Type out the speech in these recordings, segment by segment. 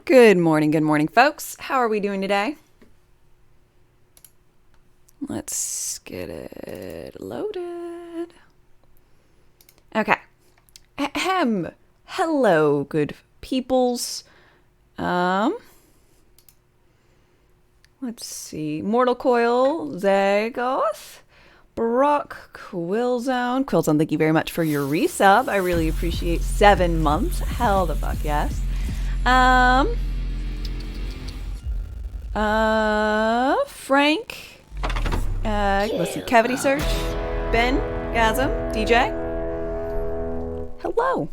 Good morning, folks. How are we doing today? Let's get it loaded. Okay. Ahem. Hello, good peoples. Let's see. Mortal Coil, Zagoth, Brock, Quillzone. Quillzone, thank you very much for your resub. I really appreciate 7 months. Hell the fuck yes. Frank, let's see, Cavity Search, Ben, Gasm, DJ. Hello.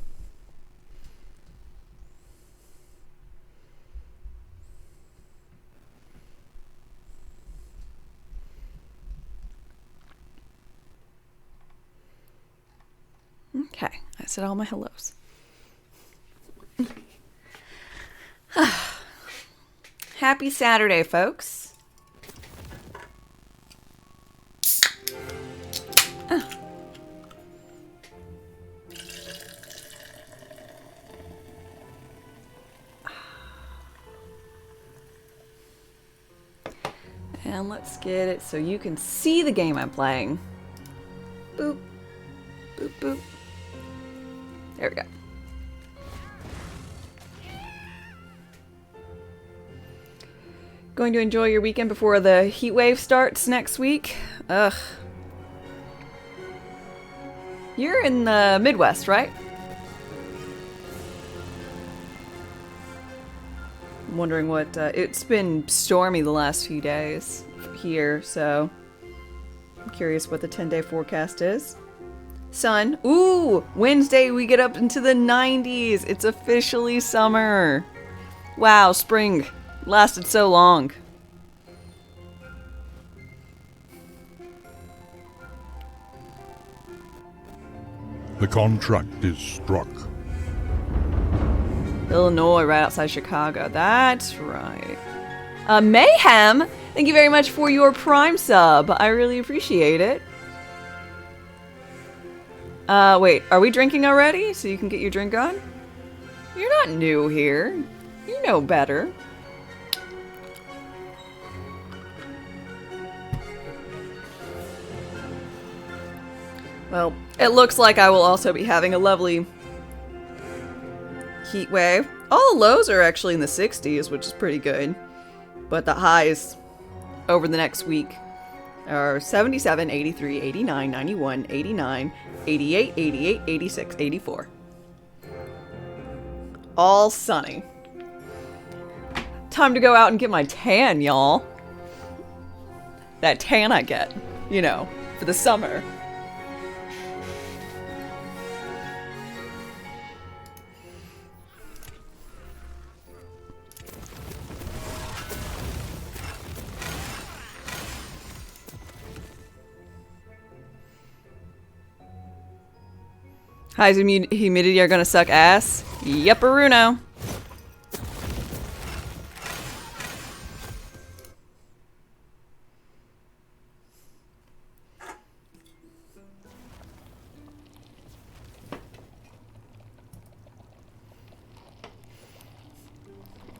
Okay, I said all my hellos. Happy Saturday, folks. And let's get it so you can see the game I'm playing. Boop. Boop, boop. There we go. Going to enjoy your weekend before the heat wave starts next week? Ugh. You're in the Midwest, right? I'm wondering what... it's been stormy the last few days here, so... I'm curious what the 10-day forecast is. Sun. Ooh! Wednesday we get up into the 90s! It's officially summer! Wow, spring. Lasted so long. The contract is struck. Illinois, right outside Chicago. That's right. Mayhem! Thank you very much for your Prime sub. I really appreciate it. Wait, are we drinking already? So you can get your drink on? You're not new here. You know better. Well, it looks like I will also be having a lovely heat wave. All the lows are actually in the 60s, which is pretty good. But the highs over the next week are 77, 83, 89, 91, 89, 88, 88, 86, 84. All sunny. Time to go out and get my tan, y'all. That tan I get, you know, for the summer. Highs and humidity are gonna suck ass. Yep-a-runo.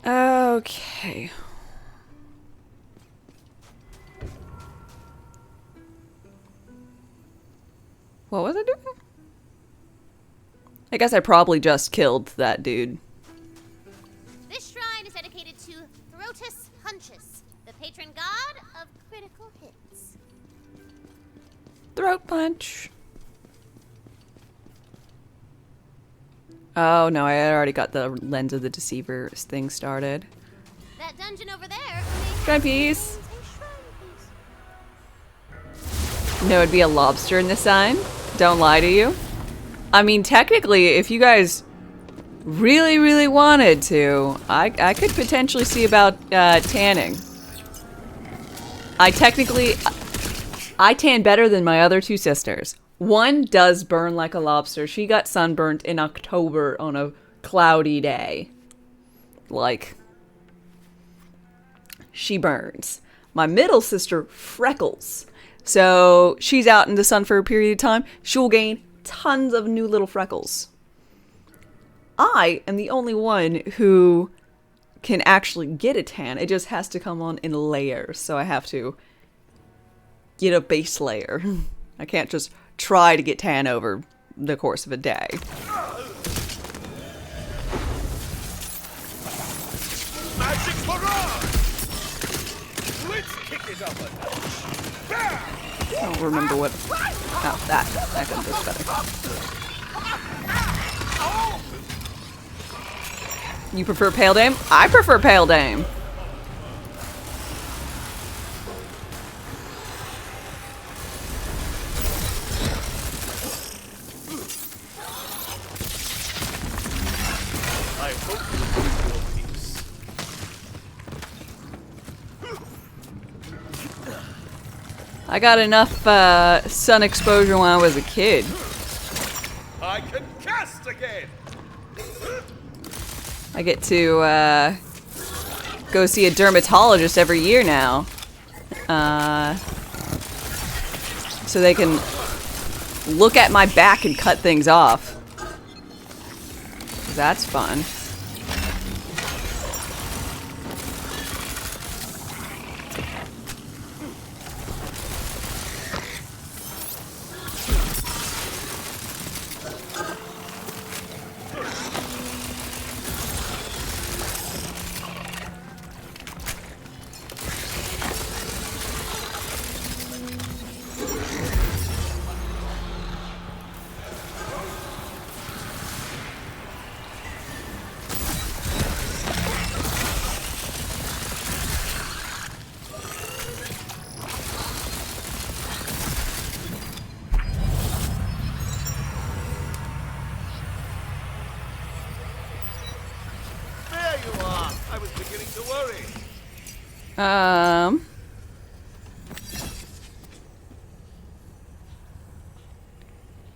Okay. What was I doing? I guess I probably just killed that dude. This shrine is dedicated to Throtus Hunchus, the patron god of critical hits. Throat punch. Oh no, I already got the Lens of the Deceiver thing started. That dungeon over there. Shrine piece. No, it'd be a lobster in the sign. Don't lie to you. I mean, technically, if you guys really, really wanted to, I could potentially see about tanning. I tan better than my other two sisters. One does burn like a lobster. She got sunburnt in October on a cloudy day. Like, she burns. My middle sister freckles. So she's out in the sun for a period of time. She'll gain tons of new little freckles. I am the only one who can actually get a tan. It just has to come on in layers. So I have to get a base layer. I can't just try to get tan over the course of a day. Magic barrage! Let's kick it up a notch. Bam! I don't remember what. Oh, that gun does better. You prefer Pale Dame? I prefer Pale Dame. I hope you keep your peace. I got enough sun exposure when I was a kid. I can cast again! I get to go see a dermatologist every year now. So they can look at my back and cut things off. That's fun. There you are! I was beginning to worry.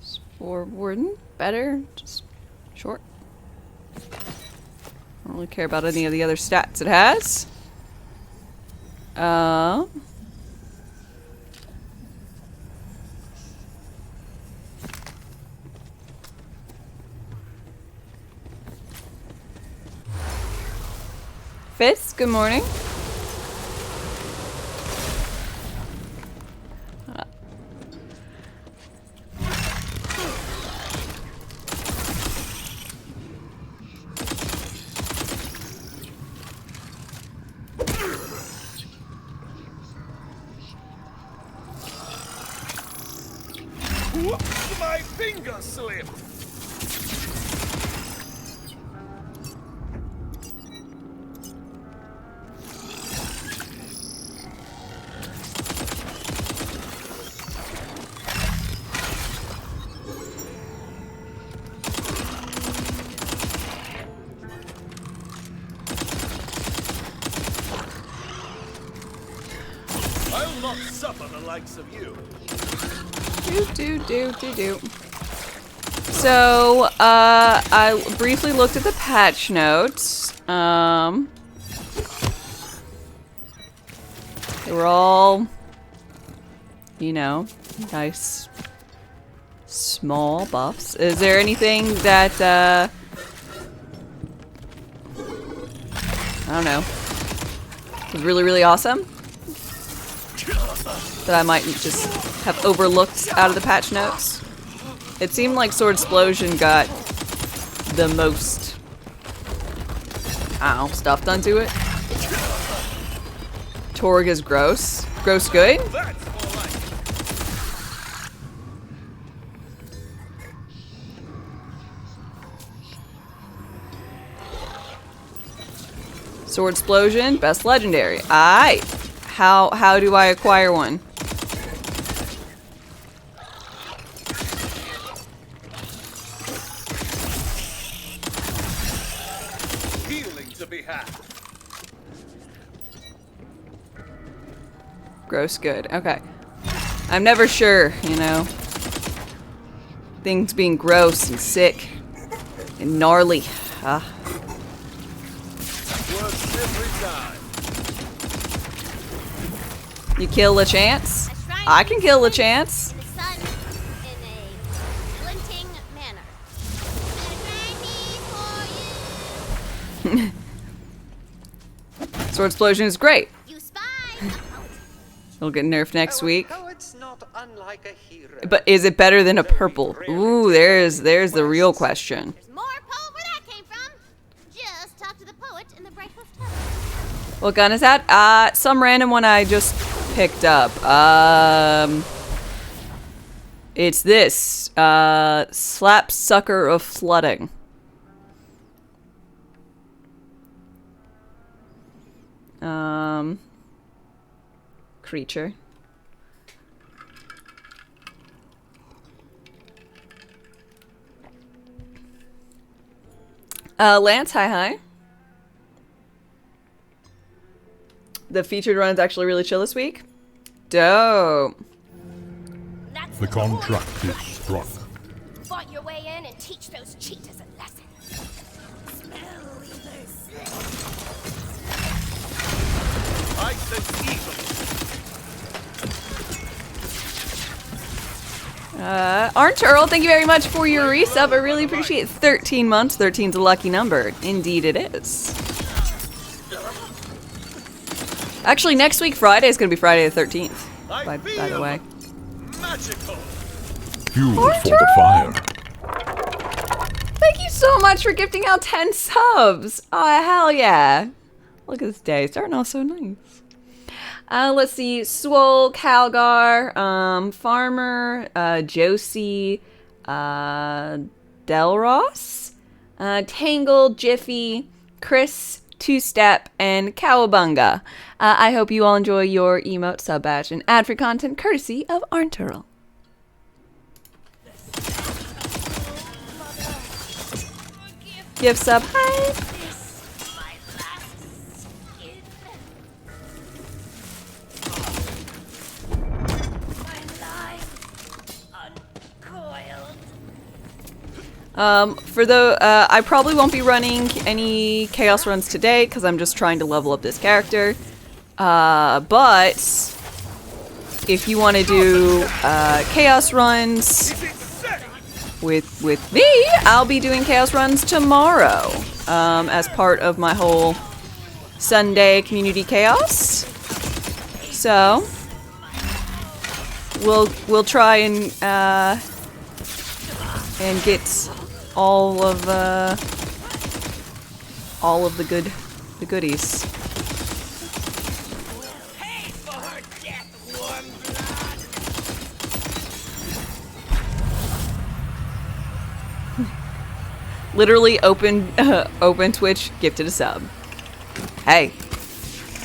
Spore Warden, better, just short. I don't really care about any of the other stats it has. Fist, good morning. Whoops, my finger slipped! I'll not suffer the likes of you. Do. So, I briefly looked at the patch notes. They were all, you know, nice, small buffs. Is there anything that, I don't know, was really, really awesome? That I might just have overlooked out of the patch notes? It seemed like Sword Explosion got the most, I don't know, stuff done to it. Torg is gross. Gross good? That's more like it. Sword Explosion, best legendary. Aight. How do I acquire one? Healing to be had. Gross good. Okay. I'm never sure, you know. Things being gross and sick and gnarly. Ah. Works every time. You kill a chance? I can kill a chance. In the sun, in a glinting manner. Sword Explosion is great. You spy a poet. It'll get nerfed next week. Poet's not unlike a hero. But is it better than a purple? Ooh, there's the real question. There's more poet where that came from. Just talk to the poet in the Brightcliff Tavern. What gun is that? Some random one I just picked up. It's this. Slap Sucker of Flooding. Creature. Lance, hi. The featured run is actually really chill this week. Dope. That's The contract is struck. Fight your way in and teach those cheaters a lesson. Smell this. I sense evil. Orange Earl, thank you very much for your resub. I really appreciate it. 13 months. 13's a lucky number. Indeed it is. Actually, next week, Friday, is going to be Friday the 13th. By the way. Magical. Fuel for the fire. Thank you so much for gifting out 10 subs. Oh, hell yeah. Look at this day. Starting off so nice. Let's see. Swole, Calgar, Farmer, Josie, Delros, Tangle, Jiffy, Chris, Two Step, and Cowabunga. I hope you all enjoy your emote sub badge and ad-free content courtesy of Arnturl. Gift sub, hi. For the, I probably won't be running any chaos runs today because I'm just trying to level up this character. But if you want to do chaos runs with me, I'll be doing chaos runs tomorrow as part of my whole Sunday community chaos. So we'll try and get all of the goodies. Literally open Twitch, gifted a sub. Hey,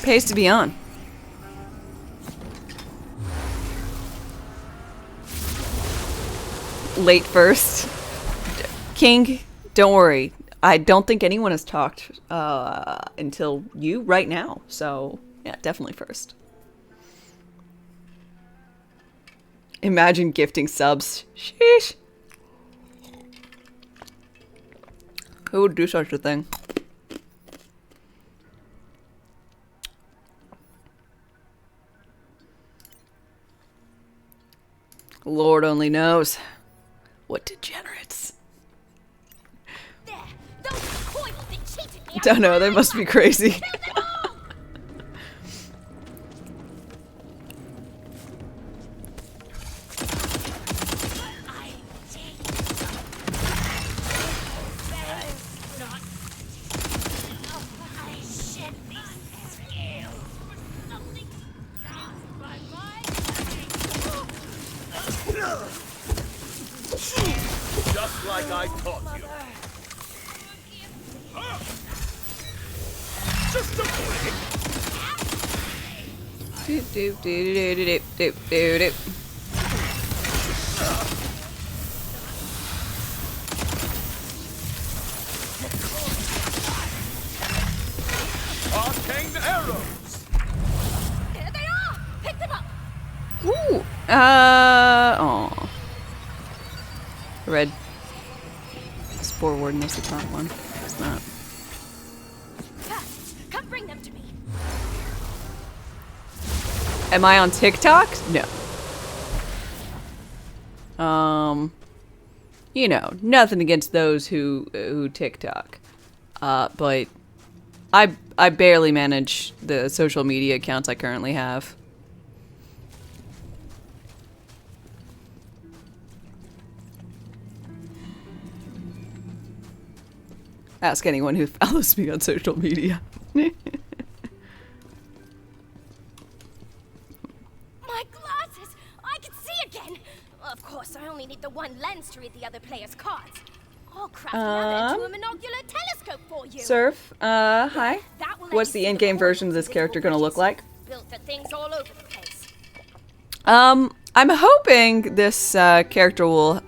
pays to be on. Late first. King, don't worry. I don't think anyone has talked until you right now. So, yeah, definitely first. Imagine gifting subs. Sheesh. Who would do such a thing? Lord only knows. What degenerates. There, those Coil that cheated me. Don't know, they must be crazy. Just like I taught you. Just a break. Arcane arrows. There they are. Pick them up. Ooh. Oh. Red. Spore Warden is the top one. It's not. Come bring them to me. Am I on TikTok? No. You know, nothing against those who TikTok. But I I barely manage the social media accounts I currently have. Ask anyone who follows me on social media. My glasses! I can see again! Of course, I only need the one lens to read the other player's cards. I'll craft another into a monocular telescope for you. Surf, hi. That will let What's you the see in-game corners version of this the character gonna little look like? Built for things all over the place. I'm hoping this character will.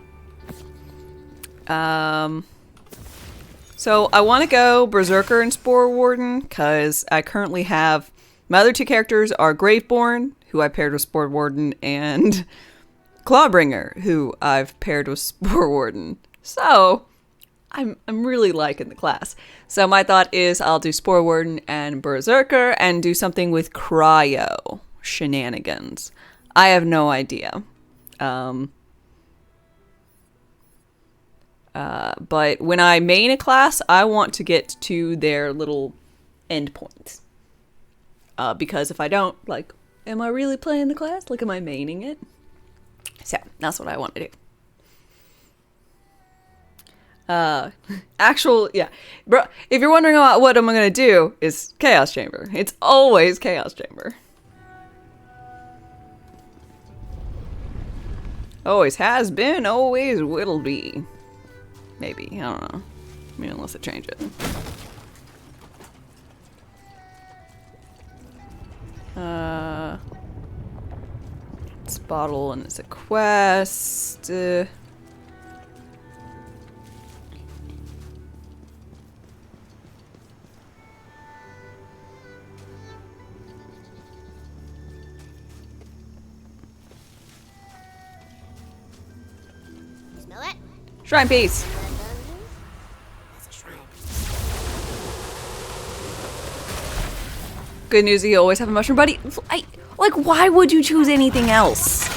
So I want to go Berserker and Spore Warden because I currently have my other two characters are Graveborn, who I paired with Spore Warden, and Clawbringer, who I've paired with Spore Warden. So I'm really liking the class. So my thought is I'll do Spore Warden and Berserker and do something with Cryo shenanigans. I have no idea. But when I main a class, I want to get to their little endpoint. Because if I don't, like, am I really playing the class? Like, am I maining it? So, that's what I want to do. Yeah. Bro, if you're wondering about what am I going to do, is Chaos Chamber. It's always Chaos Chamber. Always has been, always will be. Maybe, I don't know. I mean, unless I change it. It's bottle and it's a quest. Smell it? Shrine piece. Good news, you always have a mushroom buddy. Like, why would you choose anything else?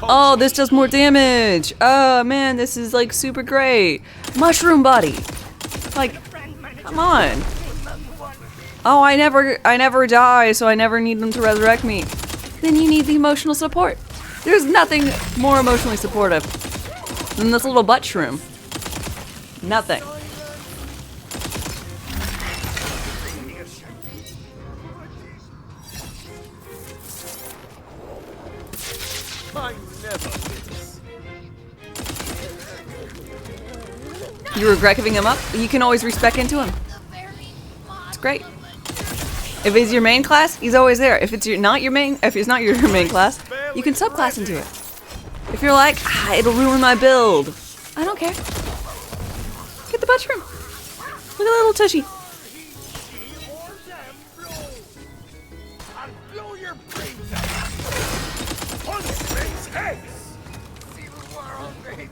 Oh, this does more damage. Oh man, this is like super great. Mushroom buddy. Like, come on. Oh, I never die, so I never need them to resurrect me. Then you need the emotional support. There's nothing more emotionally supportive than this little butt shroom. Nothing. I never miss. You regret giving him up? You can always respec into him. It's great. If he's your main class, he's always there. If it's not your main class, you can subclass into it. If you're like, it'll ruin my build. I don't care. Get the butt shroom. Look at the little tushy. I'll blow your brains out. On space heads. See the world, baby.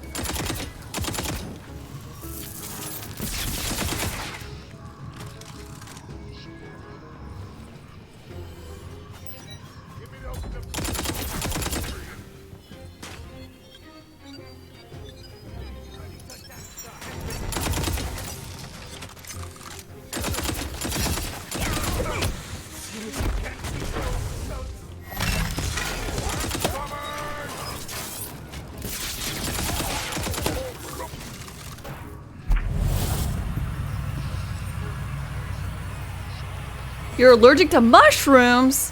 You're allergic to mushrooms?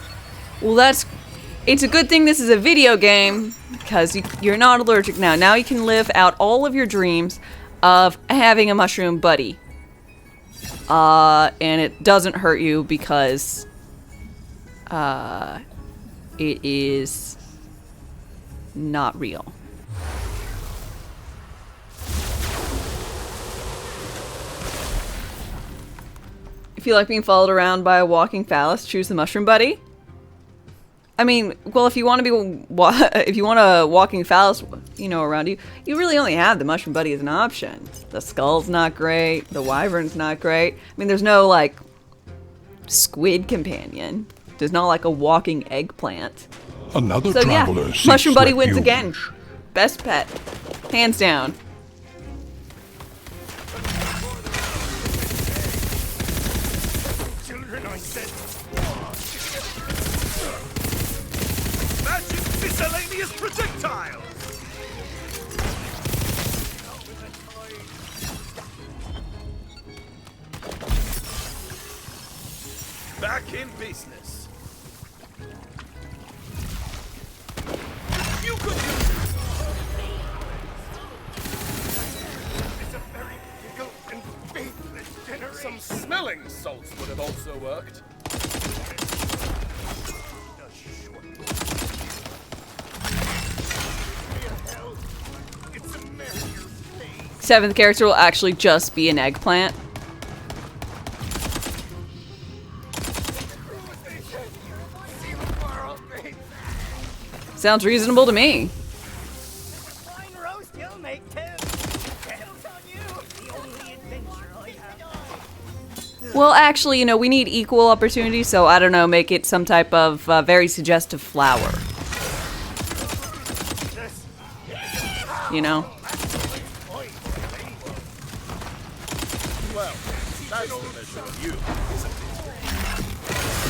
Well, it's a good thing this is a video game, because you're not allergic now. Now you can live out all of your dreams of having a mushroom buddy. And it doesn't hurt you because it is not real. If you like being followed around by a walking phallus, choose the mushroom buddy. I mean, well, if you want a walking phallus, around you, you really only have the mushroom buddy as an option. The skull's not great. The wyvern's not great. I mean, there's no like squid companion. There's not like a walking eggplant. Another So yeah, traveler seeks mushroom buddy wins refuge. again. Best pet, hands down. children, I said. Magic miscellaneous projectiles! Back in business. You could use it. It's a very fickle and faithless generation. Some smelling salts would have also worked. It's a merrier thing. 7th character will actually just be an eggplant. Sounds reasonable to me. Fine roast you'll make too. Tales on you. The only adventure I have. Well, actually, you know, we need equal opportunity, so I don't know, make it some type of very suggestive flower. You know? Well, that's the measure of you, isn't it?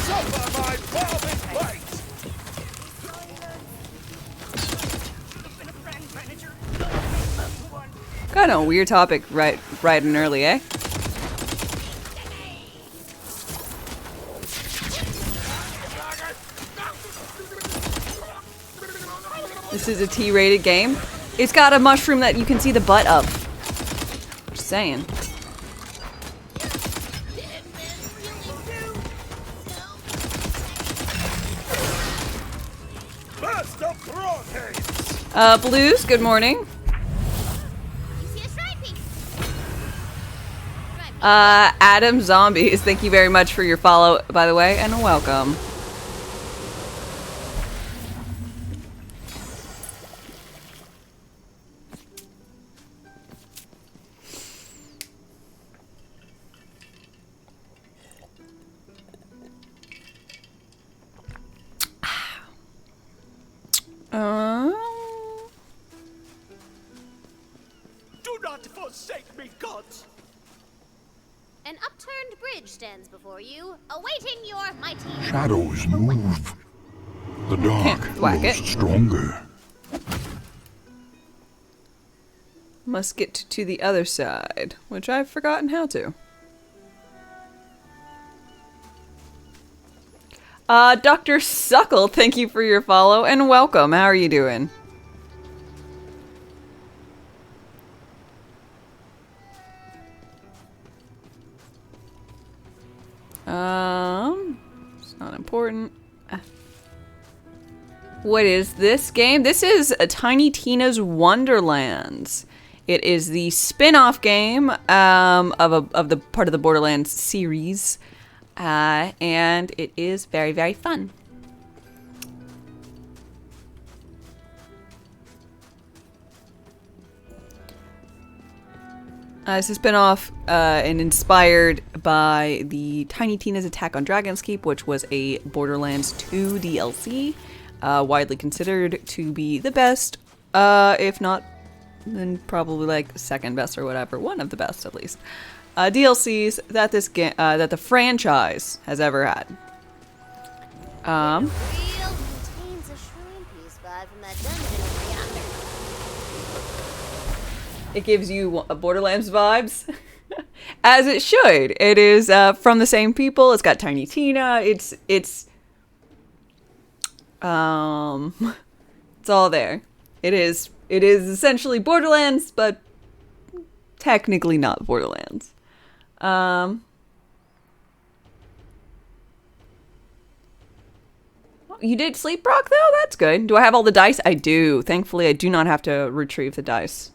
Suffer my father's bite! Kind of a weird topic, right and early, eh? This is a T-rated game. It's got a mushroom that you can see the butt of. Just saying. Burst of broadheads! Blues, good morning. Adam Zombies, thank you very much for your follow, by the way, and welcome. Do not forsake me, gods! An upturned bridge stands before you, awaiting your mighty... Shadows move. The dark whack grows it. stronger. Must get to the other side, which I've forgotten how to. Dr. Suckle, thank you for your follow and welcome. How are you doing? It's not important. What is this game? This is a Tiny Tina's Wonderlands. It is the spin-off game of the part of the Borderlands series, and it is very, very fun. It's a spin-off and inspired by the Tiny Tina's Attack on Dragon's Keep, which was a Borderlands 2 DLC, widely considered to be the best, if not, then probably like second best or whatever, one of the best at least, DLCs that this game, that the franchise has ever had. Real contains a shrine piece vibe from that dungeon over yonder. It gives you Borderlands vibes, as it should. It is from the same people. It's got Tiny Tina. It's all there. It is essentially Borderlands, but technically not Borderlands. You did sleep, Brock, though? That's good. Do I have all the dice? I do. Thankfully, I do not have to retrieve the dice.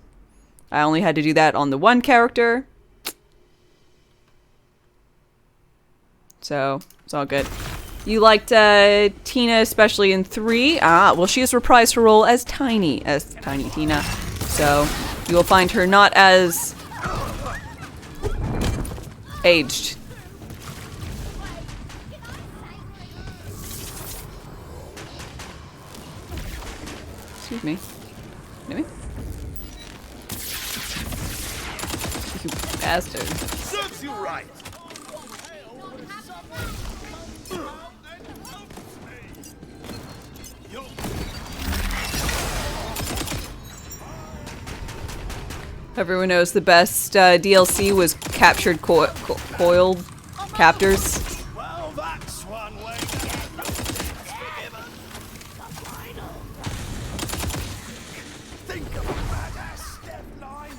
I only had to do that on the one character. So, it's all good. You liked Tina, especially in 3. Well, she has reprised her role as Tiny Tina. So, you will find her not as aged. Excuse me. Maybe? You bastard. Serves you right! Everyone knows the best DLC was captured coiled captors. Well, that's one way to get forgiven. Think of a badass step line.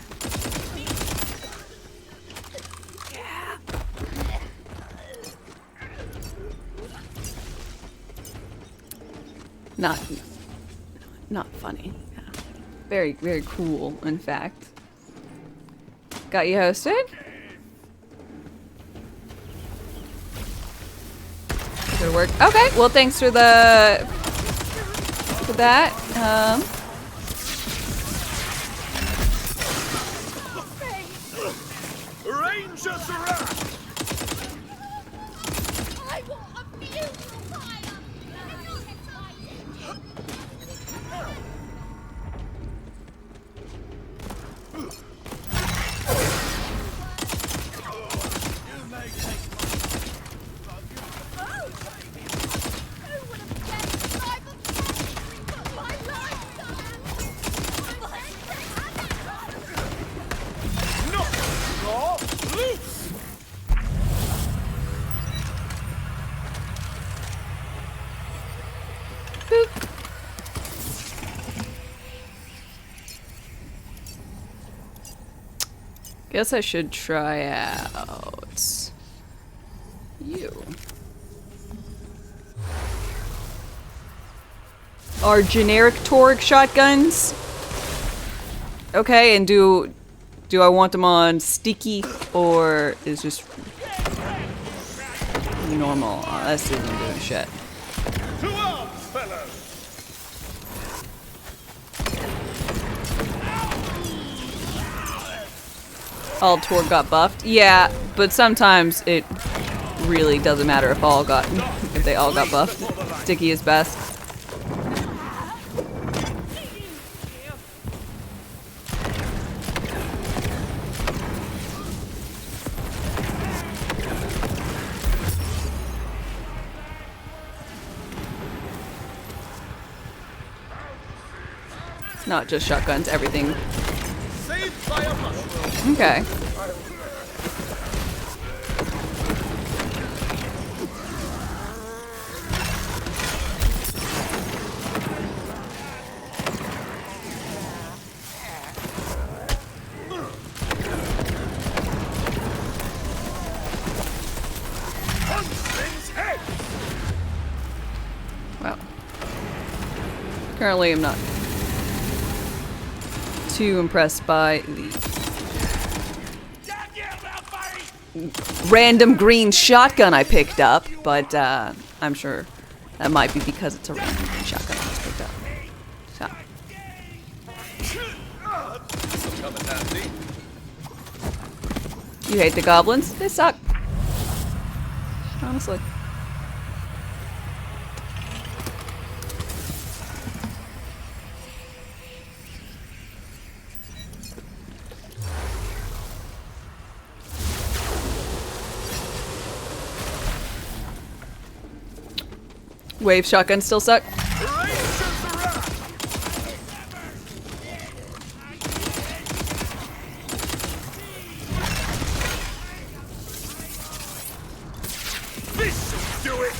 Not funny. Yeah. Very, very cool, in fact. Got you hosted? Good work. Okay, well thanks for that. Rangers around! I want a funeral pyre! Guess I should try out you. Are generic toric shotguns okay? And do I want them on sticky or is just normal? Oh, this isn't doing shit. To arms, fellows! All Torg got buffed. Yeah, but sometimes it really doesn't matter if they all got buffed. Sticky is best. Not just shotguns, everything. Saved by a mushroom. Okay. Wow. Currently, I'm not too impressed by the random green shotgun I picked up, but I'm sure that might be because it's a random green shotgun I just picked up. So. You hate the goblins? They suck. Honestly. Wave shotguns still suck. This should do it!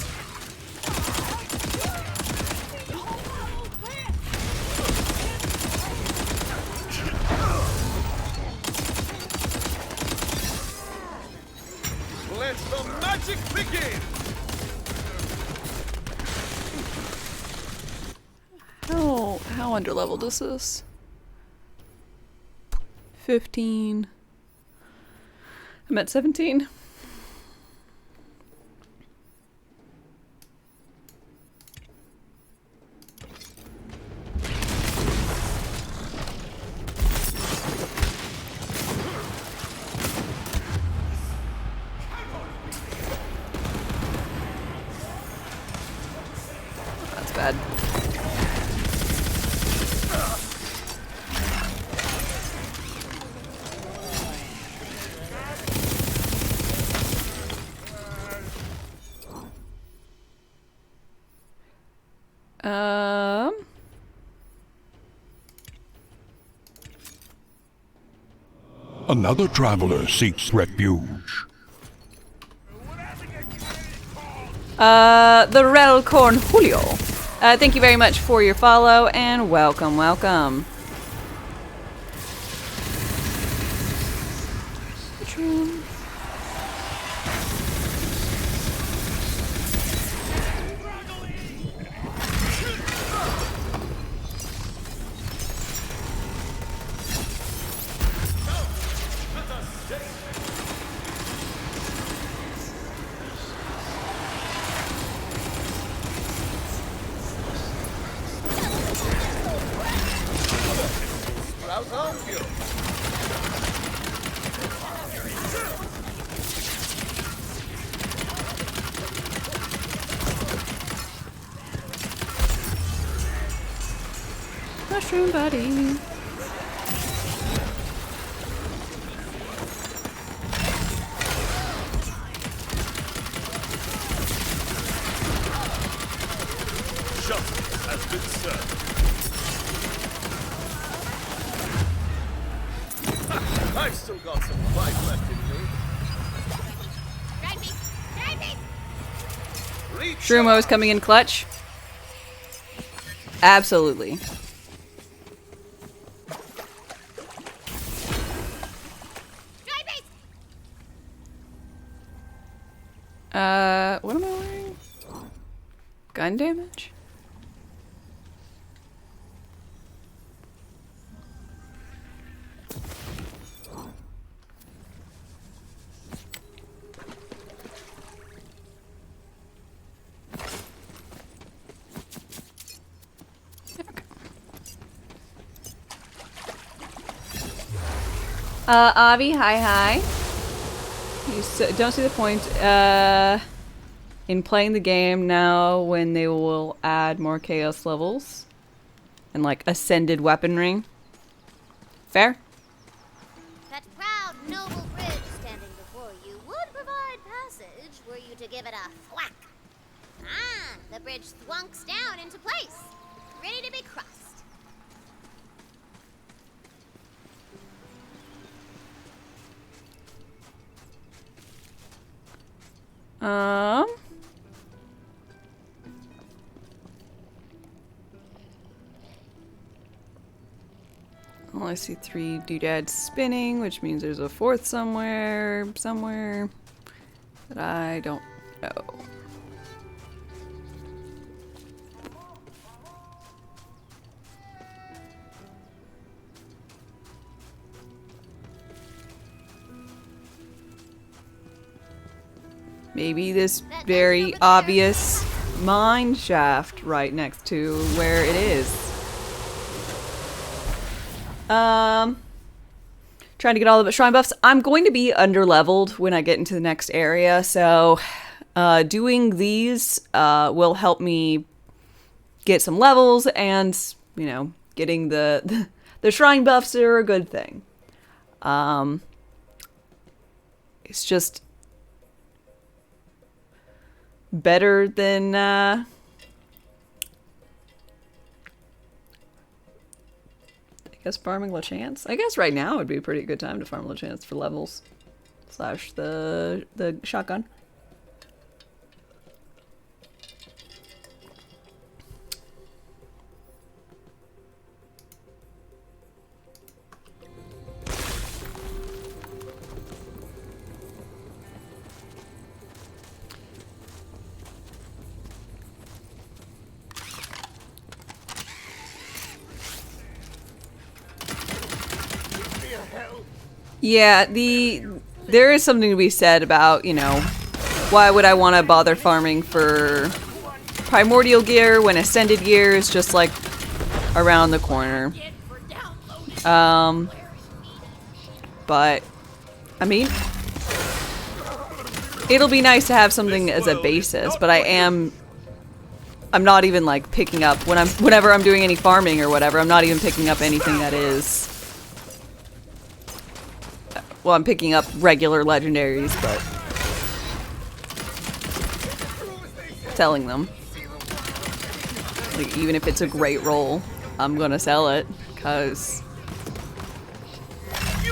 Let the magic begin! How underleveled is this? 15. I'm at 17. That's bad. Another traveler seeks refuge. The Relcorn Julio. Thank you very much for your follow and welcome, welcome. Mushroom buddy. Justice has been served. I've still got some fight left in me. Drag me! Drag me! Shroomos coming in clutch. Absolutely. Drag me! What am I wearing? Gun damage? Avi, hi. You don't see the point in playing the game now when they will add more chaos levels and like ascended weaponry. Fair? That proud, noble bridge standing before you would provide passage were you to give it a thwack. Ah, the bridge thwunks down into place, ready to be crossed. Well, I see 3 doodads spinning, which means there's a 4th somewhere that I don't know. Maybe this very obvious mine shaft right next to where it is. Trying to get all the shrine buffs. I'm going to be underleveled when I get into the next area, so doing these will help me get some levels, and you know, getting the shrine buffs are a good thing. It's just better than I guess farming Lachance. I guess right now would be a pretty good time to farm Lachance for levels / the shotgun. Yeah, there is something to be said about, you know, why would I want to bother farming for Primordial Gear when Ascended Gear is just like around the corner. But I mean, it'll be nice to have something as a basis, but I'm not even like picking up whenever I'm doing any farming or whatever, I'm not even picking up anything that is. Well, I'm picking up regular legendaries, but selling them. Like, even if it's a great roll, I'm gonna sell it, cause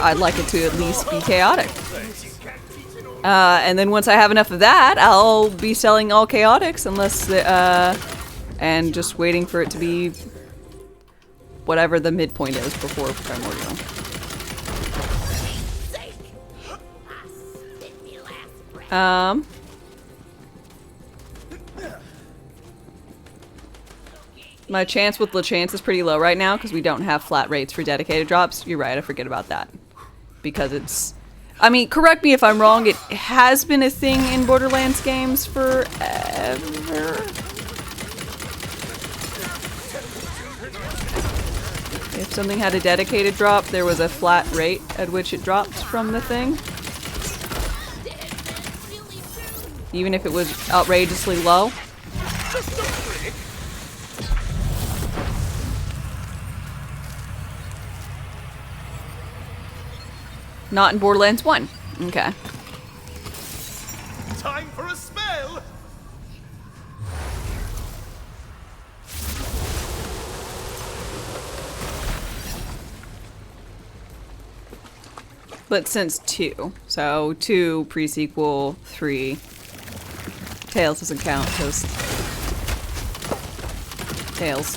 I'd like it to at least be chaotic. And then once I have enough of that, I'll be selling all chaotics unless, and just waiting for it to be whatever the midpoint is before primordial. My chance with LeChance is pretty low right now because we don't have flat rates for dedicated drops. You're right, I forget about that. Because it's... I mean, correct me if I'm wrong, it has been a thing in Borderlands games forever. If something had a dedicated drop, there was a flat rate at which it dropped from the thing. Even if it was outrageously low. Not in Borderlands 1. Okay. Time for a spell! But since 2. So 2 pre-sequel, 3. Tails doesn't count because Tails.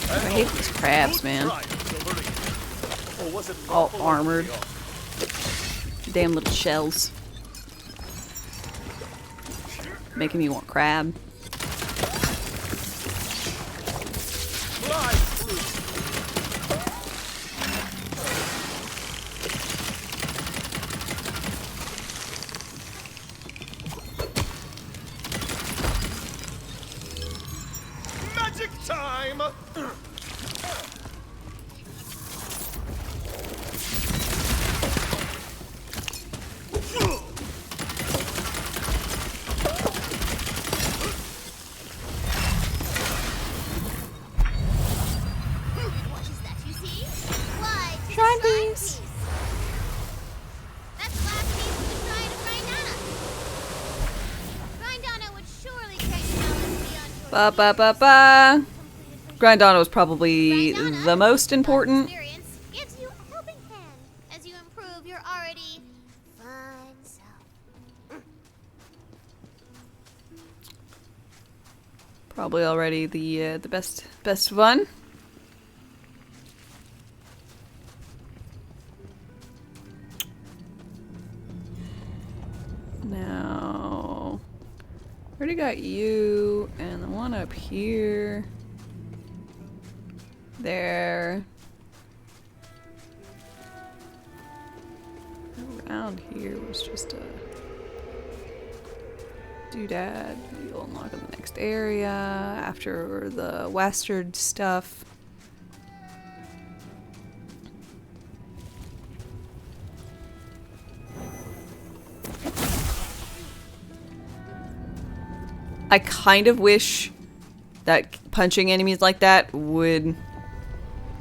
I hate these crabs, man. All armored. Damn little shells. Making me want crab. Magic time! What is that you see? Fly to Shrine the shrine piece. piece. That's the last piece of the shrine of Grindana. Grindana would surely create knowledge beyond your Ba ba ba ba. Grindana was probably the most important. experience gives you a helping hand as you improve your already fine self. Probably already the best one. Now, already got you and the one up here. There. Around here was just a doodad. You'll unlock in the next area after the western stuff. I kind of wish that punching enemies like that would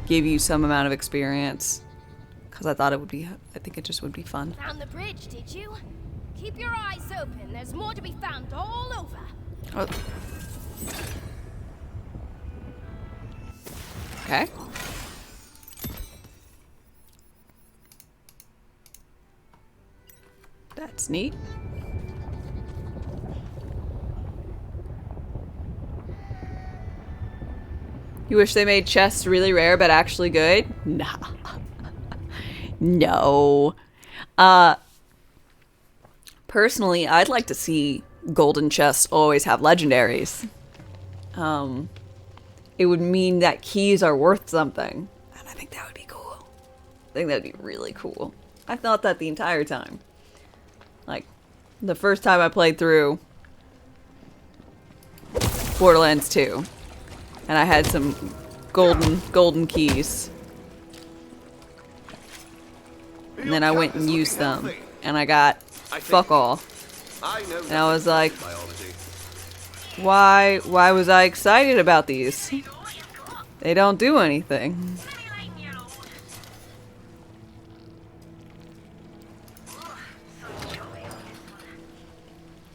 give you some amount of experience. Because I thought it would be, I think it just would be fun. Found the bridge, did you? Keep your eyes open. There's more to be found all over. Oh. Okay. That's neat. You wish they made chests really rare but actually good? Nah. No. Personally, I'd like to see golden chests always have legendaries. It would mean that keys are worth something. And I think that would be cool. I think that would be really cool. I thought that the entire time. Like, the first time I played through Borderlands 2. And I had some golden keys. and then I went and used them, and I got fuck all. And I was like, why was I excited about these? They don't do anything.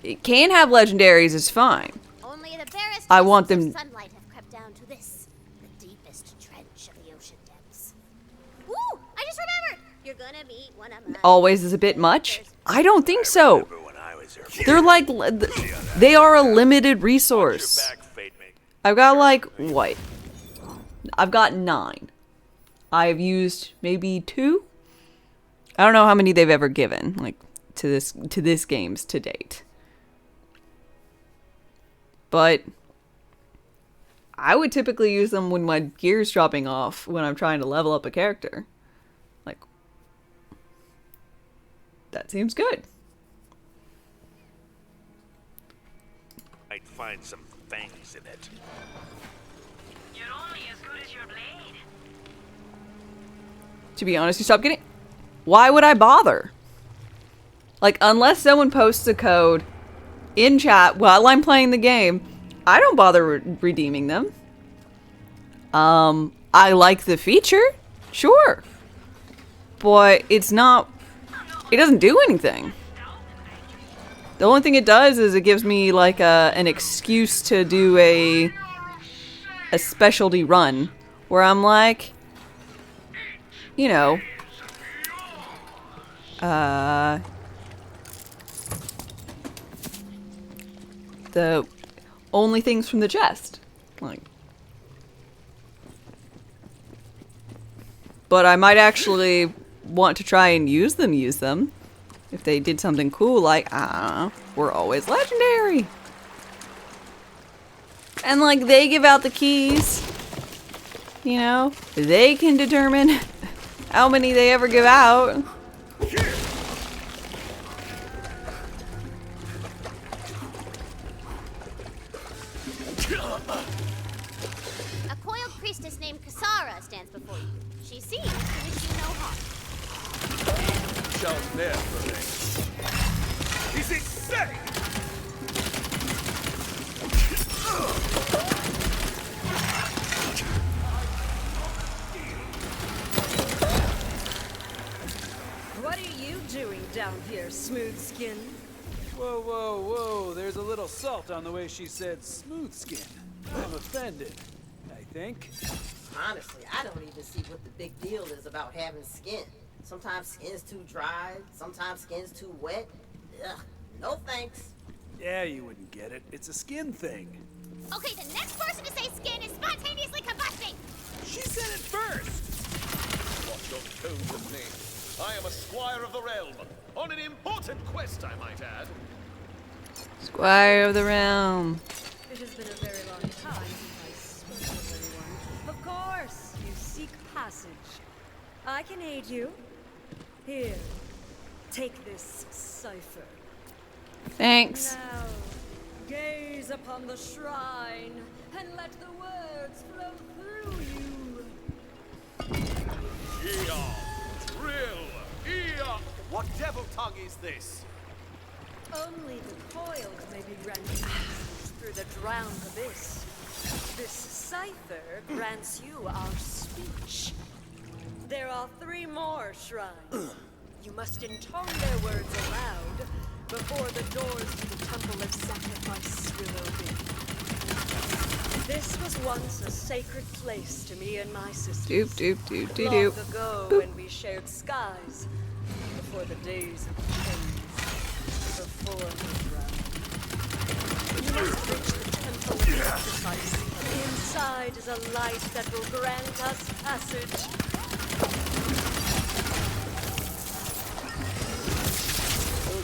It can have legendaries, it's fine. Only the barest I want beams them- of sunlight have crept down to this, the deepest trench of the ocean depths. Ooh, I just remembered! You're gonna meet one of my... Always is a bit much? I don't think so. They're like, they are a limited resource. I've got like, what? I've got 9. I've used maybe 2? I don't know how many they've ever given, like, to this games to date. But I would typically use them when my gear's dropping off when I'm trying to level up a character. Like, that seems good. Might find some fangs in it. You're only as good as your blade. To be honest, you stop getting... Why would I bother? Like, unless someone posts a code in chat while I'm playing the game, I don't bother redeeming them. I like the feature, sure. But it's not... It doesn't do anything. The only thing it does is it gives me, like, an excuse to do a specialty run. Where I'm like... You know... the only things from the chest. Like... But I might actually want to try and use them. If they did something cool, like, we're always legendary. And, like, they give out the keys. You know? They can determine how many they ever give out. A coiled priestess named Kasara stands before you. She seems to wish you no harm. Shell's there for me. He's insane! What are you doing down here, smooth skin? Whoa, whoa, whoa. There's a little salt on the way she said smooth skin. I'm offended, I think. Honestly, I don't even see what the big deal is about having skin. Sometimes skin's too dry, sometimes skin's too wet. Ugh, no thanks. Yeah, you wouldn't get it. It's a skin thing. Okay, the next person to say skin is spontaneously combusting! She said it first! Watch your tone with me. I am a squire of the realm, on an important quest, I might add. Squire of the realm. It has been a very long time since I spoke with anyone. Of course, you seek passage. I can aid you. Here, take this cipher. Thanks. Now, gaze upon the shrine and let the words flow through you. Eon! Drill! Eon! What devil tongue is this? Only the coiled may be granted access through the drowned abyss. This cipher grants you our speech. There are 3 more shrines. You must intone their words aloud before the doors to the Temple of Sacrifice will open. This was once a sacred place to me and my sisters. Long ago, when we shared skies, before the days of chains, before the drown. You must reach the Temple of Sacrifice. Inside is a light that will grant us passage.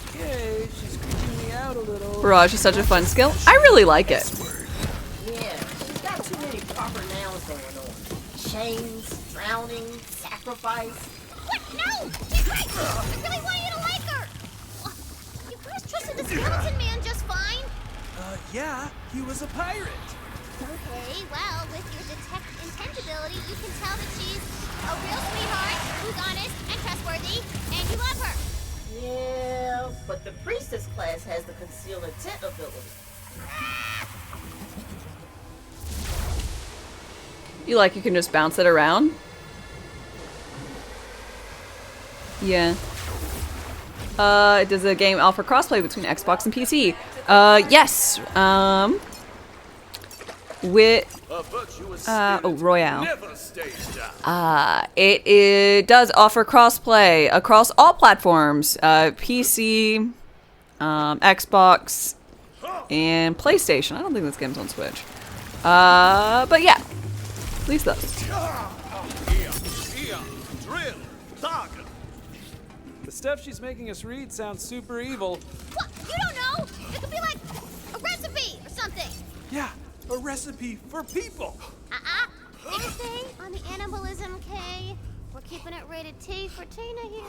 Okay, she's creeping me out a little. Barrage is such a fun skill. I really like it. Yeah, she's got too many proper nouns going on. Chains, drowning, sacrifice. What? No! She's right! I really want you to like her! You guys trusted the skeleton man just fine. Yeah, he was a pirate. Okay, well, with your detect intent ability, you can tell that she's a real sweetheart, who's honest and trustworthy, and you love her. Yeah, but the priestess class has the conceal intent ability. You can just bounce it around? Yeah. Does the game offer crossplay between Xbox and PC? Yes. Royale. It does offer crossplay across all platforms. PC, Xbox, and PlayStation. I don't think this game's on Switch. But yeah. At least those. The stuff she's making us read sounds super evil. What? You don't know? It could be like a recipe or something. Yeah, a recipe for people. Anything on the animalism, Kay? We're keeping it rated T for Tina here.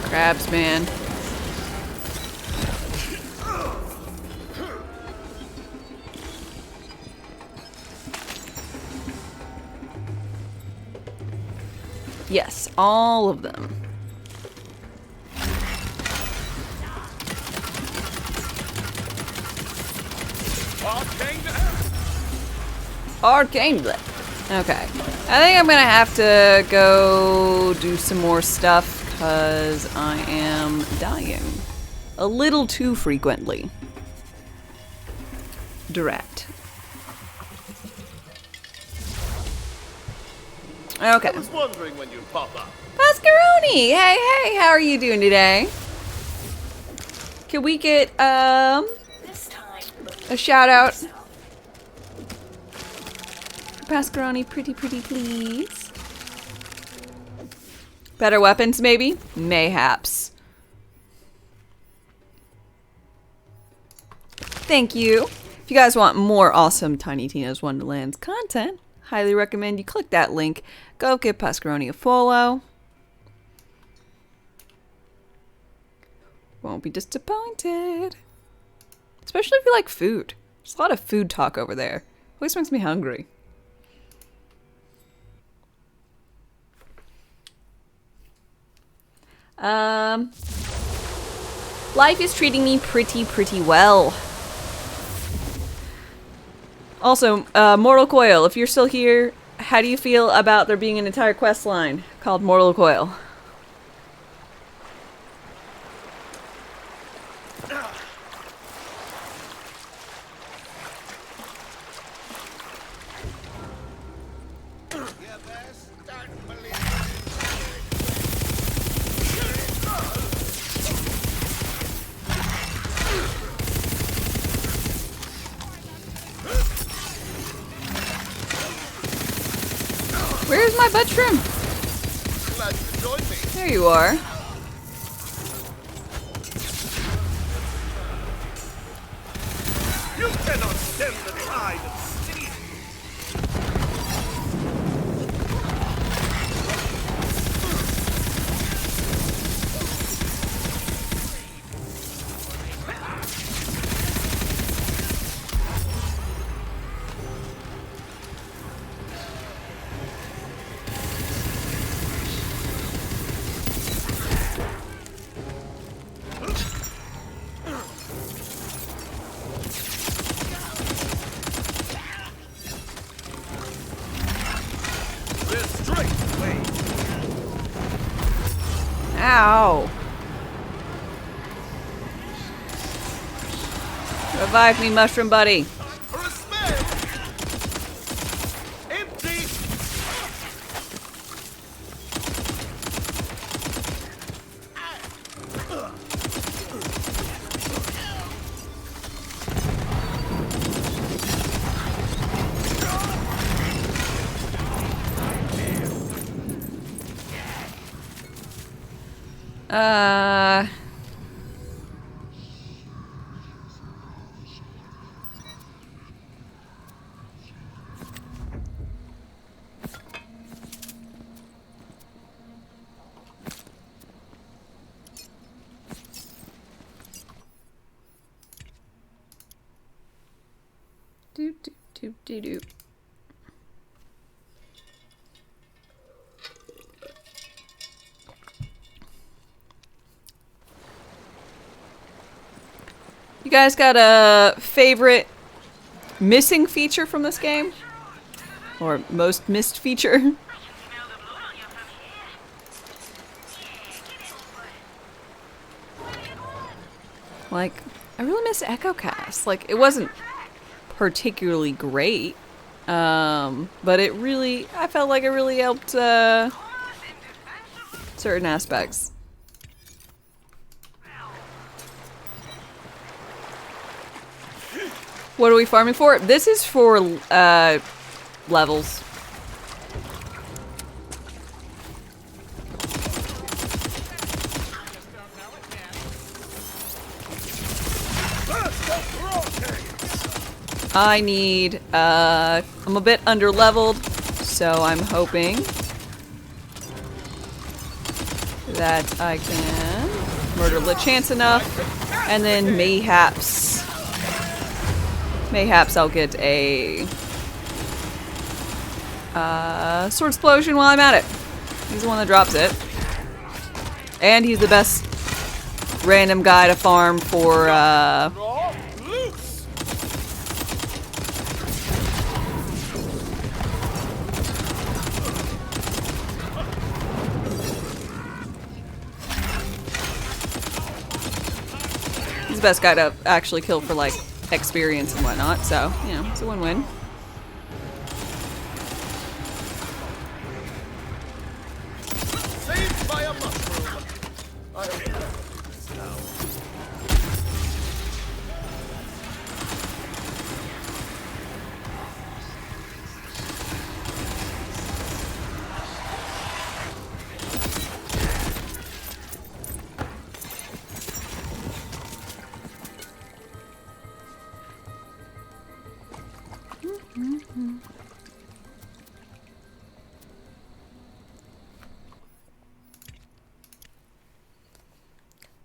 Crabs, man. Yes, all of them. Arcane Blip. Okay. I think I'm gonna have to go do some more stuff because I am dying a little too frequently. Direct. Okay. I was wondering when you'd pop up. Pascaroni! Hey, how are you doing today? Can we get, a shout out? Pascaroni, pretty, please. Better weapons, maybe? Mayhaps. Thank you. If you guys want more awesome Tiny Tina's Wonderlands content, highly recommend you click that link. Go give Pascaroni a follow. Won't be disappointed. Especially if you like food. There's a lot of food talk over there. Always makes me hungry. Life is treating me pretty well. Also, Mortal Coil, if you're still here, how do you feel about there being an entire quest line called Mortal Coil? Where's my butt shrimp? Glad you joined me. There you are. You cannot stem the tide of steel. Ow. Revive me, mushroom buddy. Uh... Do do do do do. You guys got a favorite missing feature from this game? Or most missed feature? Like, I really miss EchoCast. Like, it wasn't particularly great, but it really, I felt like it really helped certain aspects. What are we farming for? This is for levels. I need, I'm a bit under-leveled, so I'm hoping that I can murder Lechance enough, and then Mayhaps I'll get a sword explosion while I'm at it. He's the one that drops it. And he's the best random guy to farm for, he's the best guy to actually kill for, like, experience and whatnot, so, you know, it's a win-win. Saved by a mushroom.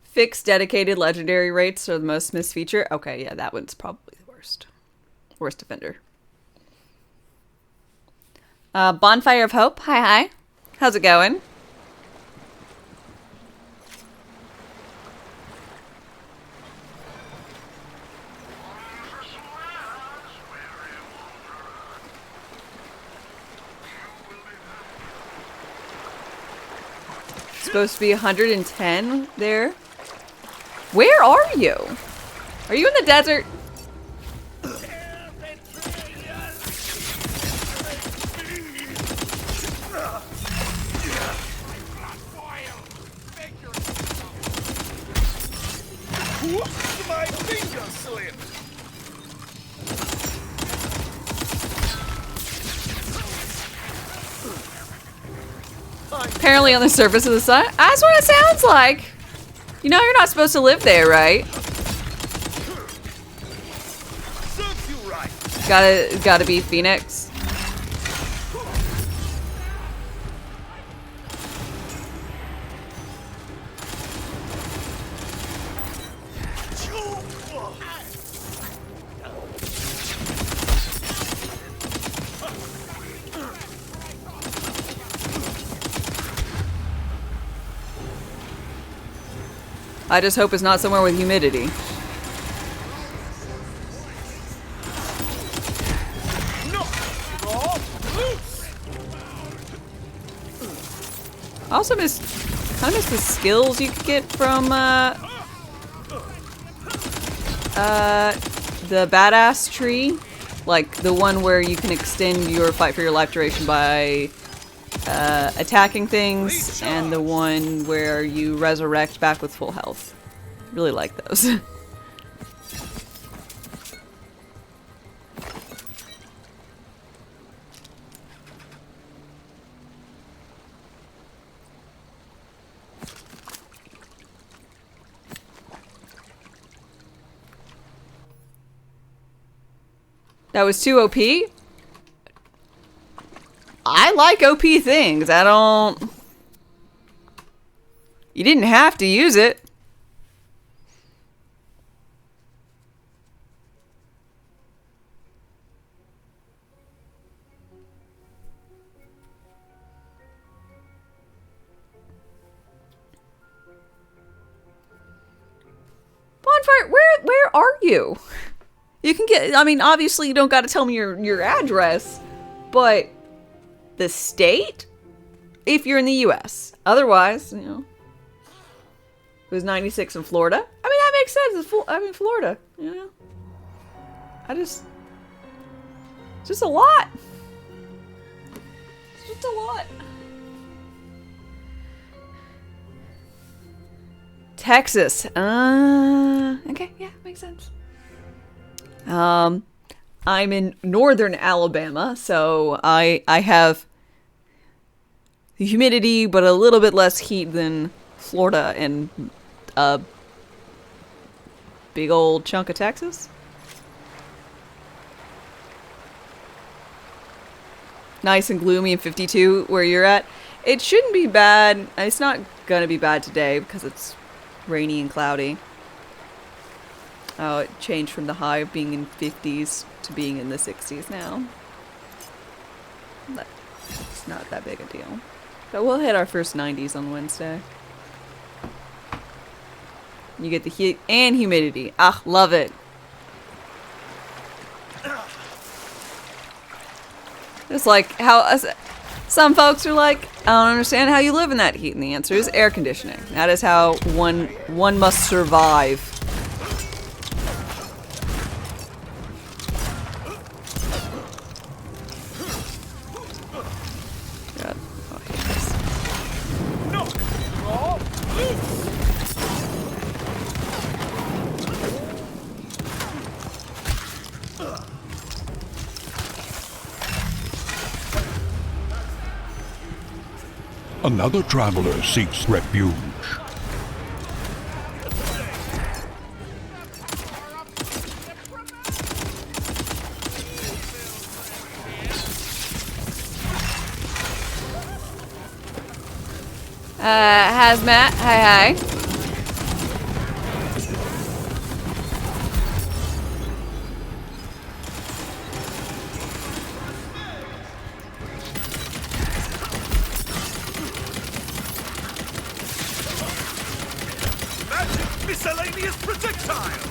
Fixed dedicated legendary rates are the most missed feature. Okay, yeah, that one's probably the worst. Worst offender. Bonfire of Hope. Hi. How's it going? Supposed to be 110 there. Where are you? Are you in the desert? Whoops, my finger slipped. Apparently on the surface of the sun. That's what it sounds like. You know you're not supposed to live there, right? Serves you right. Gotta be Phoenix. I just hope it's not somewhere with humidity. I also kind of miss the skills you could get from the badass tree, like the one where you can extend your fight for your life duration by attacking things, and the one where you resurrect back with full health. Really like those. That was too OP? I like OP things. I don't... You didn't have to use it. Bonfire, where are you? You can get, I mean, obviously you don't got to tell me your address, but the state? If you're in the US. Otherwise, you know, it was 96 in Florida. I mean, that makes sense. I'm in Florida, you know. It's just a lot. It's just a lot. Texas. Okay, yeah, makes sense. I'm in northern Alabama, so I have the humidity, but a little bit less heat than Florida and a big old chunk of Texas. Nice and gloomy in 52 where you're at. It shouldn't be bad. It's not gonna be bad today because it's rainy and cloudy. Oh, it changed from the high of being in 50s to being in the 60s now. But it's not that big a deal. But we'll hit our first 90s on Wednesday. You get the heat and humidity. Ah, love it. It's like how some folks are like, I don't understand how you live in that heat. And the answer is air conditioning. That is how one must survive. God. Oh, I hate this. Another traveler seeks refuge. Hazmat, hi. Magic miscellaneous projectile!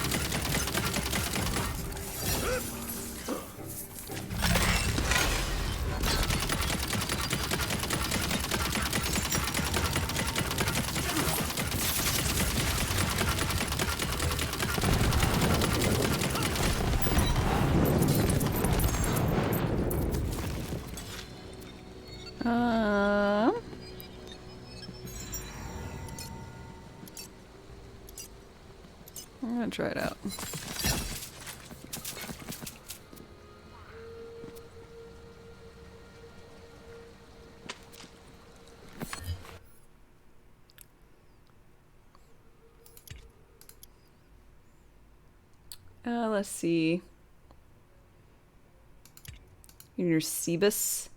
I'm gonna try it out. Let's see. In your C-bus.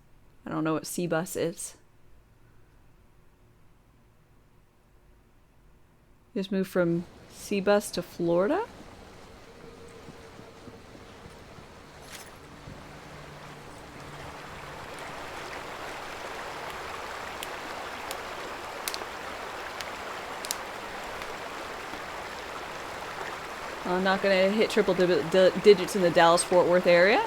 I don't know what C-bus is. Just moved from C-bus to Florida? I'm not gonna hit triple digits in the Dallas-Fort Worth area.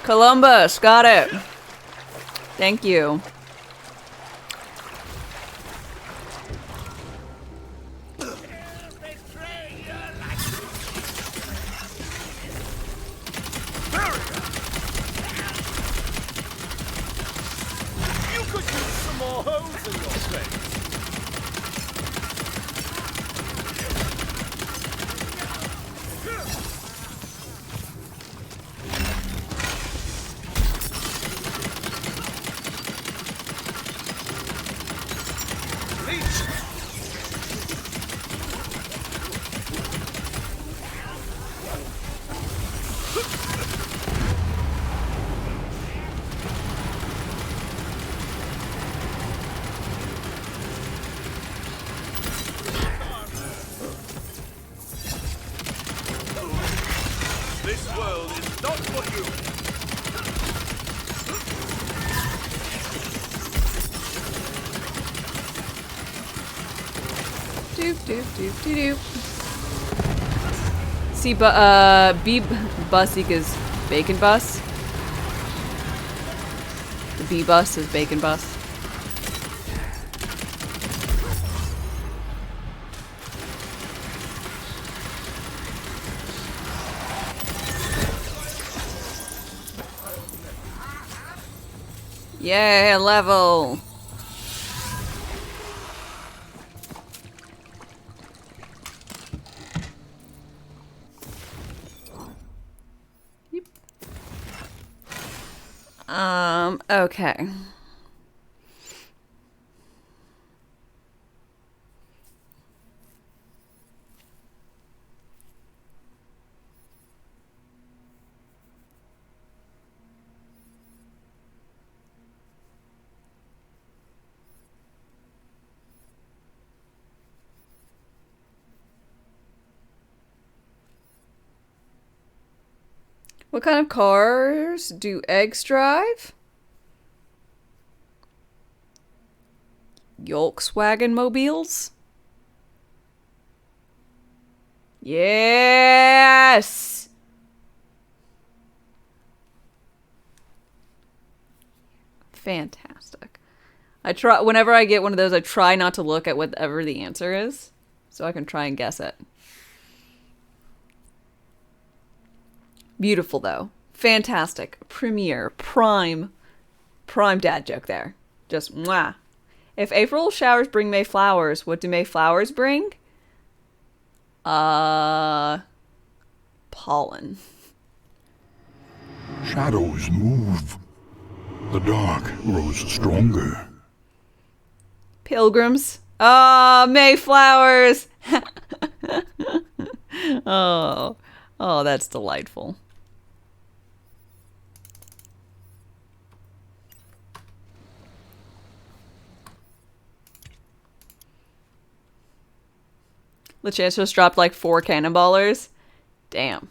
Columbus, got it. Thank you. You could use some more holes in your face. Doop, doop, doop, doop, doop. See, B bus equals bacon bus. The B bus is bacon bus. Yeah, level. Okay. What kind of cars do eggs drive? Volkswagen mobiles? Yes! Fantastic. I try, whenever I get one of those, I try not to look at whatever the answer is, so I can try and guess it. Beautiful, though. Fantastic. Premiere. Prime dad joke there. Just mwah. If April showers bring May flowers, what do May flowers bring? Pollen. Shadows move. The dark grows stronger. Pilgrims. May flowers. Oh, that's delightful. LeChance just dropped like 4 cannonballers. Damn.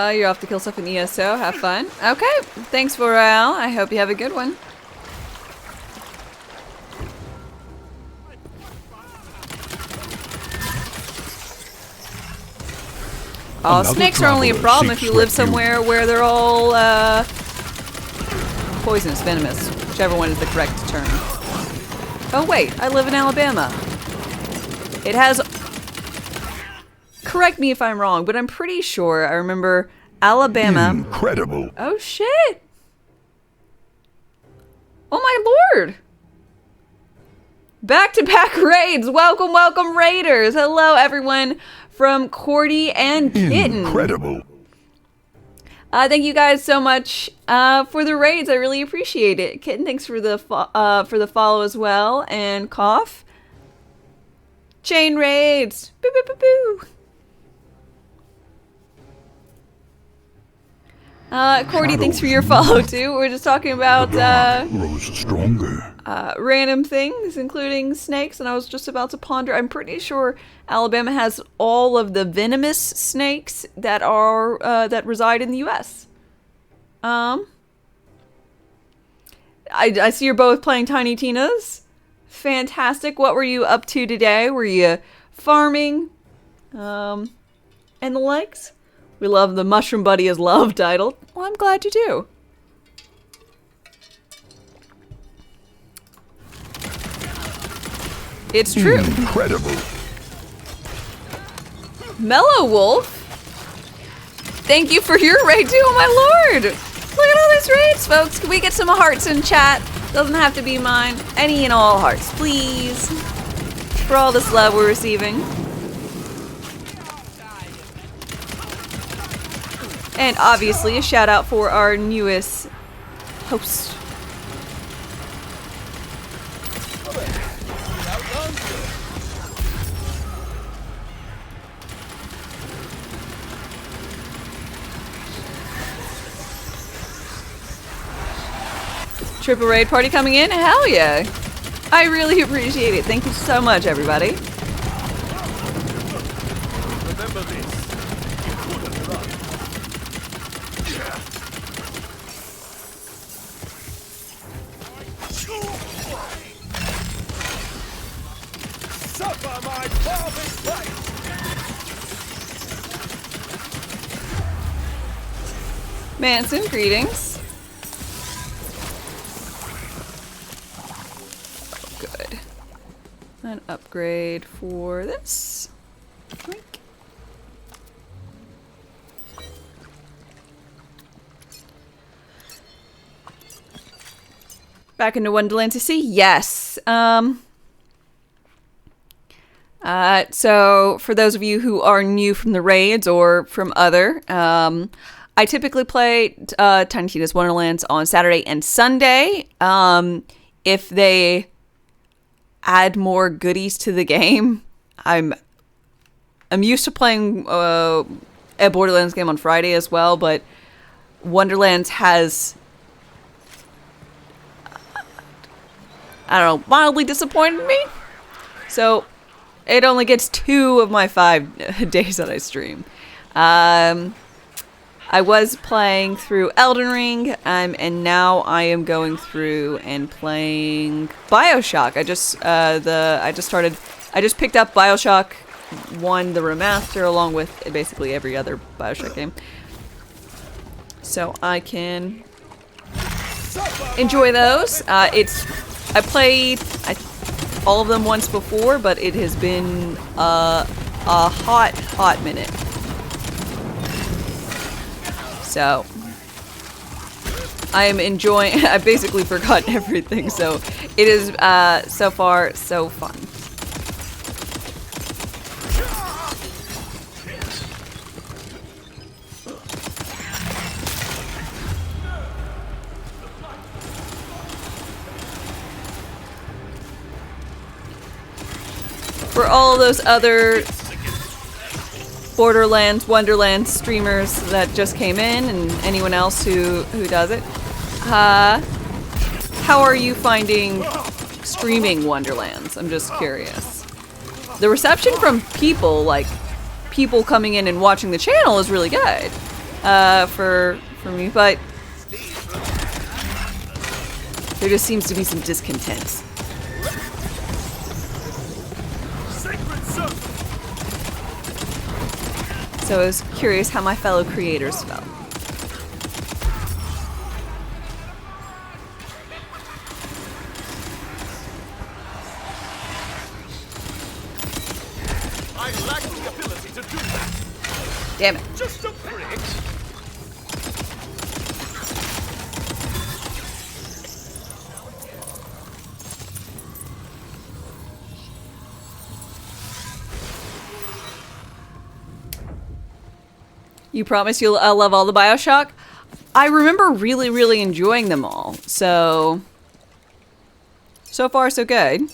You're off to kill stuff in ESO. Have fun. Okay. Thanks for I hope you have a good one. Oh, snakes are only a problem if you live somewhere where they're all poisonous, venomous, whichever one is the correct term. Oh wait, I live in Alabama. It has... Correct me if I'm wrong, but I'm pretty sure I remember Alabama... Incredible. Oh shit! Oh my lord! Back-to-back raids! Welcome, welcome raiders! Hello everyone from Cordy and Kitten. Incredible. Thank you guys so much for the raids. I really appreciate it. Kitten, thanks for the follow as well. And Cough. Chain raids. Boo boo boo boo. Cordy, thanks for your follow too. We're just talking about grows stronger. Random things, including snakes, and I was just about to ponder. I'm pretty sure Alabama has all of the venomous snakes that are that reside in the U.S. I see you're both playing Tiny Tina's. Fantastic. What were you up to today? Were you farming? And the likes? We love the Mushroom Buddy is Love title. Well, I'm glad you do. It's true. Incredible. Mellow Wolf. Thank you for your raid too, oh my lord. Look at all these raids, folks. Can we get some hearts in chat? Doesn't have to be mine. Any and all hearts, please. For all this love we're receiving. And obviously a shout out for our newest host. Triple raid party coming in? Hell yeah! I really appreciate it. Thank you so much, everybody. Remember this. You couldn't run. Suffer my father's fate! Manson, greetings. Good. An upgrade for this. Oink. Back into Wonderlands to see? Yes. So for those of you who are new from the raids or from other, I typically play Tiny Tina's Wonderlands on Saturday and Sunday. If they add more goodies to the game, I'm used to playing a Borderlands game on Friday as well, but Wonderlands has, I don't know, mildly disappointed me. So it only gets 2 of my 5 days that I stream. I was playing through Elden Ring, and now I am going through and playing BioShock. I just picked up BioShock 1, the remaster, along with basically every other BioShock game, so I can enjoy those. I played all of them once before, but it has been a hot minute. So I am enjoying. I basically forgot everything, so it is so far so fun. For all those other Borderlands, Wonderlands streamers that just came in, and anyone else who does it, how are you finding streaming Wonderlands? I'm just curious. The reception from people, like people coming in and watching the channel, is really good for me, but there just seems to be some discontent. So I was curious how my fellow creators felt. I lack the ability to do that. Damn it. Just a prick. You promise you'll love all the BioShock? I remember really, really enjoying them all. So far so good.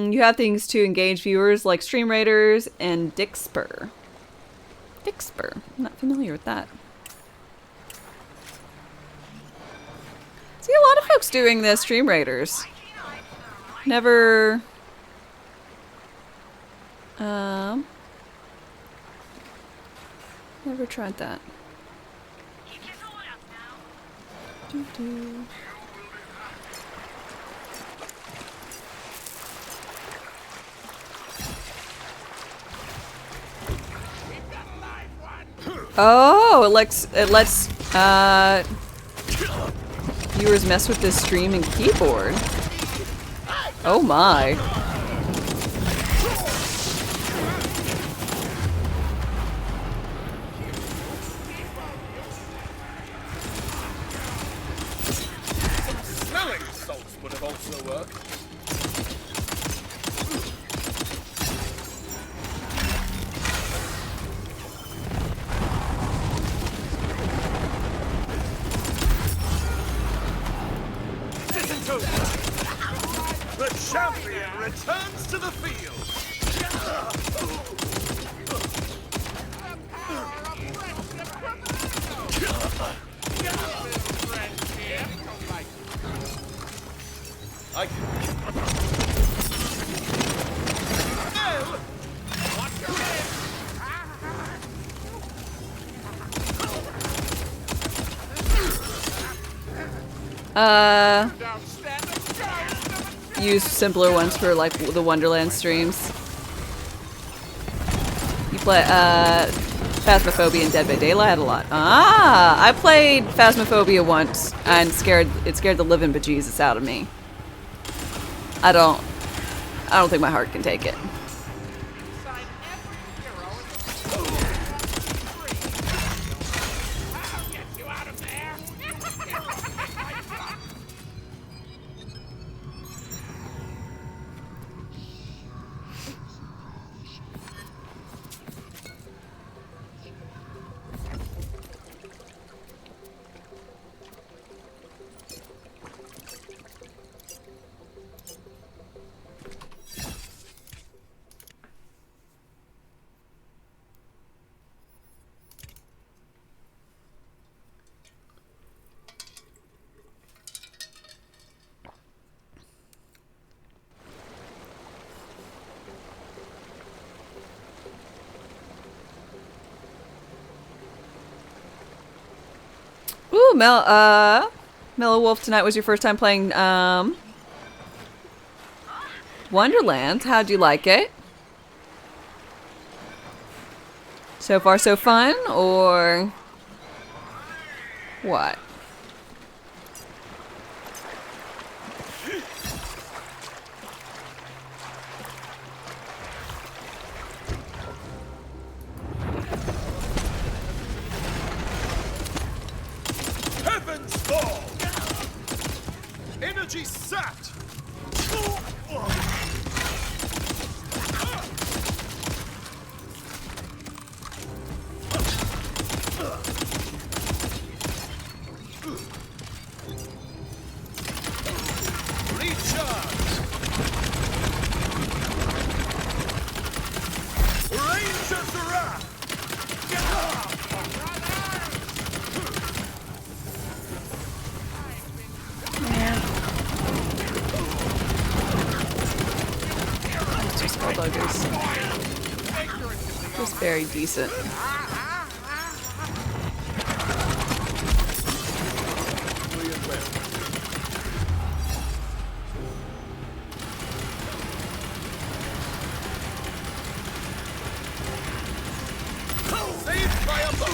You have things to engage viewers like Stream Raiders and Dixper. Dixper? I'm not familiar with that. See a lot of folks doing the Stream Raiders. Never... never tried that. Oh, it lets viewers mess with this streaming keyboard. Oh my. Smelling salts would have also worked. The champion returns to the field. I can. No! Watch your head! Use simpler ones for like the Wonderland streams. You play Phasmophobia and Dead by Daylight a lot. Ah, I played Phasmophobia once and it scared the living bejesus out of me. I don't think my heart can take it. Ooh, Mellow Wolf, tonight was your first time playing, Wonderlands. How'd you like it? So far so fun, or what? Heavens fall! Energy sat! Recharge! Ranger's wrath! Two Skullbuggers. Just very decent. Saved by a bow!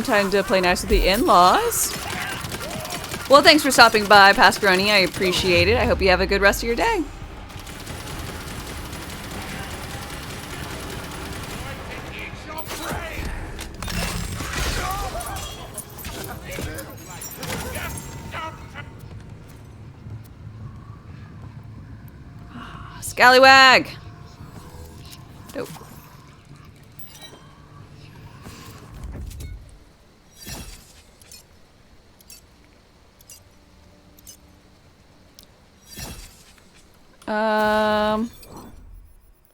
Time to play nice with the in-laws. Well, thanks for stopping by, Pascaroni. I appreciate it. I hope you have a good rest of your day. Scallywag! Nope.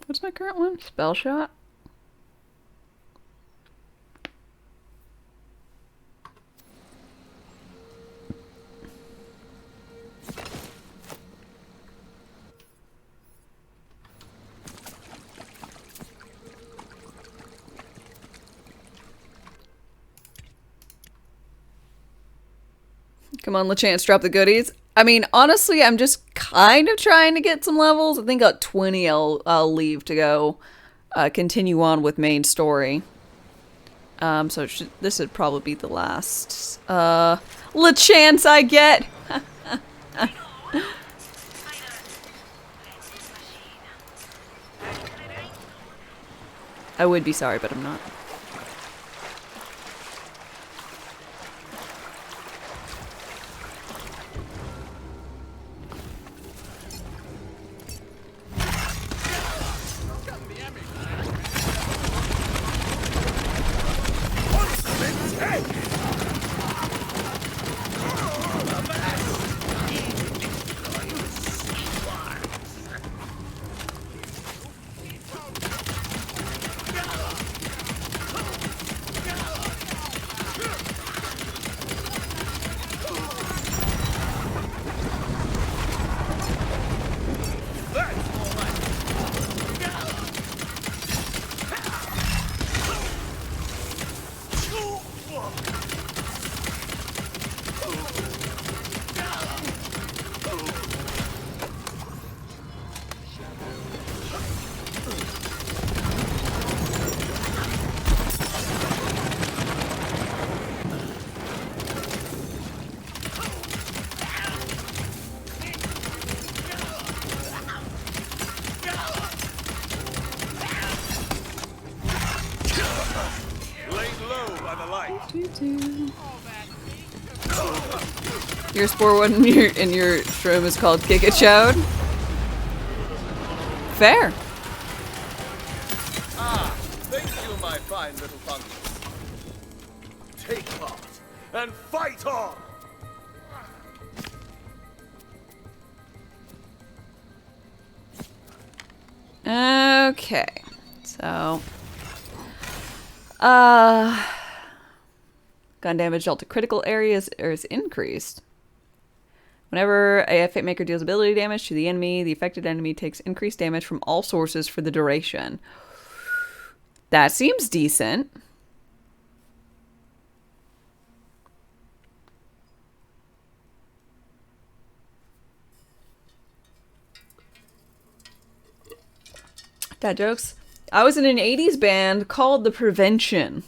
What's my current one? Spell shot? Come on, LeChance, drop the goodies. I mean, honestly, I'm just kind of trying to get some levels. I think at 20 I'll leave to go continue on with main story. So this would probably be the last chance I get. I would be sorry, but I'm not. Your spore one in your shroom is called Gigachode? Fair. Ah, thank you, my fine little fungus. Take part and fight on! Okay. So gun damage dealt to critical areas is increased. Whenever a Fate Maker deals ability damage to the affected enemy takes increased damage from all sources for the duration. That seems decent. Dad jokes. I was in an 80s band called The Prevention.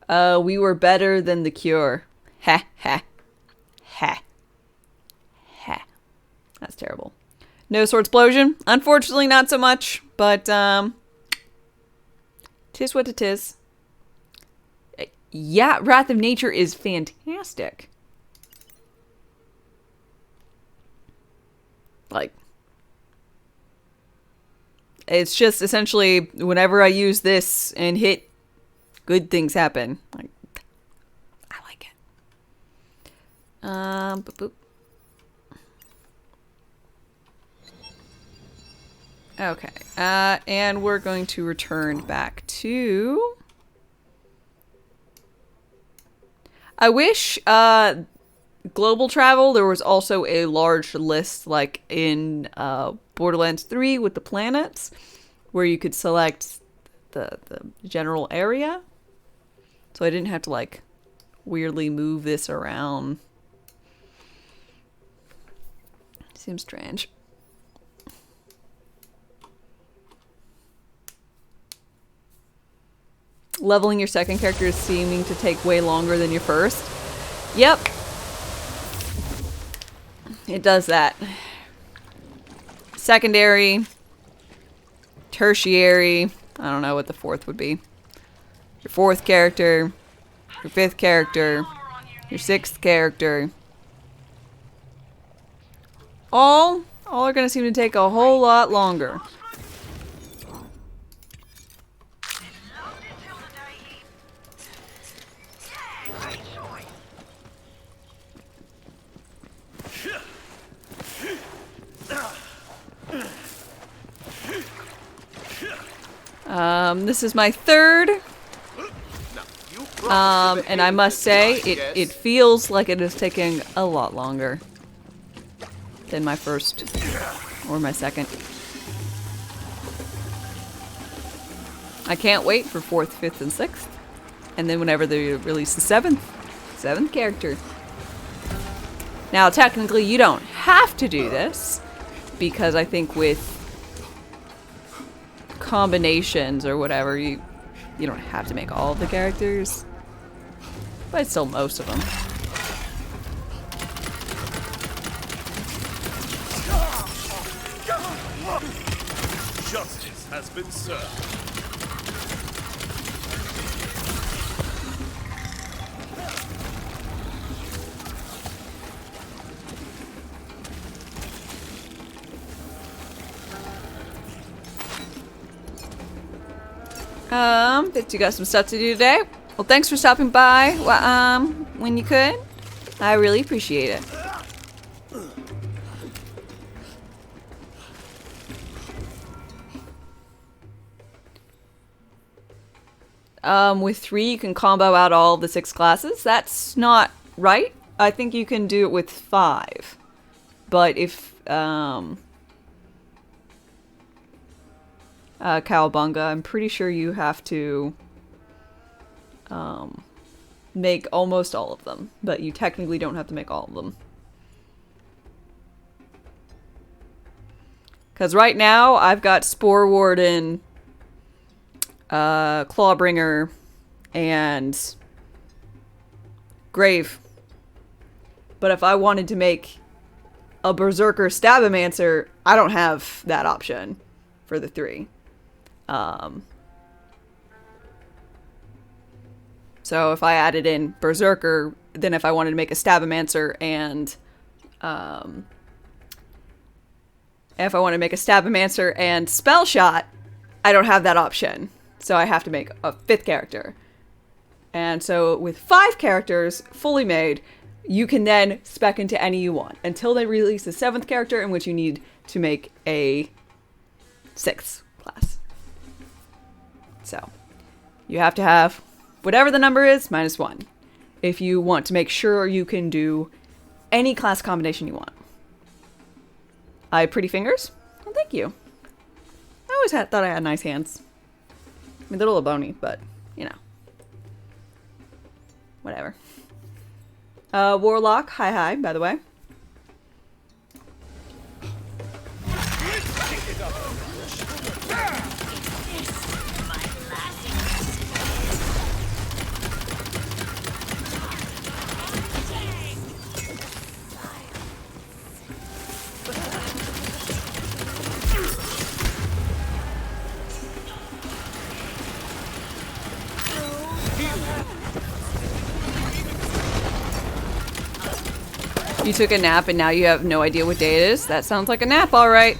We were better than The Cure. Ha ha. Ha. Ha. That's terrible. No sword explosion. Unfortunately, not so much. But, tis what it is. Yeah, Wrath of Nature is fantastic. Like, it's just essentially whenever I use this and hit, good things happen. Like, I like it. Boop, boop. Okay. And we're going to return back to... I wish global travel, there was also a large list like in Borderlands 3 with the planets where you could select the general area. So I didn't have to like weirdly move this around. Seems strange. Leveling your second character is seeming to take way longer than your first. Yep. It does that. Secondary. Tertiary. I don't know what the fourth would be. Your fourth character. Your fifth character. Your sixth character. All are going to seem to take a whole lot longer. This is my third. And I must say, it feels like it is taking a lot longer than my first or my second. I can't wait for 4th, 5th, and 6th. And then whenever they release the 7th character. Now, technically, you don't have to do this, because I think with combinations or whatever, you don't have to make all of the characters, but it's still most of them. Justice has been served. But you got some stuff to do today? Well, thanks for stopping by, when you could. I really appreciate it. With 3, you can combo out all the 6 classes. That's not right. I think you can do it with 5. But if, Cowabunga, I'm pretty sure you have to, make almost all of them. But you technically don't have to make all of them. Because right now, I've got Spore Warden, Clawbringer, and Grave. But if I wanted to make a Berserker Stabomancer, I don't have that option for the 3. So if I added in Berserker, then if I wanted to make a Stabomancer and if I want to make a Stabomancer and Spell Shot, I don't have that option. So I have to make a 5th character. And so with 5 characters fully made, you can then spec into any you want until they release the 7th character, in which you need to make a 6th class. So you have to have whatever the number is minus 1 if you want to make sure you can do any class combination you want. I have pretty fingers? Well, thank you. I always thought I had nice hands. I mean, they're a little bony, but, you know. Whatever. Warlock, hi, by the way. You took a nap and now you have no idea what day it is? That sounds like a nap, alright.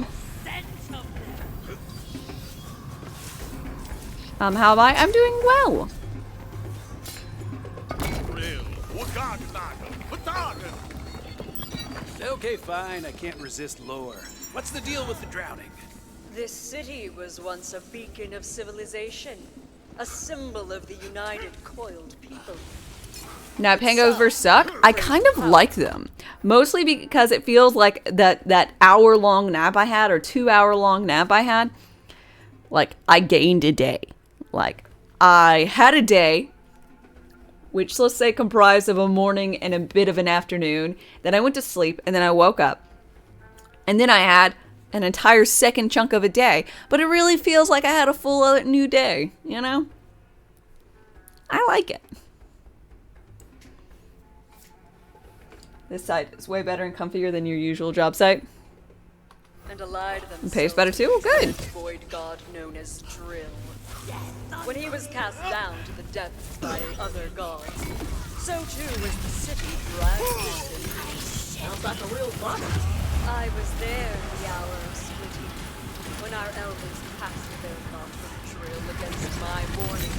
How am I? I'm doing well. Okay, fine. I can't resist lore. What's the deal with the drowning? This city was once a beacon of civilization, a symbol of the united, coiled people. Nap hangovers suck. I kind of like them. Mostly because it feels like that hour-long nap I had, or 2-hour-long nap I had, like, I gained a day. Like, I had a day, which let's say comprised of a morning and a bit of an afternoon. Then I went to sleep, and then I woke up. And then I had an entire second chunk of a day. But it really feels like I had a full new day, you know? I like it. This site is way better and comfier than your usual job site. And allied themselves And pays better too? Good. to the void god known as Drill. When he was cast down to the depths by other gods, so too was the city dragged with him. Sounds like a real bummer. I was there in the hour of splitting, when our elders cast their lot with Drill against my warning.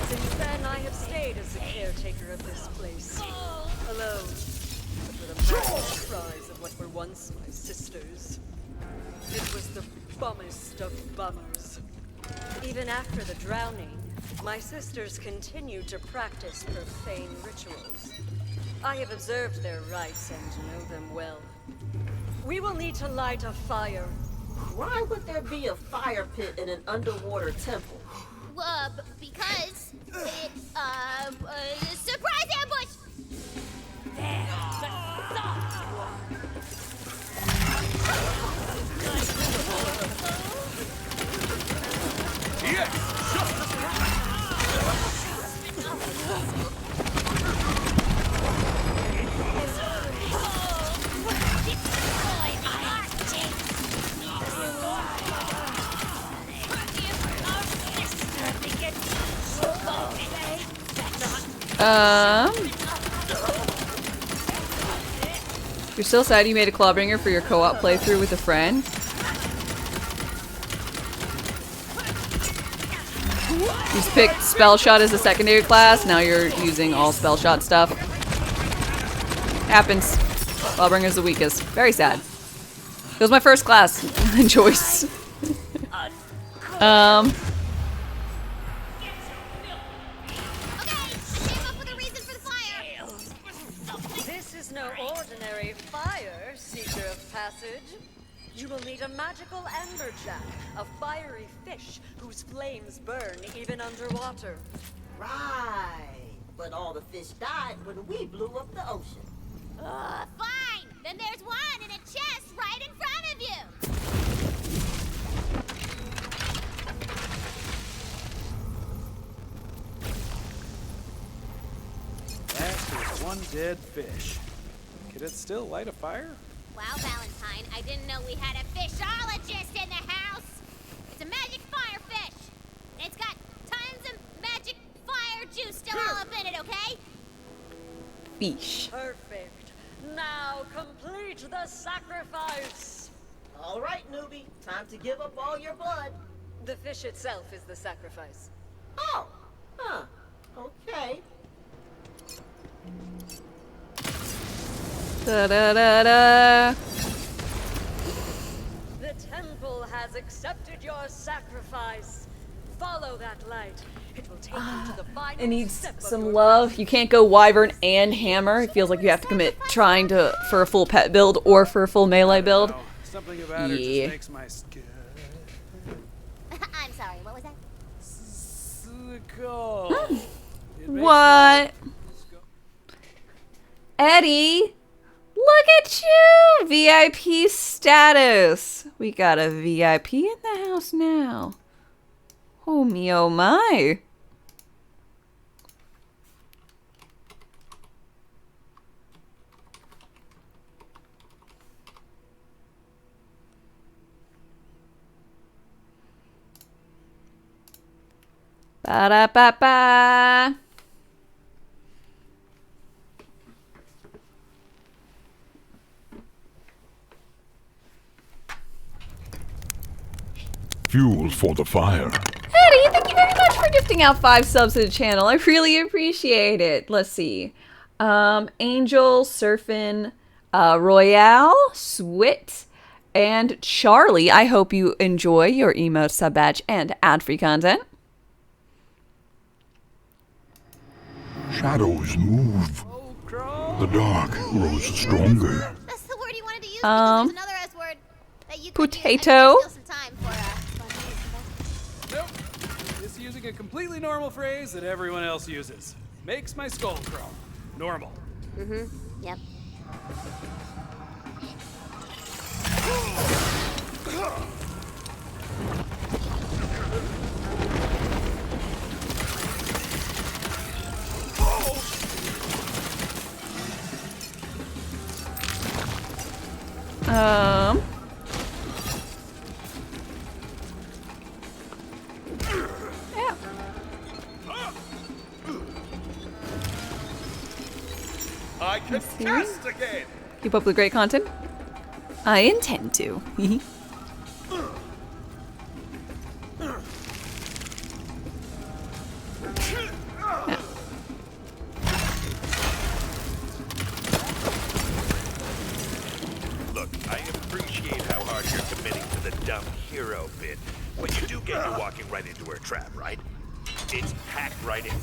Since then I have stayed as the caretaker of this place, alone. With a massive prize of what were once my sisters. It was the bummest of bummers. Even after the drowning, my sisters continued to practice profane rituals. I have observed their rites and know them well. We will need to light a fire. Why would there be a fire pit in an underwater temple? Because it, surprise ambush! There, the sun You're still sad you made a Clawbringer for your co-op playthrough with a friend? You just picked Spell Shot as a secondary class, now you're using all Spell Shot stuff. Happens. Clawbringer's the weakest. Very sad. It was my first class choice. This is no ordinary fire, Seeker of Passage. You will need a magical amberjack, a fiery fish whose flames burn even underwater. Right. But all the fish died when we blew up the ocean. Fine! Then there's one in a chest right in front of you! That is one dead fish. Could it still light a fire? Wow, Valentine, I didn't know we had a fishologist in the house! It's a magic firefish! And it's got tons of magic fire juice still all up in it, okay? Fish. Perfect. Now complete the sacrifice. All right, newbie. Time to give up all your blood. The fish itself is the sacrifice. Oh. Huh. Okay. Da da da da. The temple has accepted your sacrifice. Follow that light. It will take you to the final It needs step of some your love. You can't go Wyvern and Hammer. It feels like you have to commit trying to for a full pet build or for a full melee build. Something about her Yeah. just makes my skin. I'm sorry, what was that? Suckle. It makes What? Eddie, look at you! VIP status. We got a VIP in the house now. Oh me, oh my. Ba-da-ba-ba. Fuel for the fire. Eddie, thank you very much for gifting out 5 subs to the channel. I really appreciate it. Let's see. Angel, Surfin, Royale, Swit, and Charlie. I hope you enjoy your emote sub badge and ad-free content. Shadows move. The dark grows stronger. That's the word you wanted to use because there's another S word that you could Potato. use. I think there's still some time for Nope. Just using a completely normal phrase that everyone else uses. Makes my skull crawl. Normal. Yep. Yeah. I can cast again. Keep up with great content. I intend to. Look, I appreciate how hard you're committing to the dumb hero bit, but you do get you walking right into her trap, right? It's hacked right in.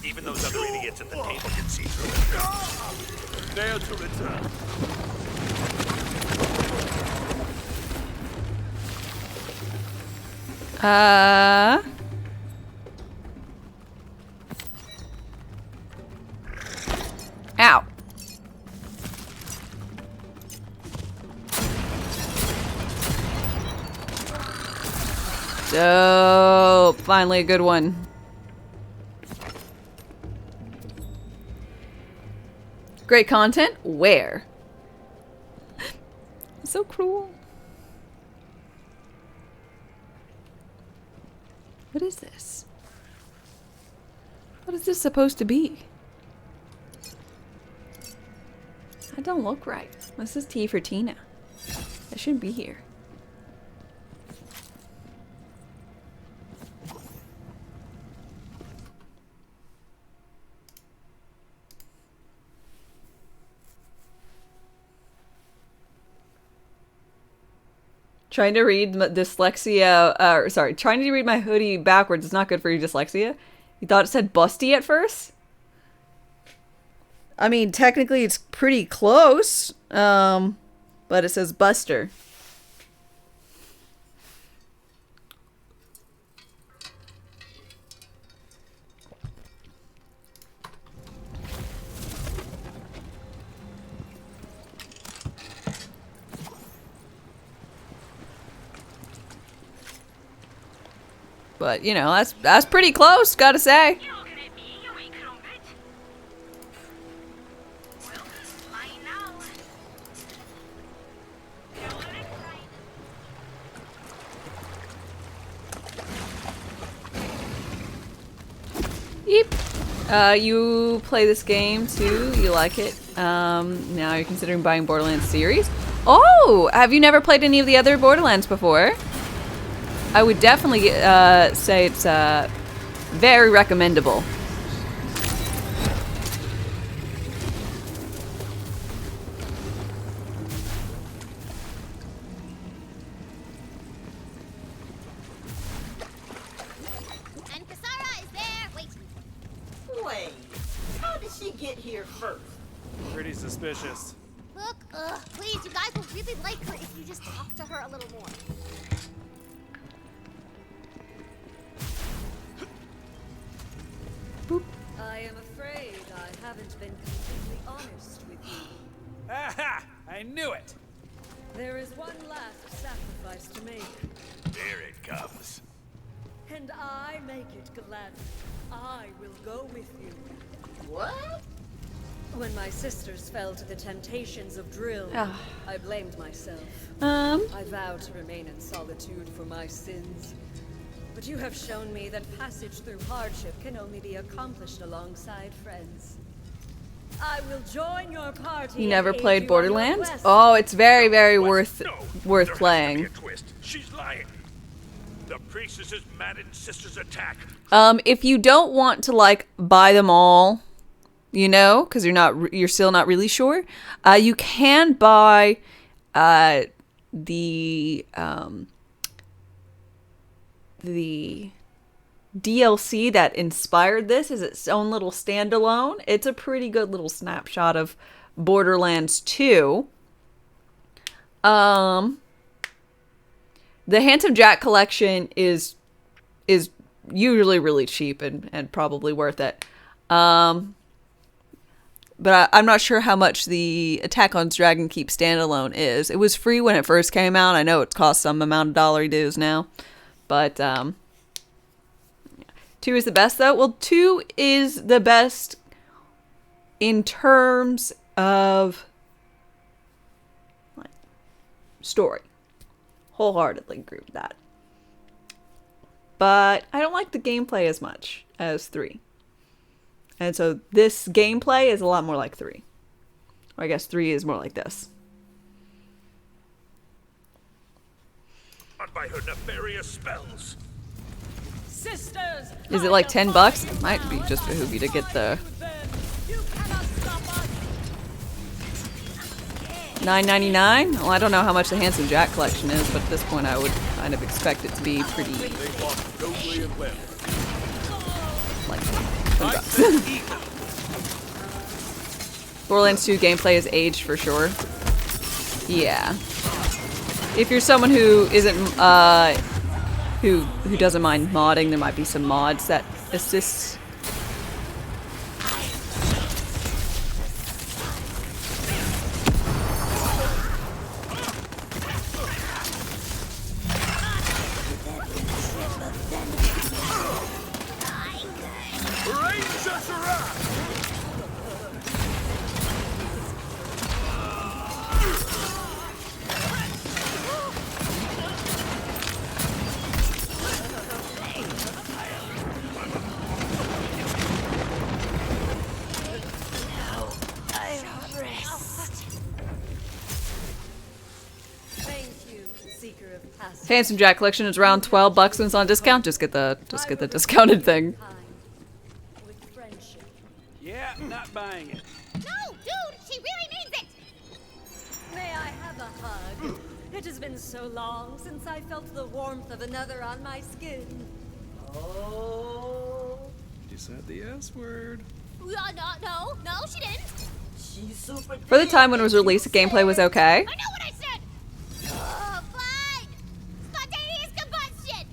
Even those other idiots at the table can see through it. Nailed to return. Ow. Dope. Finally a good one. Great content? Where? So cruel. What is this? What is this supposed to be? That don't look right. This is T for Tina. That shouldn't be here. Trying to read dyslexia, sorry, trying to read my hoodie backwards is not good for your dyslexia. You thought it said busty at first? I mean, technically it's pretty close, but it says Buster. But, you know, that's pretty close, gotta say. Yep. You play this game too, you like it. Now you're considering buying Borderlands series. Oh, have you never played any of the other Borderlands before? I would definitely say it's very recommendable. And Kasara is there waiting. Wait, how did she get here first? Pretty suspicious. Look, please, you guys will really like her if you just talk to her a little more. I am afraid I haven't been completely honest with you. Aha! I knew it! There is one last sacrifice to make. There it comes. And I make it gladly. I will go with you. What? When my sisters fell to the temptations of drill, I blamed myself. I vowed to remain in solitude for my sins. But you have shown me that passage through hardship can only be accomplished alongside friends. I will join your party. You never played Borderlands? Oh, it's very, very worth playing. She's lying. The priestess's Madden sisters attack. If you don't want to like buy them all, you know, because you're still not really sure, you can buy the DLC that inspired this is its own little standalone. It's a pretty good little snapshot of Borderlands 2. The Handsome Jack collection is usually really cheap and probably worth it. But I'm not sure how much the Attack on Dragon Keep standalone is. It was free when it first came out. I know it's cost some amount of dollar dues now. But 2 is the best, though. Well, 2 is the best in terms of like, story. Wholeheartedly agree with that. But I don't like the gameplay as much as 3. And so this gameplay is a lot more like 3. Or I guess 3 is more like this. By her nefarious spells. Sisters, is it like $10? It might be just behoove you to get the $9.99. Well, I don't know how much the Handsome Jack collection is, but at this point I would kind of expect it to be pretty like $10. Borderlands 2 gameplay is aged for sure. Yeah. If you're someone who isn't, who doesn't mind modding, there might be some mods that assist. seeker of passage. Handsome Jack collection is around $12 when it's on discount. Just get the discounted thing. With friendship. Yeah, not buying it. No, dude, she really means it. May I have a hug? It has been so long since I felt the warmth of another on my skin. Oh, You said the S word. No, she didn't. she's super. For the time when it was released, the gameplay was okay. I know what I said. Fine. Spontaneous combustion.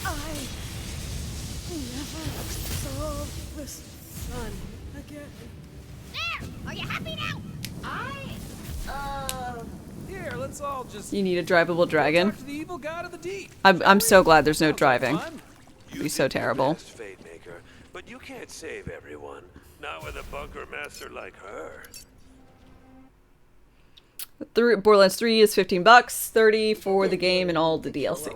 I never saw the sun again. There. Are you happy now? Here, let's all just You need a drivable dragon. talk to the evil god of the deep. I'm so glad there's no driving. Fun. It'd be so terrible. Fate Maker, but you can't save everyone. Not with a bunker master like her. Borderlands 3 is $15, $30 for the game and all the DLC.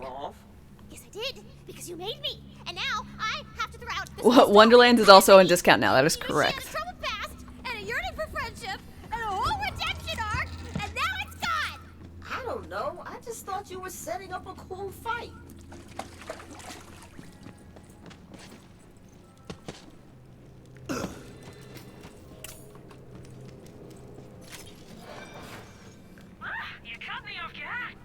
Yes, I did. Because you made me. And now I have to throw out this Well, Wonderlands is also on discount now. That is correct. A troubled past, and a yearning for friendship, and a whole redemption arc, and now it's gone. I don't know. I just thought you were setting up a cool fight. You caught me off guard.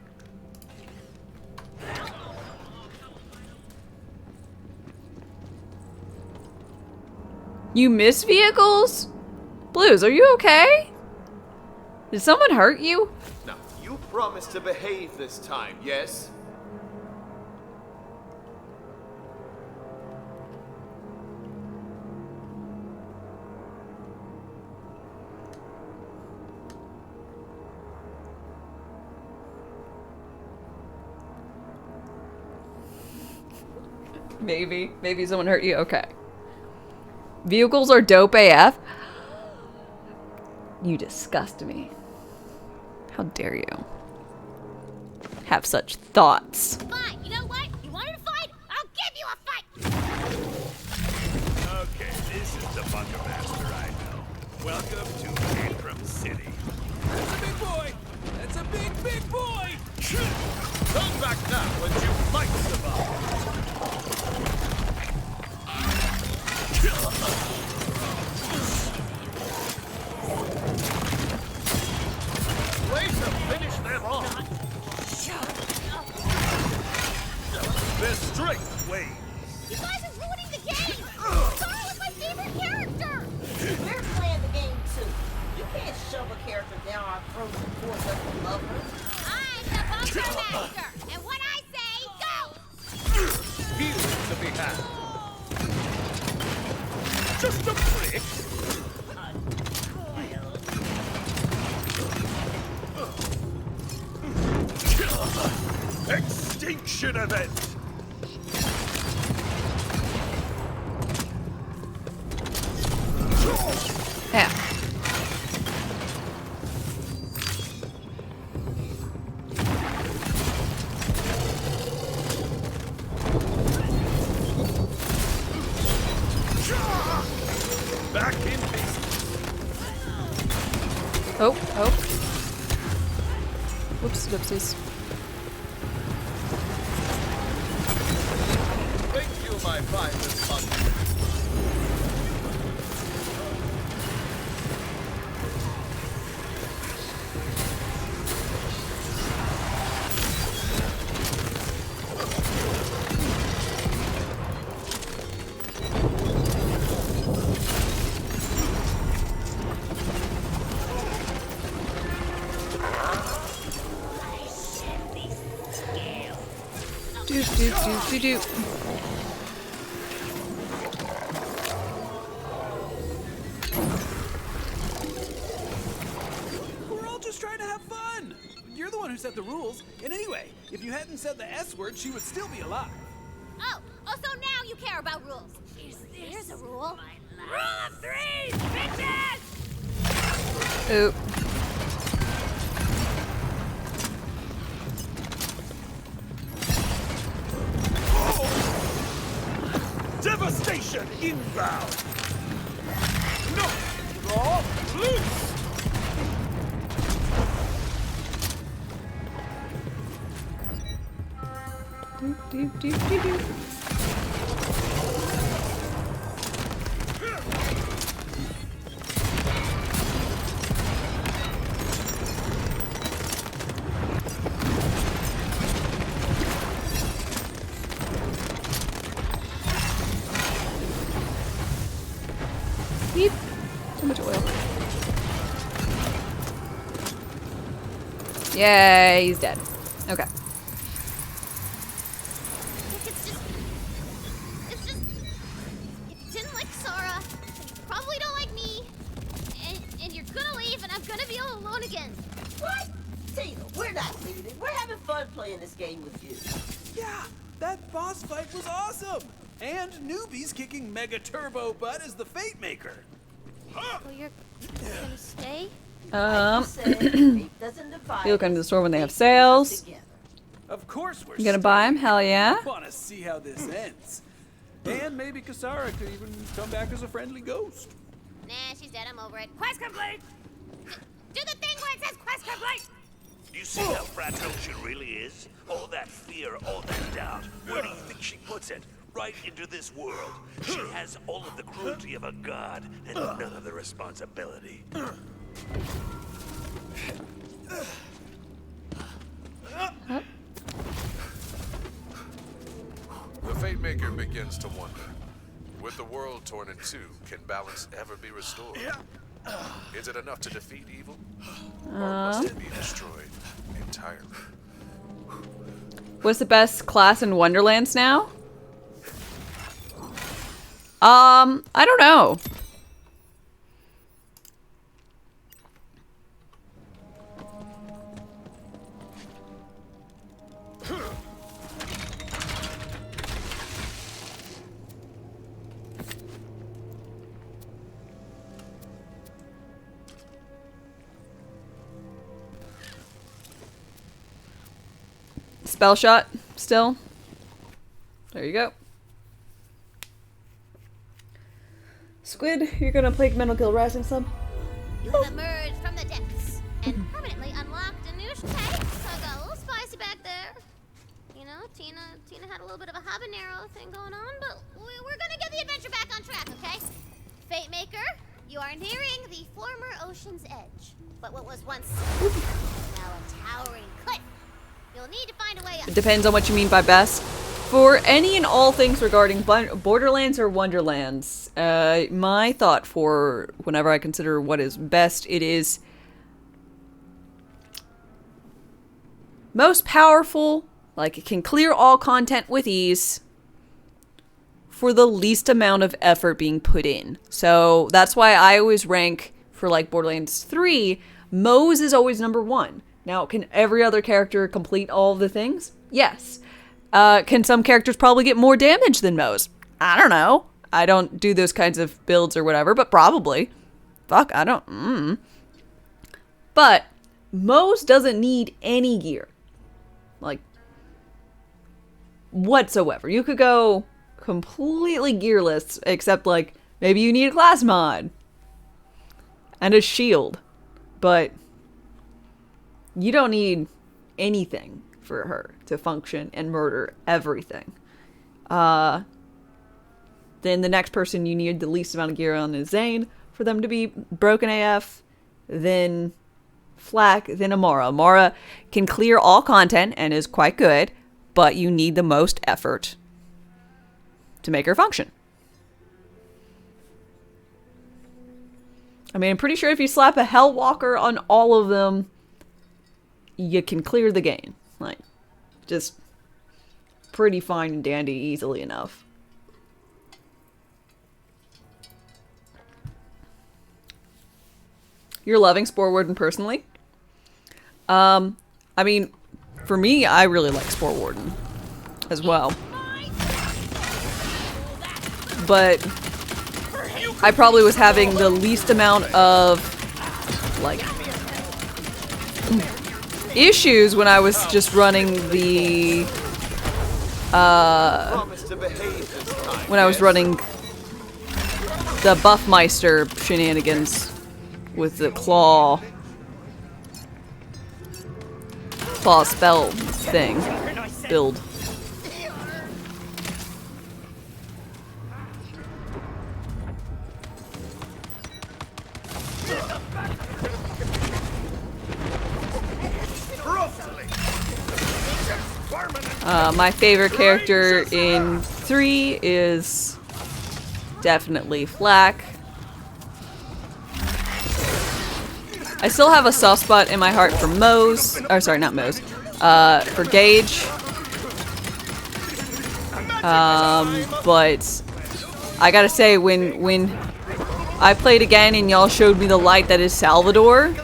You miss vehicles? Blues, are you okay? Did someone hurt you? Now, you promised to behave this time, yes? Maybe. Maybe someone hurt you. Okay. Vehicles are dope AF. You disgust me. How dare you have such thoughts? Fine. You know what? You wanted a fight? I'll give you a fight. Okay, this is the bunker master I know. Welcome to Antrim City. That's a big boy. That's a big boy. Come back now when you might survive. Way to finish them off. Their strength wanes. You guys are ruining the game. Coil is my favorite character. We're playing the game too. You can't shove a character down our throats and force us to love her. I'm the bunker master, and when I say go, Healing to be had. Just a prick. Extinction event. Yeah. Back in business. Oh. Whoops, whoopsies. Thank you, my finest hunter. Do. We're all just trying to have fun. You're the one who set the rules. And anyway, if you hadn't said the S word, she would still be alive. oh, so now you care about rules. Here's a rule. Rule of threes, bitches! Oop. Devastation inbound. No, draw loose. Doop, doop, doop, doop, doop. Beep. Too much oil. Yay, he's dead. Okay. It's just, if you didn't like Sora, then you probably don't like me, and you're gonna leave, and I'm gonna be all alone again. What? Tina, we're not leaving. We're having fun playing this game with you. Yeah, that boss fight was awesome! And newbies kicking mega turbo butt as the Fate Maker. So you're gonna stay? You look under the store when they have sales. Of course we're You gonna buy them? Hell yeah. Wanna see how this ends. And maybe Kasara could even come back as a friendly ghost. Nah, she's dead. I'm over it. Quest complete! Do the thing where it says quest complete! You see how fragile she really is? All that fear, all that doubt. Where do you think she puts it? Right into this world. She has all of the cruelty of a god and none of the responsibility. The Fate Maker begins to wonder. With the world torn in two, can balance ever be restored? Is it enough to defeat evil? Or must it be destroyed entirely? What's the best class in Wonderlands now? I don't know. Spell shot still. There you go. Squid, you're gonna play Metal Gear Rising sub? You have emerged from the depths and permanently unlocked a new tank. So I got a little spicy back there. You know, Tina had a little bit of a habanero thing going on, but we're gonna get the adventure back on track, okay? Fate Maker, you are nearing the former ocean's edge. But what was once now a towering cliff. You'll need to find a way up. It depends on what you mean by best. For any and all things regarding Borderlands or Wonderlands, my thought for whenever I consider what is best, it is most powerful, like it can clear all content with ease, for the least amount of effort being put in. So that's why I always rank for like Borderlands 3, Moze is always number 1. Now, can every other character complete all of the things? Yes. Can some characters probably get more damage than Moze? I don't know. I don't do those kinds of builds or whatever, but probably. Fuck, I don't. But Moze doesn't need any gear. Like, whatsoever. You could go completely gearless, except, like, maybe you need a class mod. And a shield. But you don't need anything for her to function and murder everything. Then the next person you need the least amount of gear on is Zane for them to be broken AF. Then Flak, then Amara. Amara can clear all content and is quite good, but you need the most effort to make her function. I mean, I'm pretty sure if you slap a Hellwalker on all of them, you can clear the game. Like, just pretty fine and dandy easily enough. You're loving Spore Warden personally? I mean, for me, I really like Spore Warden as well. But I probably was having the least amount of, like, issues when I was just running the Buffmeister shenanigans with the claw spell thing build. My favorite character in 3 is definitely Flack. I still have a soft spot in my heart for Mose. Or sorry, not Mose. For Gage. But I gotta say, when I played again and y'all showed me the light that is Salvador,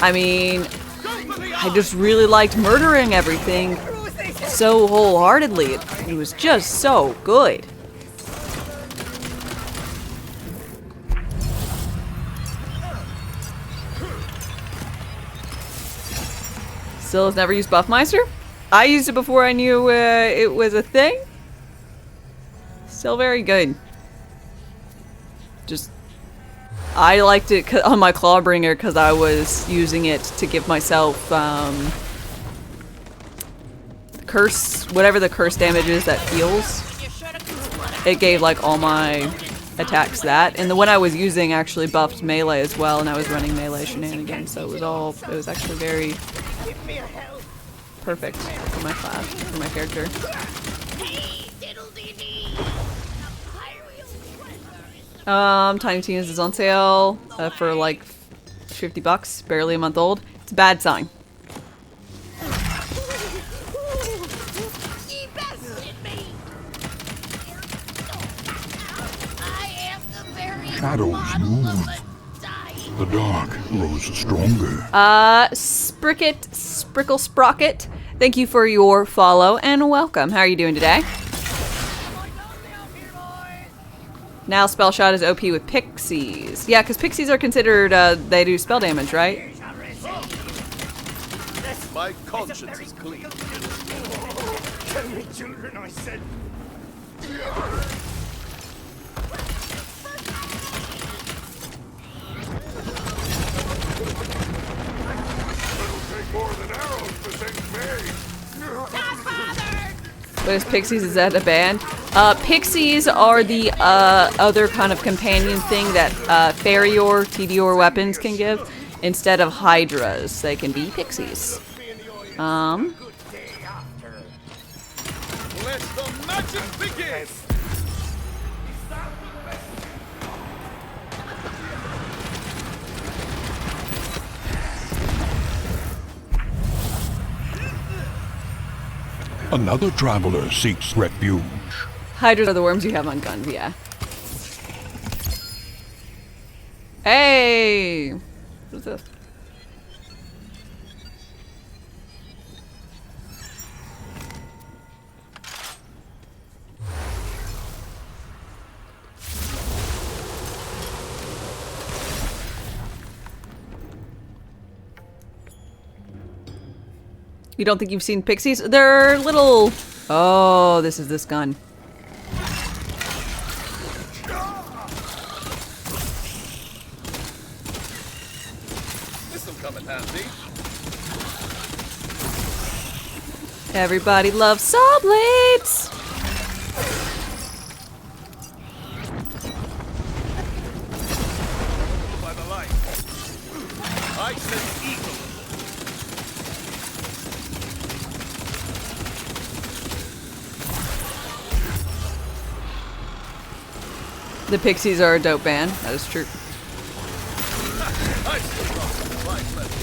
I mean, I just really liked murdering everything so wholeheartedly. It was just so good. Still has never used Buffmeister? I used it before I knew it was a thing. Still very good. Just, I liked it on my Clawbringer because I was using it to give myself curse, whatever the curse damage is that heals. It gave like all my attacks that, and the one I was using actually buffed melee as well, and I was running melee shenanigans, so it was actually very perfect for my class, for my character. Tiny Tina's is on sale for like $50, barely a month old. It's a bad sign. Shadows move. The dark grows stronger. Sprickle Sprocket, thank you for your follow and welcome. How are you doing today? Now spell shot is OP with pixies. Yeah, because pixies are considered, they do spell damage, right? My conscience is clean. Tell me, children, I said. What is Pixies? Is that a band? Pixies are the other kind of companion thing that Ferior, TDor weapons can give. Instead of Hydras, they can be Pixies. Let the magic begin! Another traveler seeks refuge. Hydras are the worms you have on guns, yeah. Hey! What is this? You don't think you've seen pixies? They're little... Oh, this is this gun. This'll come in handy. Everybody loves saw blades! By the light. I sense eagle. The Pixies are a dope band. That is true. I still rock the flight level.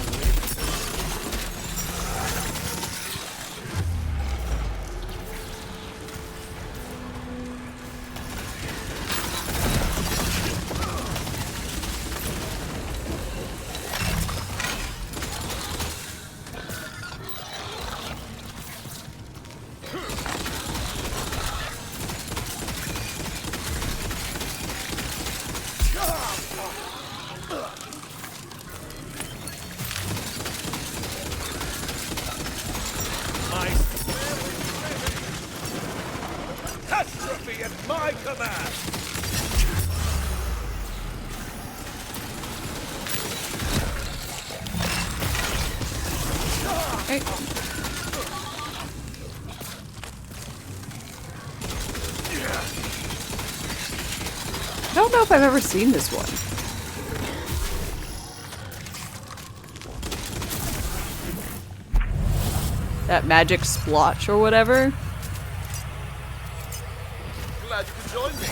Catastrophe at my command! Hey. I don't know if I've ever seen this one. that magic splotch or whatever. Glad you could join me.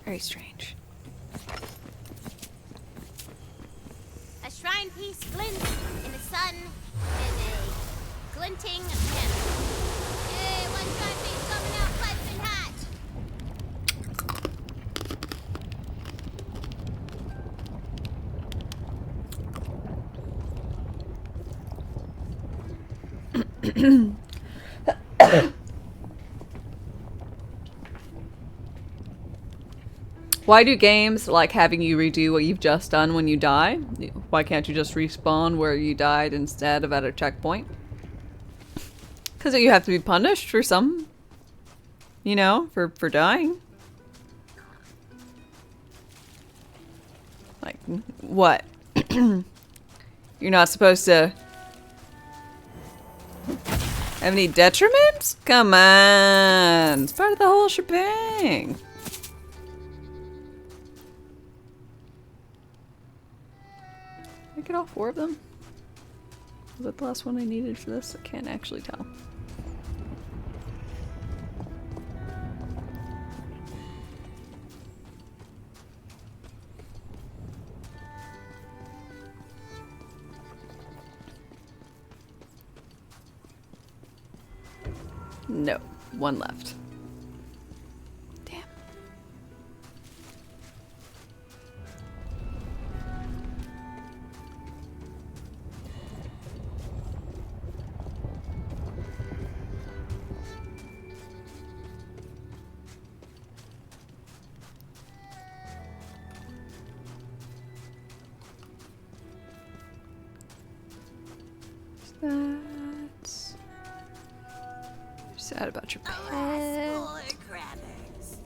Very strange. A shrine piece glints in the sun in a glinting manner. Hey, one shrine piece coming out piping hot. Why do games like having you redo what you've just done when you die? Why can't you just respawn where you died instead of at a checkpoint? Because you have to be punished for some, you know, for dying. Like, what? You're not supposed to have any detriments? Come on. It's part of the whole shebang. Did I get all 4 of them? Was that the last one I needed for this? I can't actually tell. No, 1 left. Damn. That's sad about your pet. Crabbers.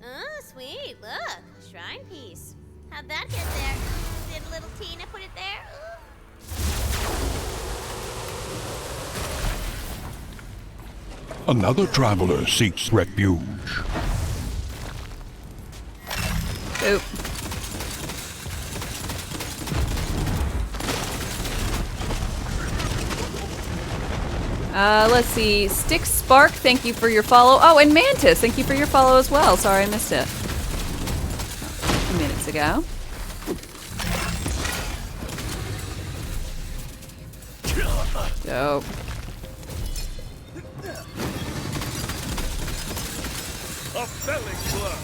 Oh, sweet. Look, shrine piece. How'd that get there? Did little Tina put it there? Another traveler seeks refuge. Oop. Let's see. Stick Spark, thank you for your follow. Oh, and Mantis, thank you for your follow as well. Sorry I missed it. A few minutes ago. Dope. A felling blow.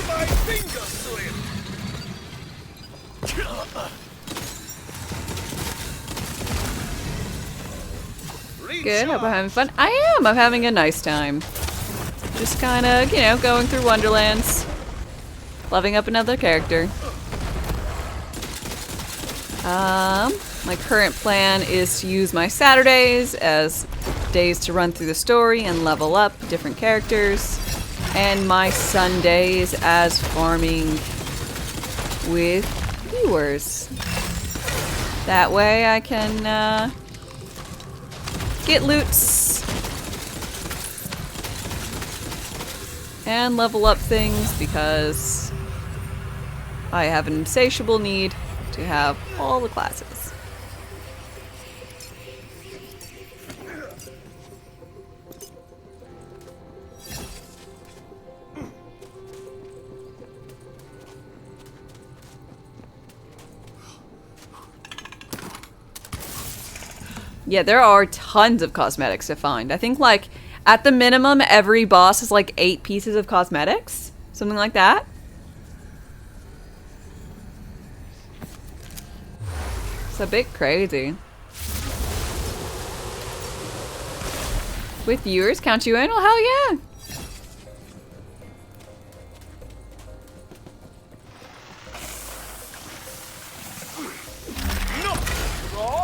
My finger slipped. Good, hope I'm having fun. I am! I'm having a nice time. Just kind of, you know, going through Wonderlands. Loving up another character. My current plan is to use my Saturdays as days to run through the story and level up different characters. And my Sundays as farming with viewers. That way I can get loots and level up things because I have an insatiable need to have all the classes. Yeah, there are tons of cosmetics to find. I think, like, at the minimum, every boss has, like, 8 pieces of cosmetics. Something like that. It's a bit crazy. With viewers, count you in? Well, hell yeah! No!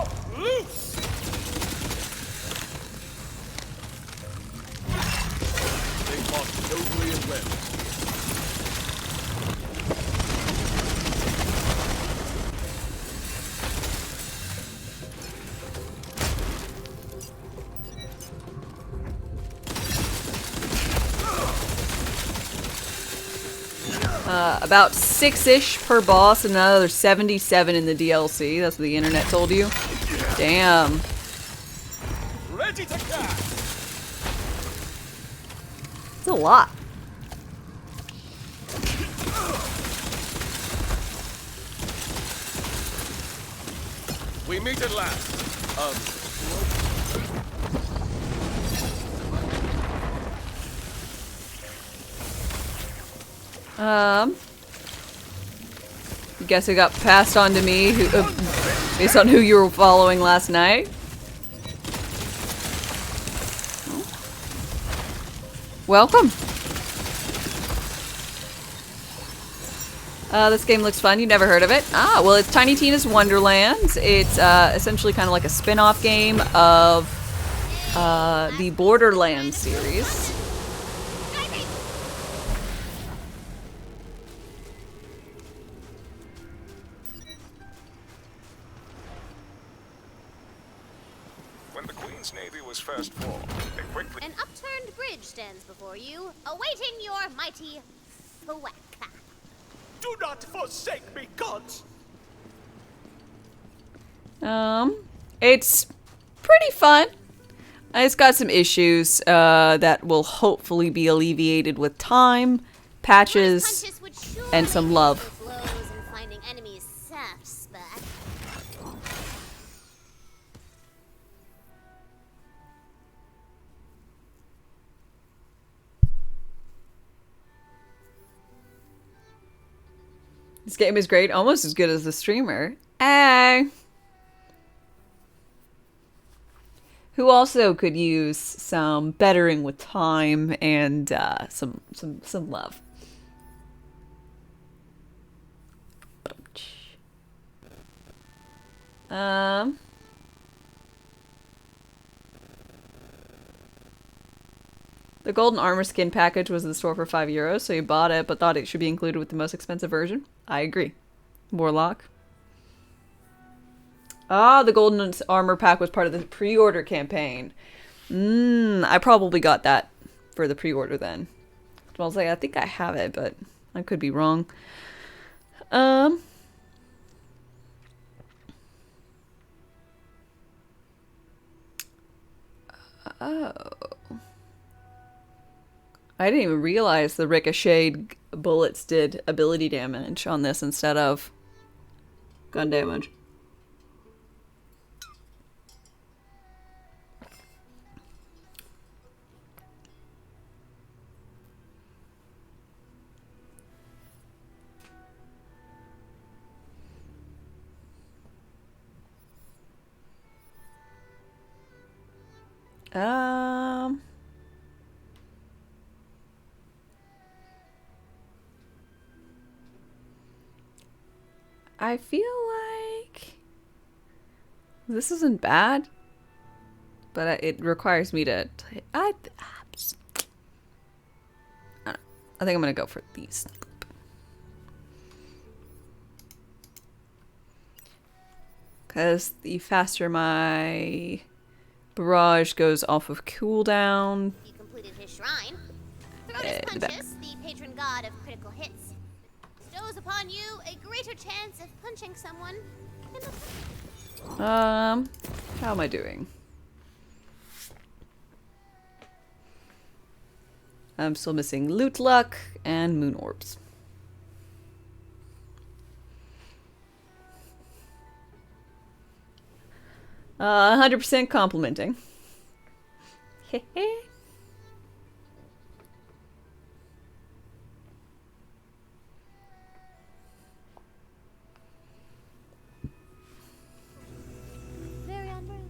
About 6-ish per boss and another 77 in the DLC. That's what the internet told you. Damn. Ready to cast. It's a lot. We meet at last. Guess it got passed on to me based on who you were following last night. Welcome. This game looks fun. You never heard of it? Ah, well, it's Tiny Tina's Wonderlands. It's essentially kind of like a spin-off game of the Borderlands series. When the Queen's Navy was first formed, they quickly... An upturned bridge stands before you, awaiting your mighty thwack. Do not forsake me, gods! It's pretty fun. It's got some issues that will hopefully be alleviated with time, patches, and some love. This game is great, almost as good as the streamer. Who also could use some bettering with time and some love. The golden armor skin package was in the store for €5, so you bought it but thought it should be included with the most expensive version. I agree. Warlock. Ah, the golden armor pack was part of the pre-order campaign. I probably got that for the pre-order then. I was like, I think I have it, but I could be wrong. Oh. I didn't even realize the ricocheted bullets did ability damage on this instead of gun damage. I feel like this isn't bad, but it requires me to. I think I'm gonna go for these. Because the faster my barrage goes off of cooldown, He completed his shrine. Throtus Punchus, the patron god of critical hits, bestows upon you a greater chance of punching someone in the... How am I doing? I'm still missing loot luck and moon orbs. 100% complimenting. Very on brand.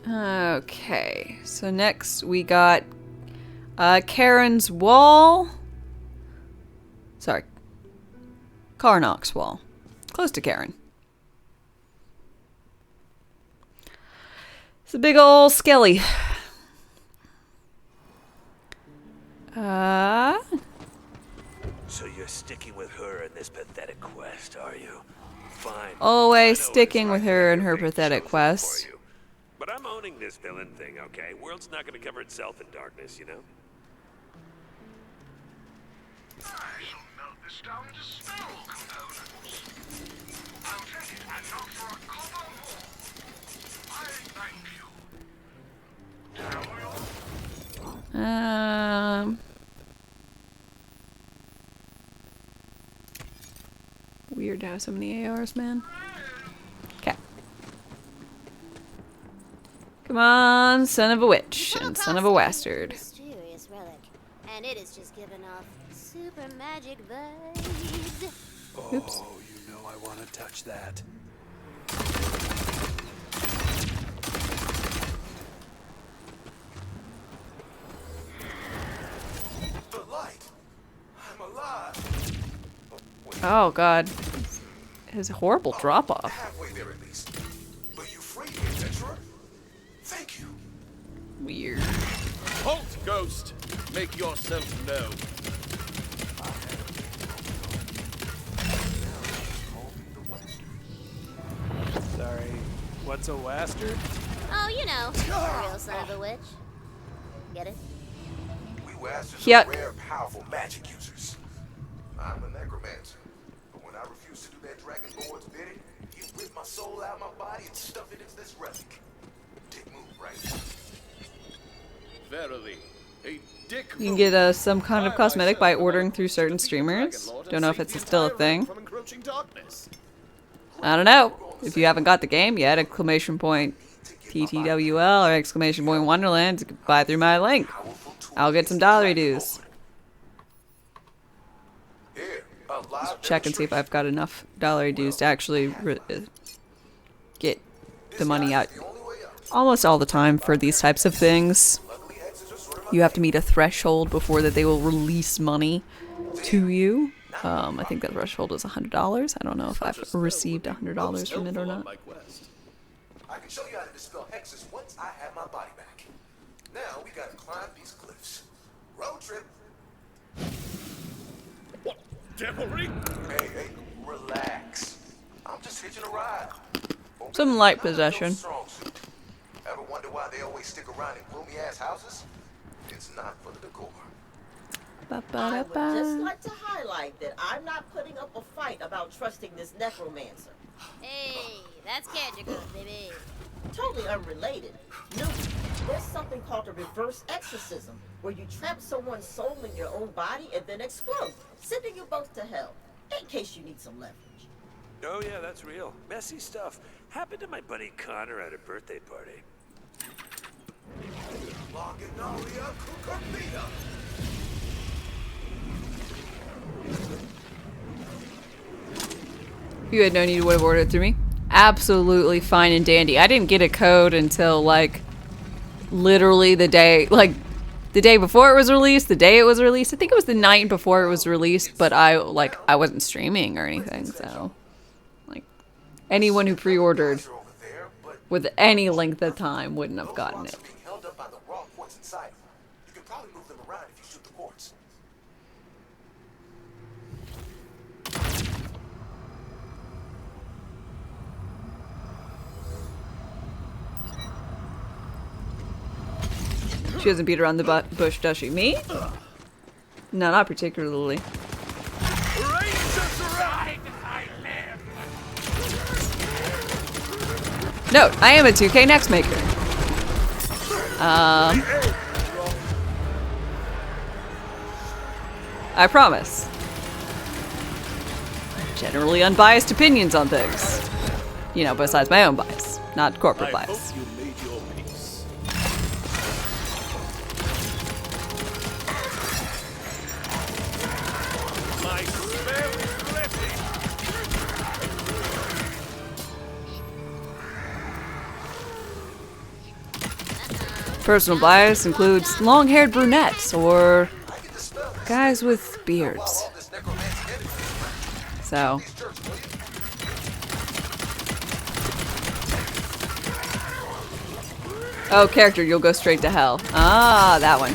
Okay, so next we got Karen's wall. Sorry, Karnok's wall. Close to Karen. It's a big ol' skelly. So you're sticking with her in this pathetic quest, are you? Fine. Always sticking with her in her pathetic quest. But I'm owning this villain thing, okay? World's not gonna cover itself in darkness, you know? I shall melt this down to small components. I'll take it and not for a copper more. I thank you. Weird to have so many ARs, man. Okay. Come on, son of a witch and son of a bastard. Mysterious relic, and it is just giving off super magic vibes. Oops. Oh, you know I want to touch that. The light. I'm alive. Oh god. His horrible drop off. Halfway there at least. But you freed me, adventurer. Thank you. Weird. Halt, ghost! Make yourself known. Sorry, what's a wastard? Oh, you know, the real son of a witch. Get it? We Wasters Yep. are rare, powerful magic users. I'm a necromancer. But when I refuse to do that dragonborn's bidding, you rip my soul out of my body and stuff it into this relic. Dick move, right? Verily, a dick You can get some kind of cosmetic by ordering through certain streamers. Don't know if it's still a thing. from encroaching darkness. I don't know. If you haven't got the game yet, exclamation point TTWL or exclamation point Wonderlands, you can buy through my link. I'll get some dollar dues. Check and see if I've got enough dollar dues to actually get the money out. Almost all the time for these types of things, you have to meet a threshold before that they will release money to you. I think that threshold is $100. I don't know if I've received $100 from it or not. I can show you how to dispel hexes once I have my body back. Now we gotta climb these cliffs. Road trip. What devilry? Hey, relax. I'm just hitching a ride. Some light possession. Ever wonder why they always stick around in gloomy ass houses? It's not for the decor. I would just like to highlight that I'm not putting up a fight about trusting this necromancer. Hey, that's Candy Girl, baby. Totally unrelated. No, there's something called a reverse exorcism, where you trap someone's soul in your own body and then explode, sending you both to hell, in case you need some leverage. Oh yeah, that's real. Messy stuff. Happened to my buddy Connor at a birthday party. If you had known, you would have ordered it through me. Absolutely fine and dandy. I didn't get a code until like literally the day before it was released, the day it was released. I think it was the night before it was released, but I wasn't streaming or anything, so like anyone who pre-ordered with any length of time wouldn't have gotten it. You can probably move them around if you shoot the quartz. She doesn't beat around the bush, does she? Me? No, not particularly. Note, I am a 2K next maker. I promise. Generally unbiased opinions on things. You know, besides my own bias, not corporate bias. You made your peace. My spell is ready. Personal bias includes long-haired brunettes or guys with beards. So. Oh, character, you'll go straight to hell. Ah, that one.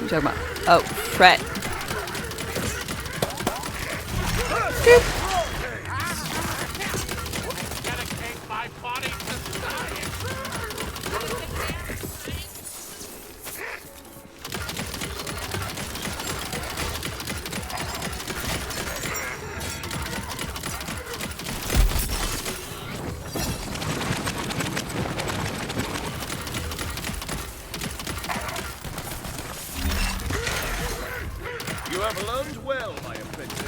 What are you talking about? Oh, Fret. You have learned well, my apprentice.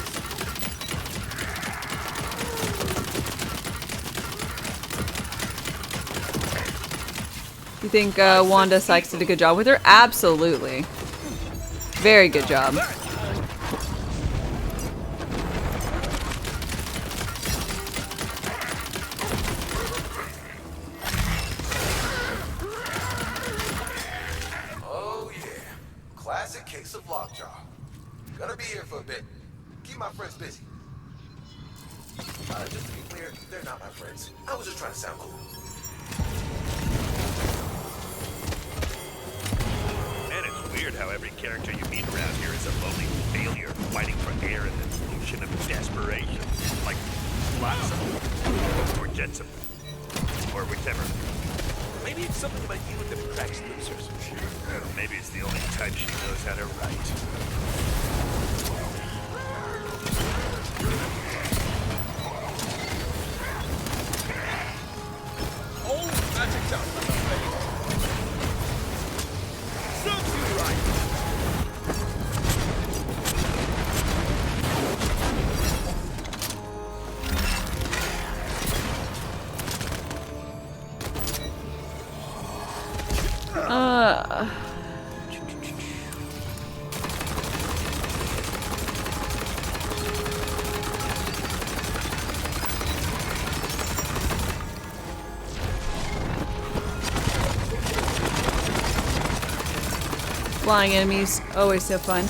You think Wanda Sykes did a good job with her? Absolutely. Very good job. Oh yeah, classic case of lockjaw. Gonna be here for a bit. Keep my friends busy. Just to be clear, they're not my friends. I was just trying to sound cool. And it's weird how every character you meet around here is a lonely failure fighting for air in this ocean of desperation. Like Flotsam, or Jetsam, or whichever. Maybe it's something about you and the cracks losers. Maybe it's the only type she knows how to write. All magic's out, I'm afraid. Serves you right. Flying enemies, always so fun.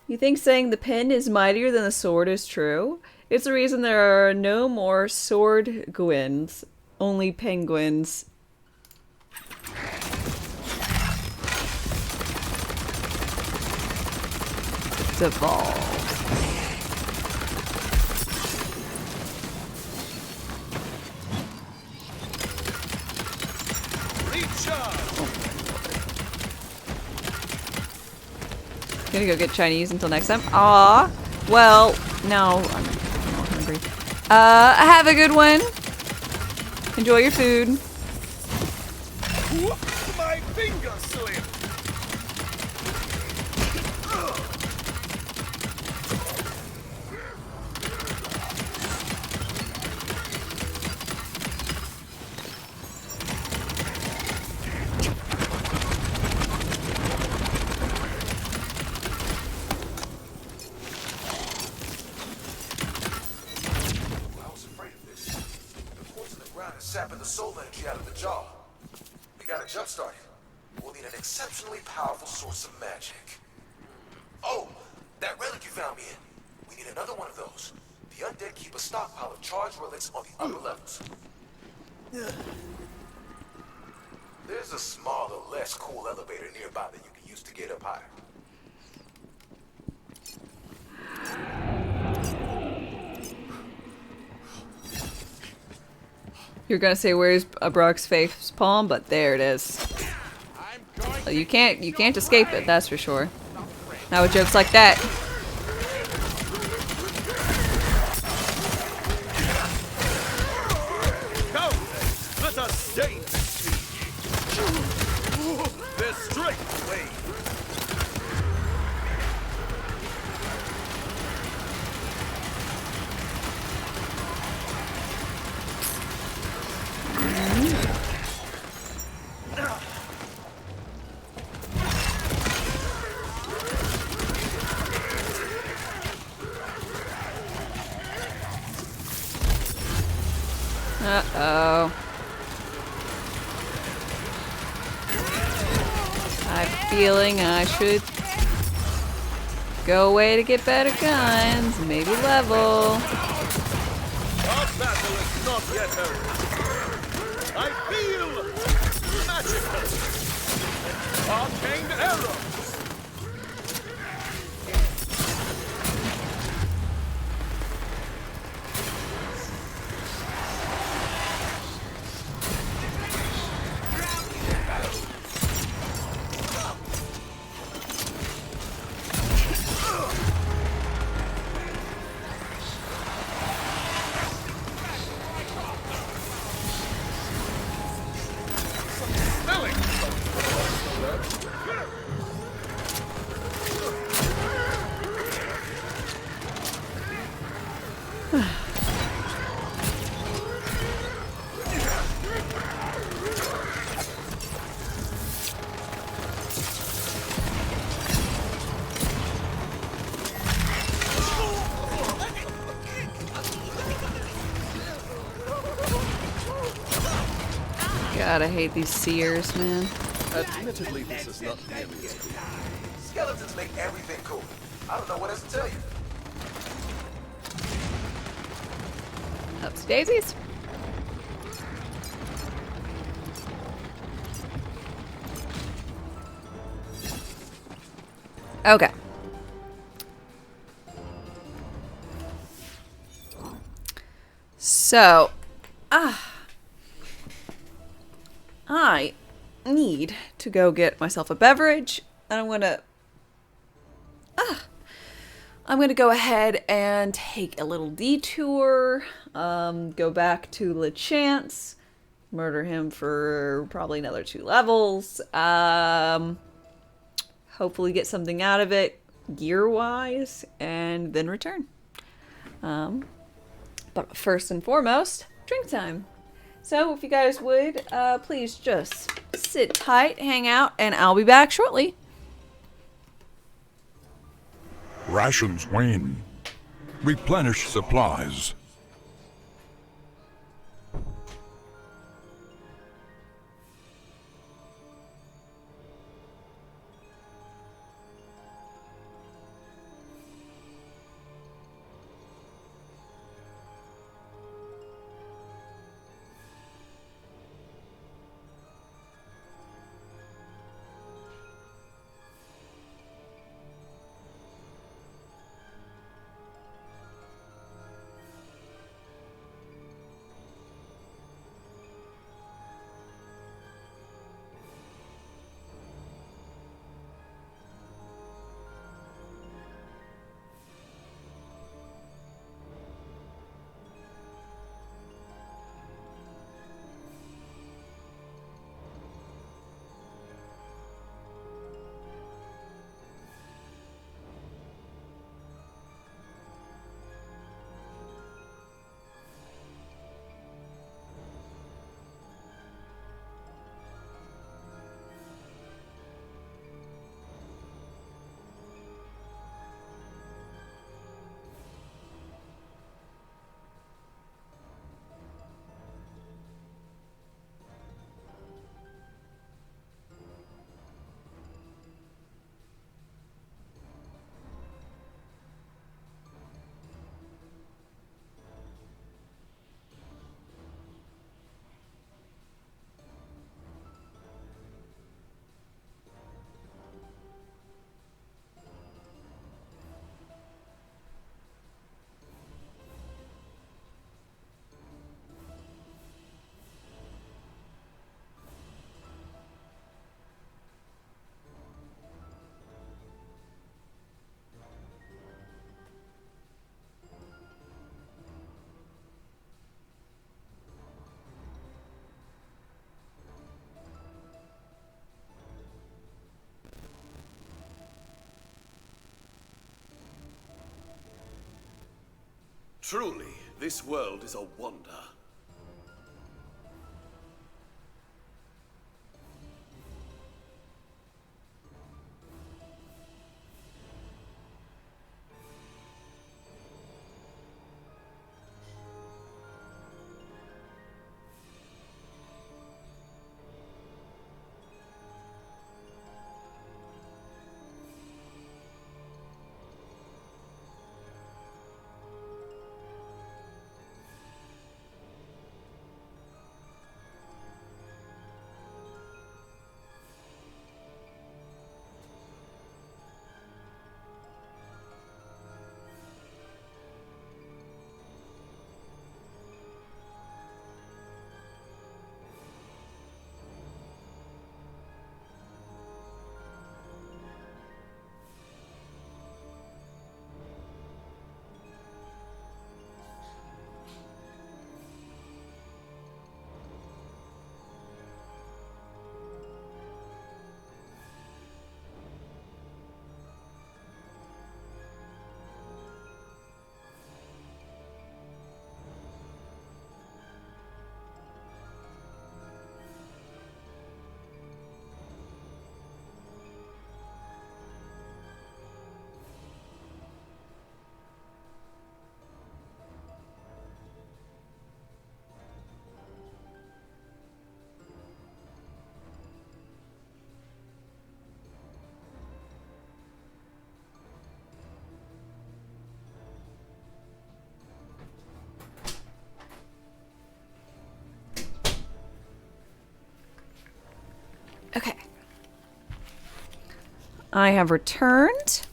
You think saying the pen is mightier than the sword is true? It's the reason there are no more sword gwins, only penguins. Devolve. Gonna go get Chinese until next time. Aw. Well, no. I'm hungry. Have a good one. Enjoy your food. Whoops, my finger slip. Sapping the soul energy out of the jaw. We got a jump started. We'll need an exceptionally powerful source of magic. Oh, that relic you found me in. We need another one of those. The undead keep a stockpile of charged relics on the upper levels. There's a smaller, less cool elevator nearby that you can use to get up higher. You're gonna say where's Brock's face palm, but there it is. You can't escape it, that's for sure. Not with jokes like that. Come, let us stay the straight way. Uh-oh. I'm feeling I should go away to get better guns. Maybe level. not yet over. I feel magical. Arcane arrows. God, I hate these seers, man. Admittedly, this is not nearly as cool. Skeletons make everything cool. I don't know what else to tell you. Ups daisies. Okay. So, I need to go get myself a beverage, and I'm gonna go ahead and take a little detour, go back to LeChance, murder him for probably another 2 levels, hopefully get something out of it gear-wise, and then return. But first and foremost, drink time. So if you guys would, please just sit tight, hang out, and I'll be back shortly. Rations wane. Replenish supplies. Truly, this world is a wonder. Okay. I have returned.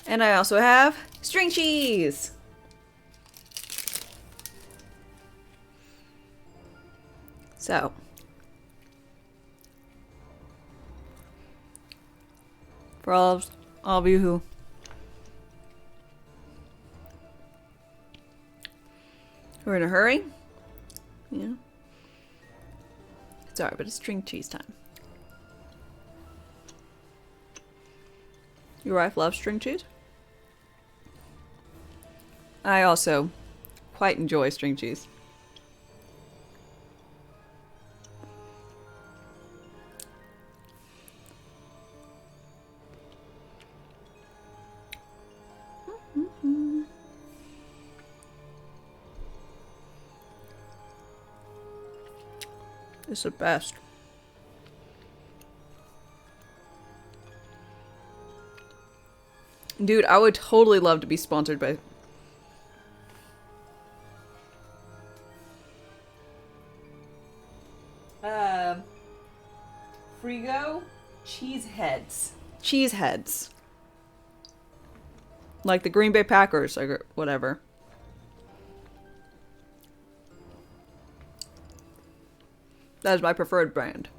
And I also have string cheese. So. For all of you who are in a hurry. Yeah. Sorry, but it's string cheese time. Your wife loves string cheese? I also quite enjoy string cheese. It's the best. Dude, I would totally love to be sponsored by... Frigo cheese heads. Cheese heads. Like the Green Bay Packers or whatever. That is my preferred brand.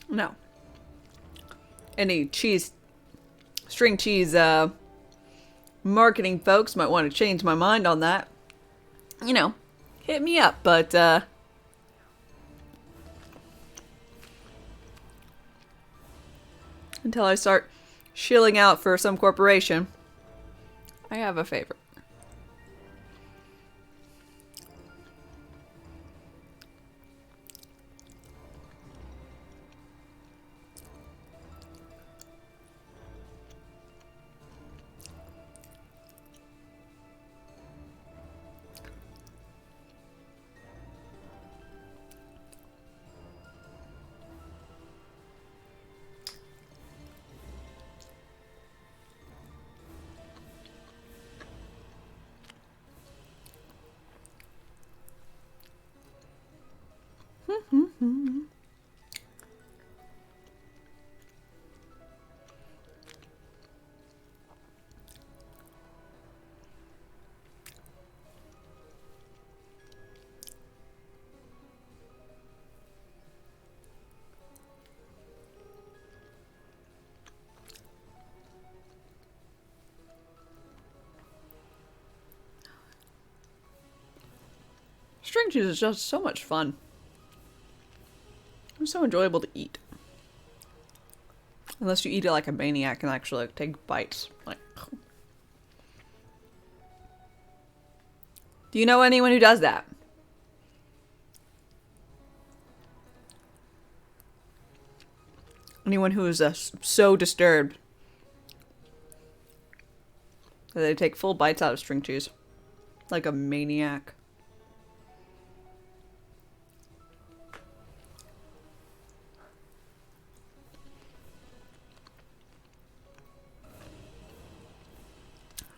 No. Any string cheese, marketing folks might want to change my mind on that. You know, hit me up, but, until I start shilling out for some corporation, I have a favorite. String cheese is just so much fun. It's so enjoyable to eat. Unless you eat it like a maniac and actually like, take bites. Like, do you know anyone who does that? Anyone who is so disturbed that they take full bites out of string cheese. Like a maniac.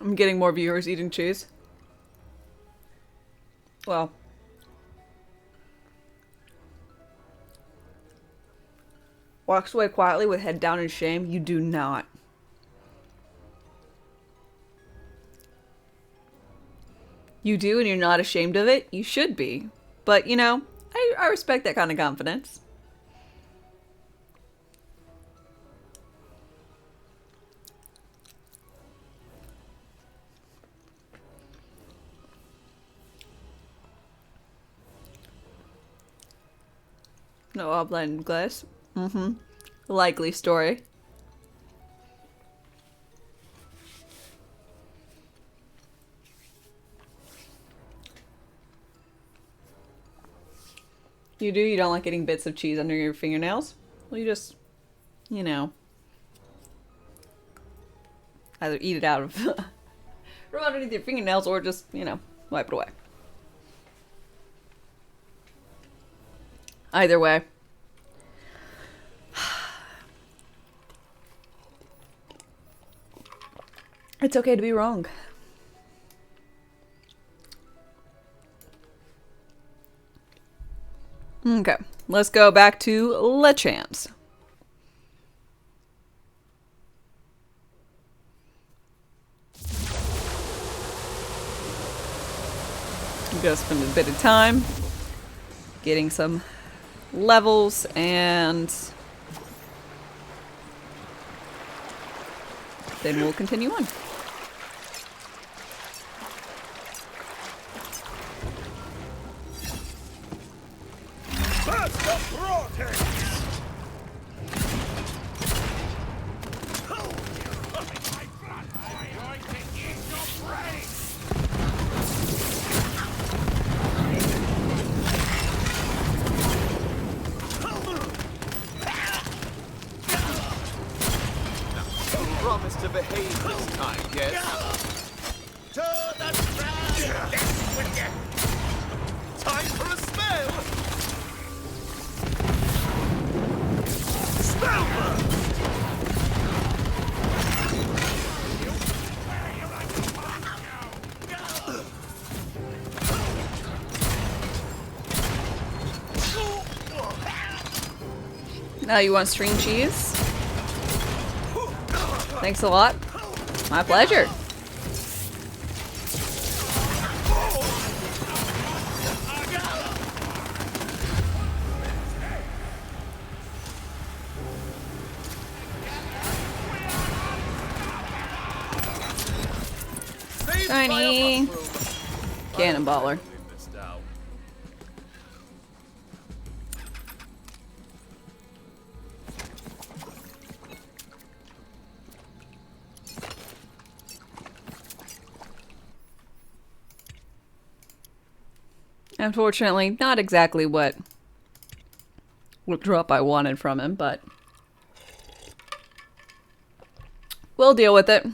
I'm getting more viewers eating cheese. Well. Walks away quietly with head down in shame. You do not. You do and you're not ashamed of it? You should be. But, you know, I respect that kind of confidence. No, I'll blend glass. Mm-hmm. Likely story. You do? You don't like getting bits of cheese under your fingernails? Well, you just, you know, either eat it out of, from underneath your fingernails or just, you know, wipe it away. Either way, It's okay to be wrong. Okay, let's go back to LeChamps. I'm gonna spend a bit of time getting some levels and then we'll continue on. That's the vortex! Promise to behave this time, yes? To the ground! Time for a spell! Spellburst! Now you want string cheese? Thanks a lot. My pleasure. Shiny. Cannonballer. Unfortunately, not exactly what drop I wanted from him, but we'll deal with it.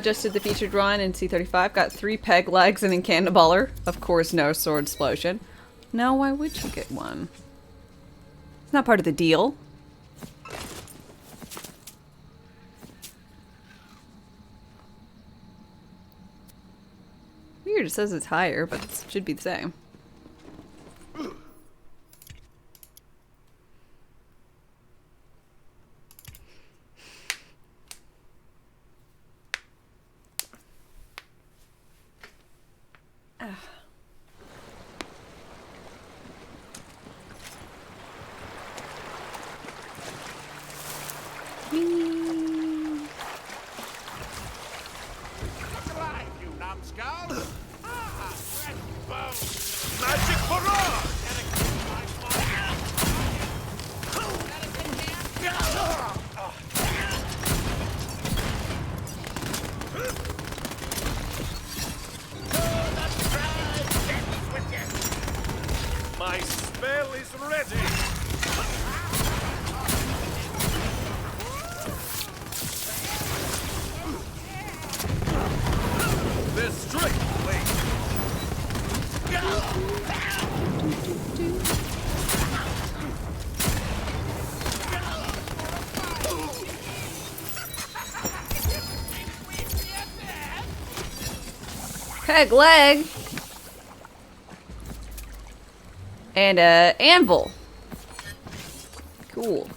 Just did the featured run in C35. Got 3 peg legs and a cannonballer. Of course, no sword explosion. Now, why would you get one? It's not part of the deal. Weird, it says it's higher, but it should be the same. My spell is ready! Their strength Peg leg. And a anvil. Cool.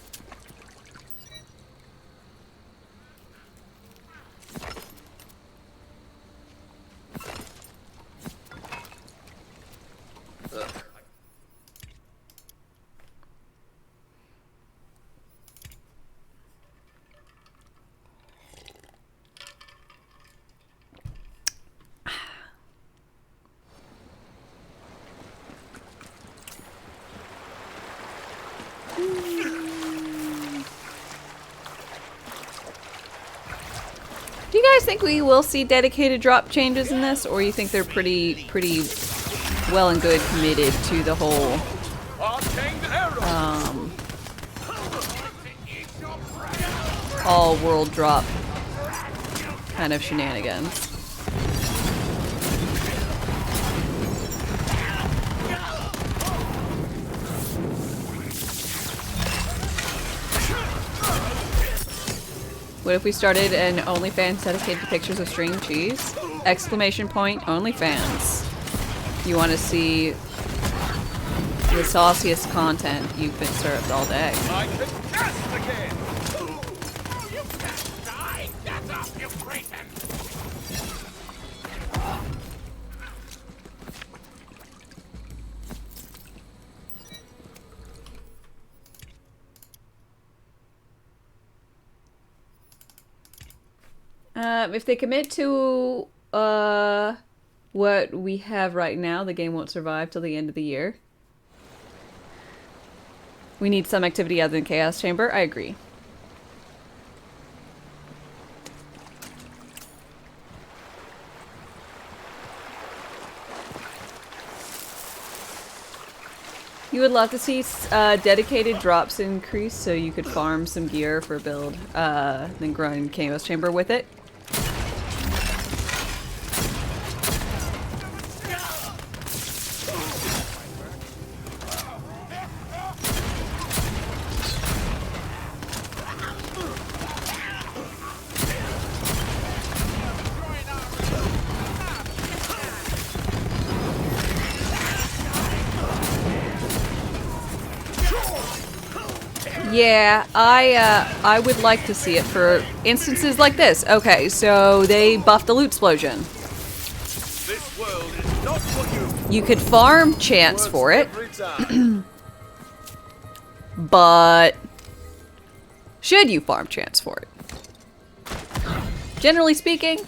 Do you guys think we will see dedicated drop changes in this, or you think they're pretty well and good committed to the whole all world drop kind of shenanigans? What if we started an OnlyFans dedicated to pictures of string cheese? Exclamation point, OnlyFans. If you want to see the sauciest content you've been served all day. I can cast again! You can't die! Get up, you cretin! If they commit to what we have right now, the game won't survive till the end of the year. We need some activity other than Chaos Chamber. I agree. You would love to see dedicated drops increase so you could farm some gear for build, then grind Chaos Chamber with it. Yeah, I would like to see it for instances like this. Okay, so they buffed the loot explosion. This world is not for You could farm chance for it, but should you farm chance for it? Generally speaking,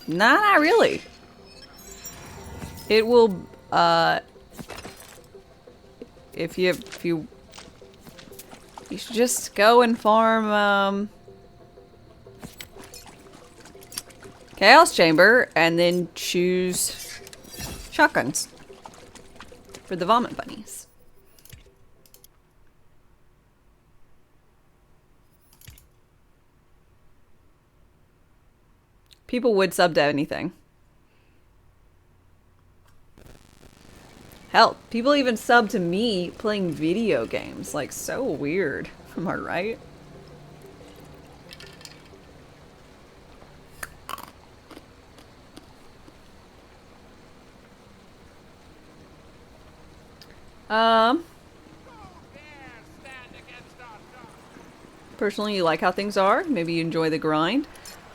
nah, not really. It will, if you should just go and farm, Chaos Chamber, and then choose shotguns for the vomit bunnies. People would sub to anything. Hell, people even sub to me playing video games. Like, so weird. Am I right? Personally, you like how things are. Maybe you enjoy the grind.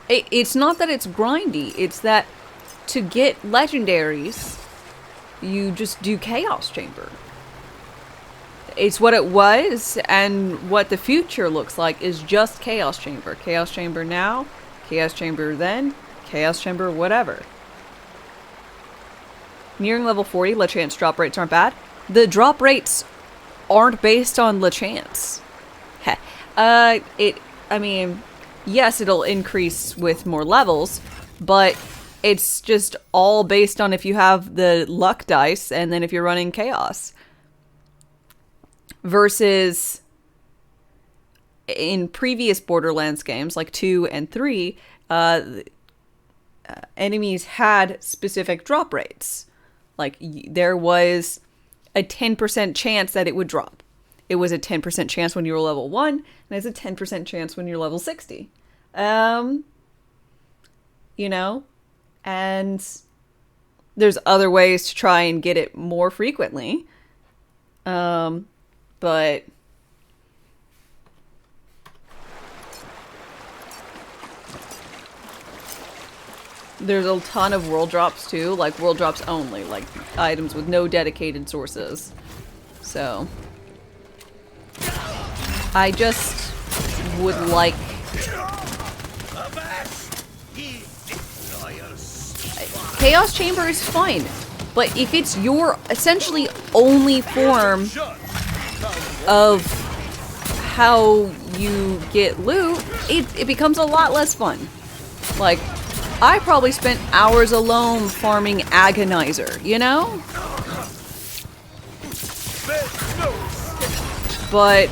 It's not that it's grindy. It's that to get legendaries, you just do Chaos Chamber. It's what it was, and what the future looks like is just Chaos Chamber. Chaos Chamber now, Chaos Chamber then, Chaos Chamber whatever. Nearing level 40, LeChance drop rates aren't bad. The drop rates aren't based on LeChance. Heh. I mean, yes, it'll increase with more levels, but it's just all based on if you have the luck dice and then if you're running Chaos. Versus in previous Borderlands games, like 2 and 3, enemies had specific drop rates. Like, there was a 10% chance that it would drop. It was a 10% chance when you were level 1, and it's a 10% chance when you're level 60. You know? And there's other ways to try and get it more frequently. But there's a ton of world drops too, like world drops only, like items with no dedicated sources. So I just would like Chaos Chamber is fine, but if it's your essentially only form of how you get loot, it becomes a lot less fun. Like, I probably spent hours alone farming Agonizer, you know? But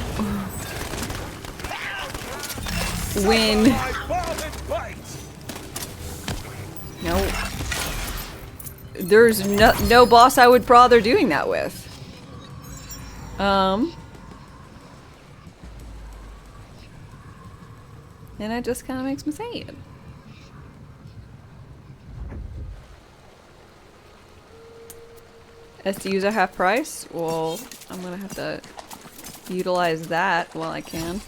when there's no boss I would bother doing that with. And it just kind of makes me sad. SDUs are half price? Well, I'm gonna have to utilize that while I can.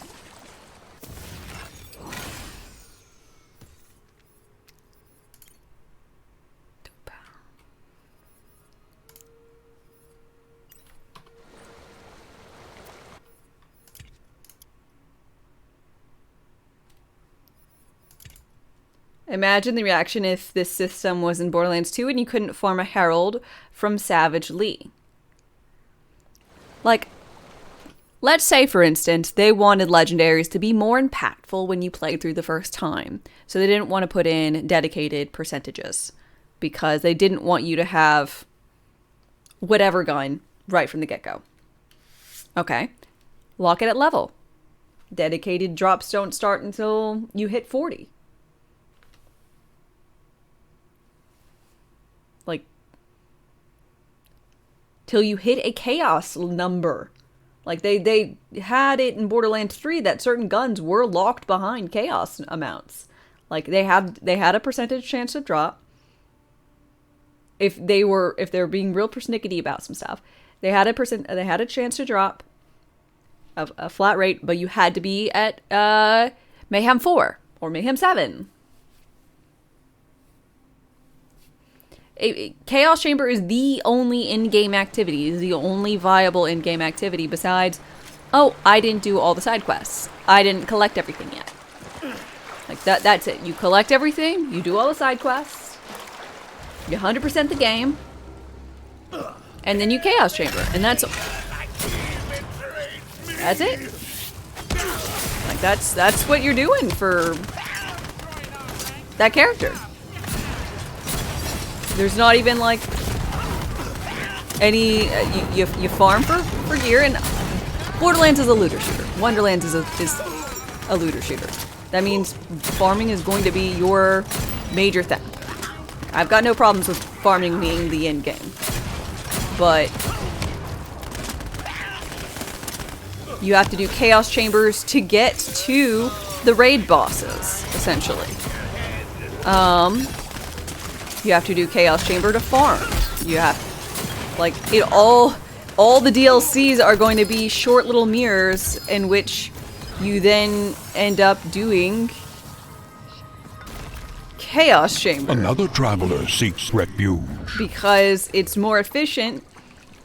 Imagine the reaction if this system was in Borderlands 2 and you couldn't farm a Herald from Savage Lee. Like, let's say, for instance, they wanted legendaries to be more impactful when you played through the first time. So they didn't want to put in dedicated percentages because they didn't want you to have whatever gun right from the get-go. Okay, lock it at level. Dedicated drops don't start until you hit 40. Like, till you hit a chaos number. Like, they had it in Borderlands 3 that certain guns were locked behind chaos amounts. Like, they had a percentage chance to drop. If they were being real persnickety about some stuff, they had a chance to drop a flat rate, but you had to be at Mayhem 4 or Mayhem 7. Chaos Chamber is the only in-game activity, is the only viable in-game activity besides, oh, I didn't do all the side quests. I didn't collect everything yet. Like, that's it. You collect everything, you do all the side quests, you 100% the game, and then you Chaos Chamber, and that's it. Like, that's what you're doing for that character. There's not even, like, any, you farm for gear, and Borderlands is a looter shooter. Wonderlands is a looter shooter. That means farming is going to be your major thing. I've got no problems with farming being the end game. But you have to do Chaos Chambers to get to the raid bosses, essentially. You have to do Chaos Chamber to farm. You have, like, all the DLCs are going to be short little mirrors in which you then end up doing Chaos Chamber. Another traveler seeks refuge. Because it's more efficient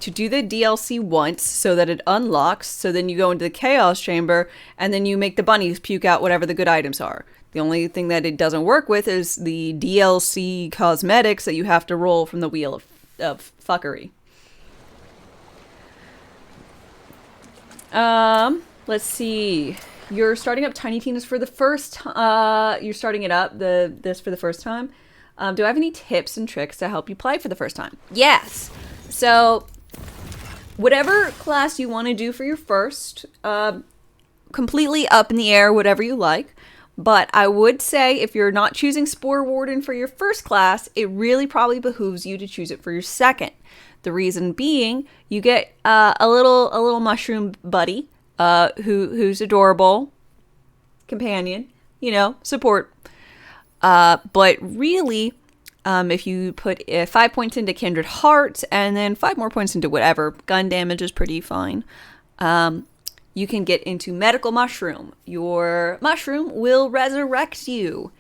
to do the DLC once so that it unlocks, so then you go into the Chaos Chamber and then you make the bunnies puke out whatever the good items are. The only thing that it doesn't work with is the DLC cosmetics that you have to roll from the wheel of fuckery. Let's see. You're starting up Tiny Tina's for the first you're starting it up, this for the first time. Do I have any tips and tricks to help you play for the first time? Yes. So, whatever class you want to do for your first, completely up in the air, whatever you like. But I would say if you're not choosing Spore Warden for your first class, it really probably behooves you to choose it for your second. The reason being, you get a little mushroom buddy, who's adorable, companion, you know, support. But really, If you put 5 points into Kindred Heart and then 5 more points into whatever, gun damage is pretty fine. You can get into Medical Mushroom. Your mushroom will resurrect you,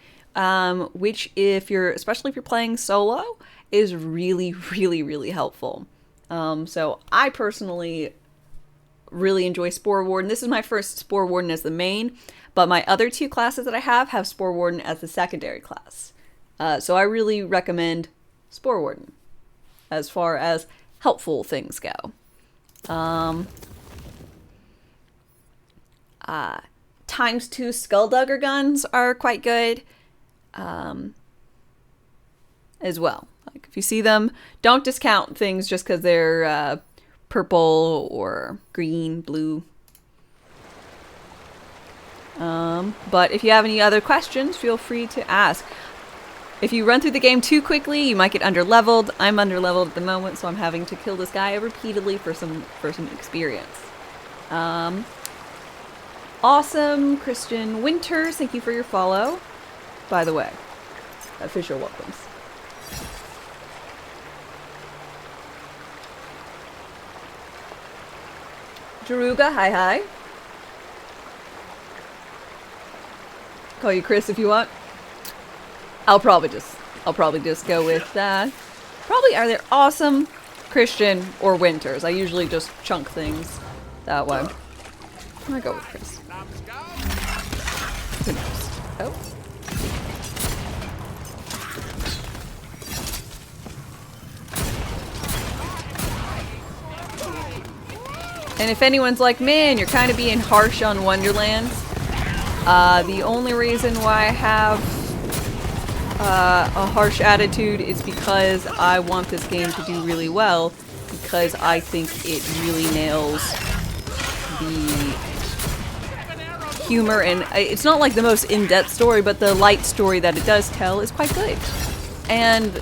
which especially if you're playing solo, is really, really, really helpful. So I personally really enjoy Spore Warden. This is my first Spore Warden as the main, but my other 2 classes that I have Spore Warden as the secondary class. So I really recommend Spore Warden as far as helpful things go. ×2 Skulldugger guns are quite good as well. Like if you see them, don't discount things just because they're purple or green, blue. But if you have any other questions, feel free to ask. If you run through the game too quickly, you might get underleveled. I'm underleveled at the moment, so I'm having to kill this guy repeatedly for some experience. Awesome Christian Winters, thank you for your follow. By the way, official welcomes. Jaruga, hi. Call you Chris if you want. I'll probably just go with probably either Awesome, Christian, or Winters. I usually just chunk things that way. I'm gonna go with Chris. Who knows? Oh. And if anyone's like, man, you're kind of being harsh on Wonderlands, the only reason why I have a harsh attitude is because I want this game to do really well, because I think it really nails the humor, and it's not like the most in-depth story, but the light story that it does tell is quite good. And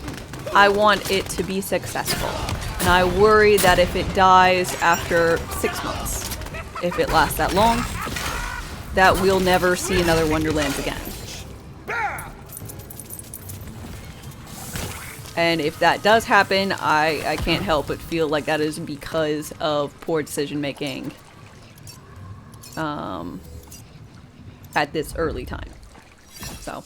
I want it to be successful. And I worry that if it dies after 6 months, if it lasts that long, that we'll never see another Wonderlands again. And if that does happen, I can't help but feel like that is because of poor decision making at this early time. So.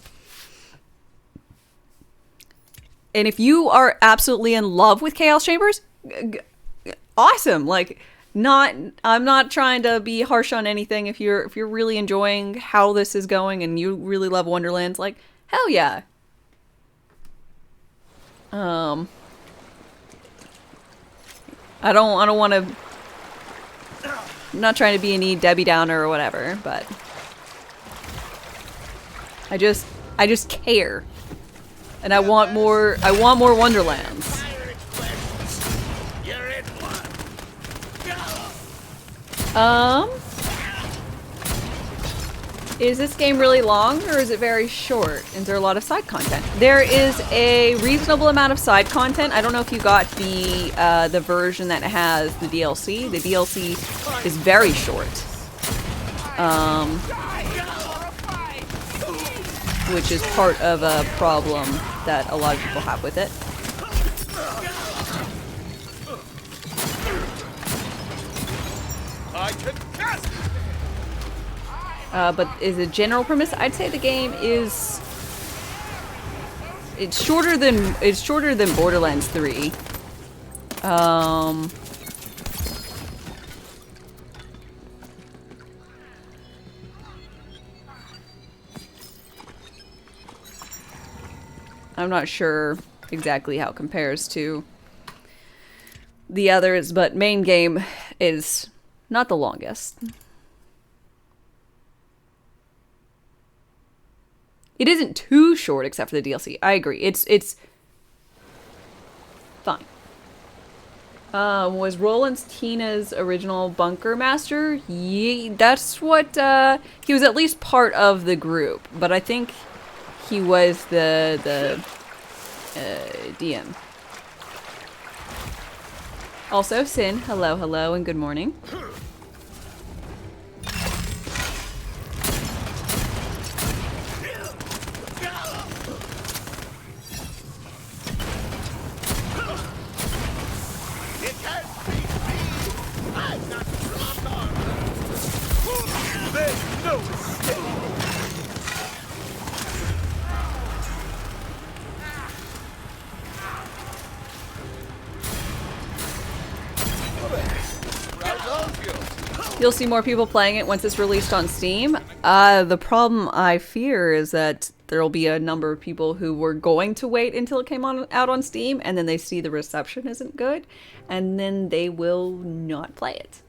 And if you are absolutely in love with Chaos Chambers, awesome. Like, I'm not trying to be harsh on anything. If you're really enjoying how this is going and you really love Wonderlands, like, hell yeah. I don't want to. I'm not trying to be any Debbie Downer or whatever, but I just care, and I want more. I want more Wonderlands. Is this game really long, or is it very short? Is there a lot of side content? There is a reasonable amount of side content. I don't know if you got the version that has the DLC. The DLC is very short. Which is part of a problem that a lot of people have with it. But is a general premise, I'd say the game is it's shorter than Borderlands 3. I'm not sure exactly how it compares to the others, but main game is not the longest. It isn't too short except for the DLC. I agree. It's fine. Was Roland's Tina's original bunker master? Yeah, that's what he was, at least part of the group, but I think he was the DM. Also, Sin, hello, and good morning. You'll see more people playing it once it's released on Steam. The problem I fear is that there'll be a number of people who were going to wait until it came out on Steam, and then they see the reception isn't good, and then they will not play it.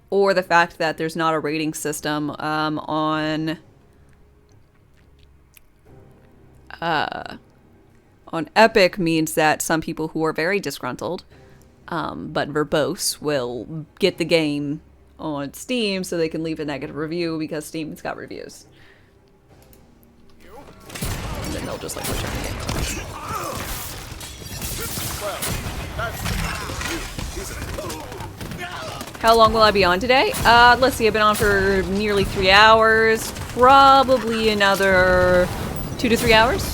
Or the fact that there's not a rating system on Epic means that some people who are very disgruntled but verbose will get the game on Steam so they can leave a negative review because Steam's got reviews. And then they'll just like return the game. How long will I be on today? Let's see, I've been on for nearly 3 hours. Probably another 2 to 3 hours.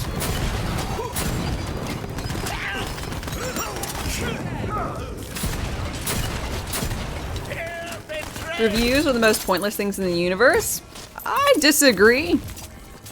Reviews are the most pointless things in the universe? I disagree.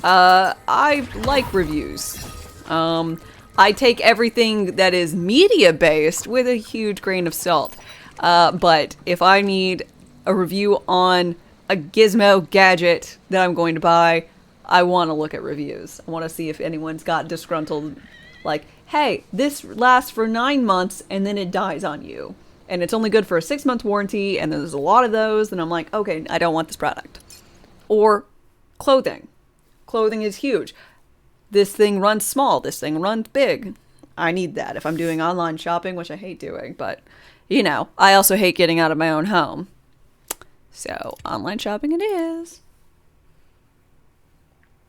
I like reviews. I take everything that is media-based with a huge grain of salt. But if I need a review on a gizmo gadget that I'm going to buy, I want to look at reviews. I want to see if anyone's got disgruntled, like, hey, this lasts for 9 months and then it dies on you. And it's only good for a 6-month warranty, and there's a lot of those, and I'm like, okay, I don't want this product. Or clothing. Clothing is huge. This thing runs small, this thing runs big. I need that if I'm doing online shopping, which I hate doing, but, you know, I also hate getting out of my own home. So, online shopping it is.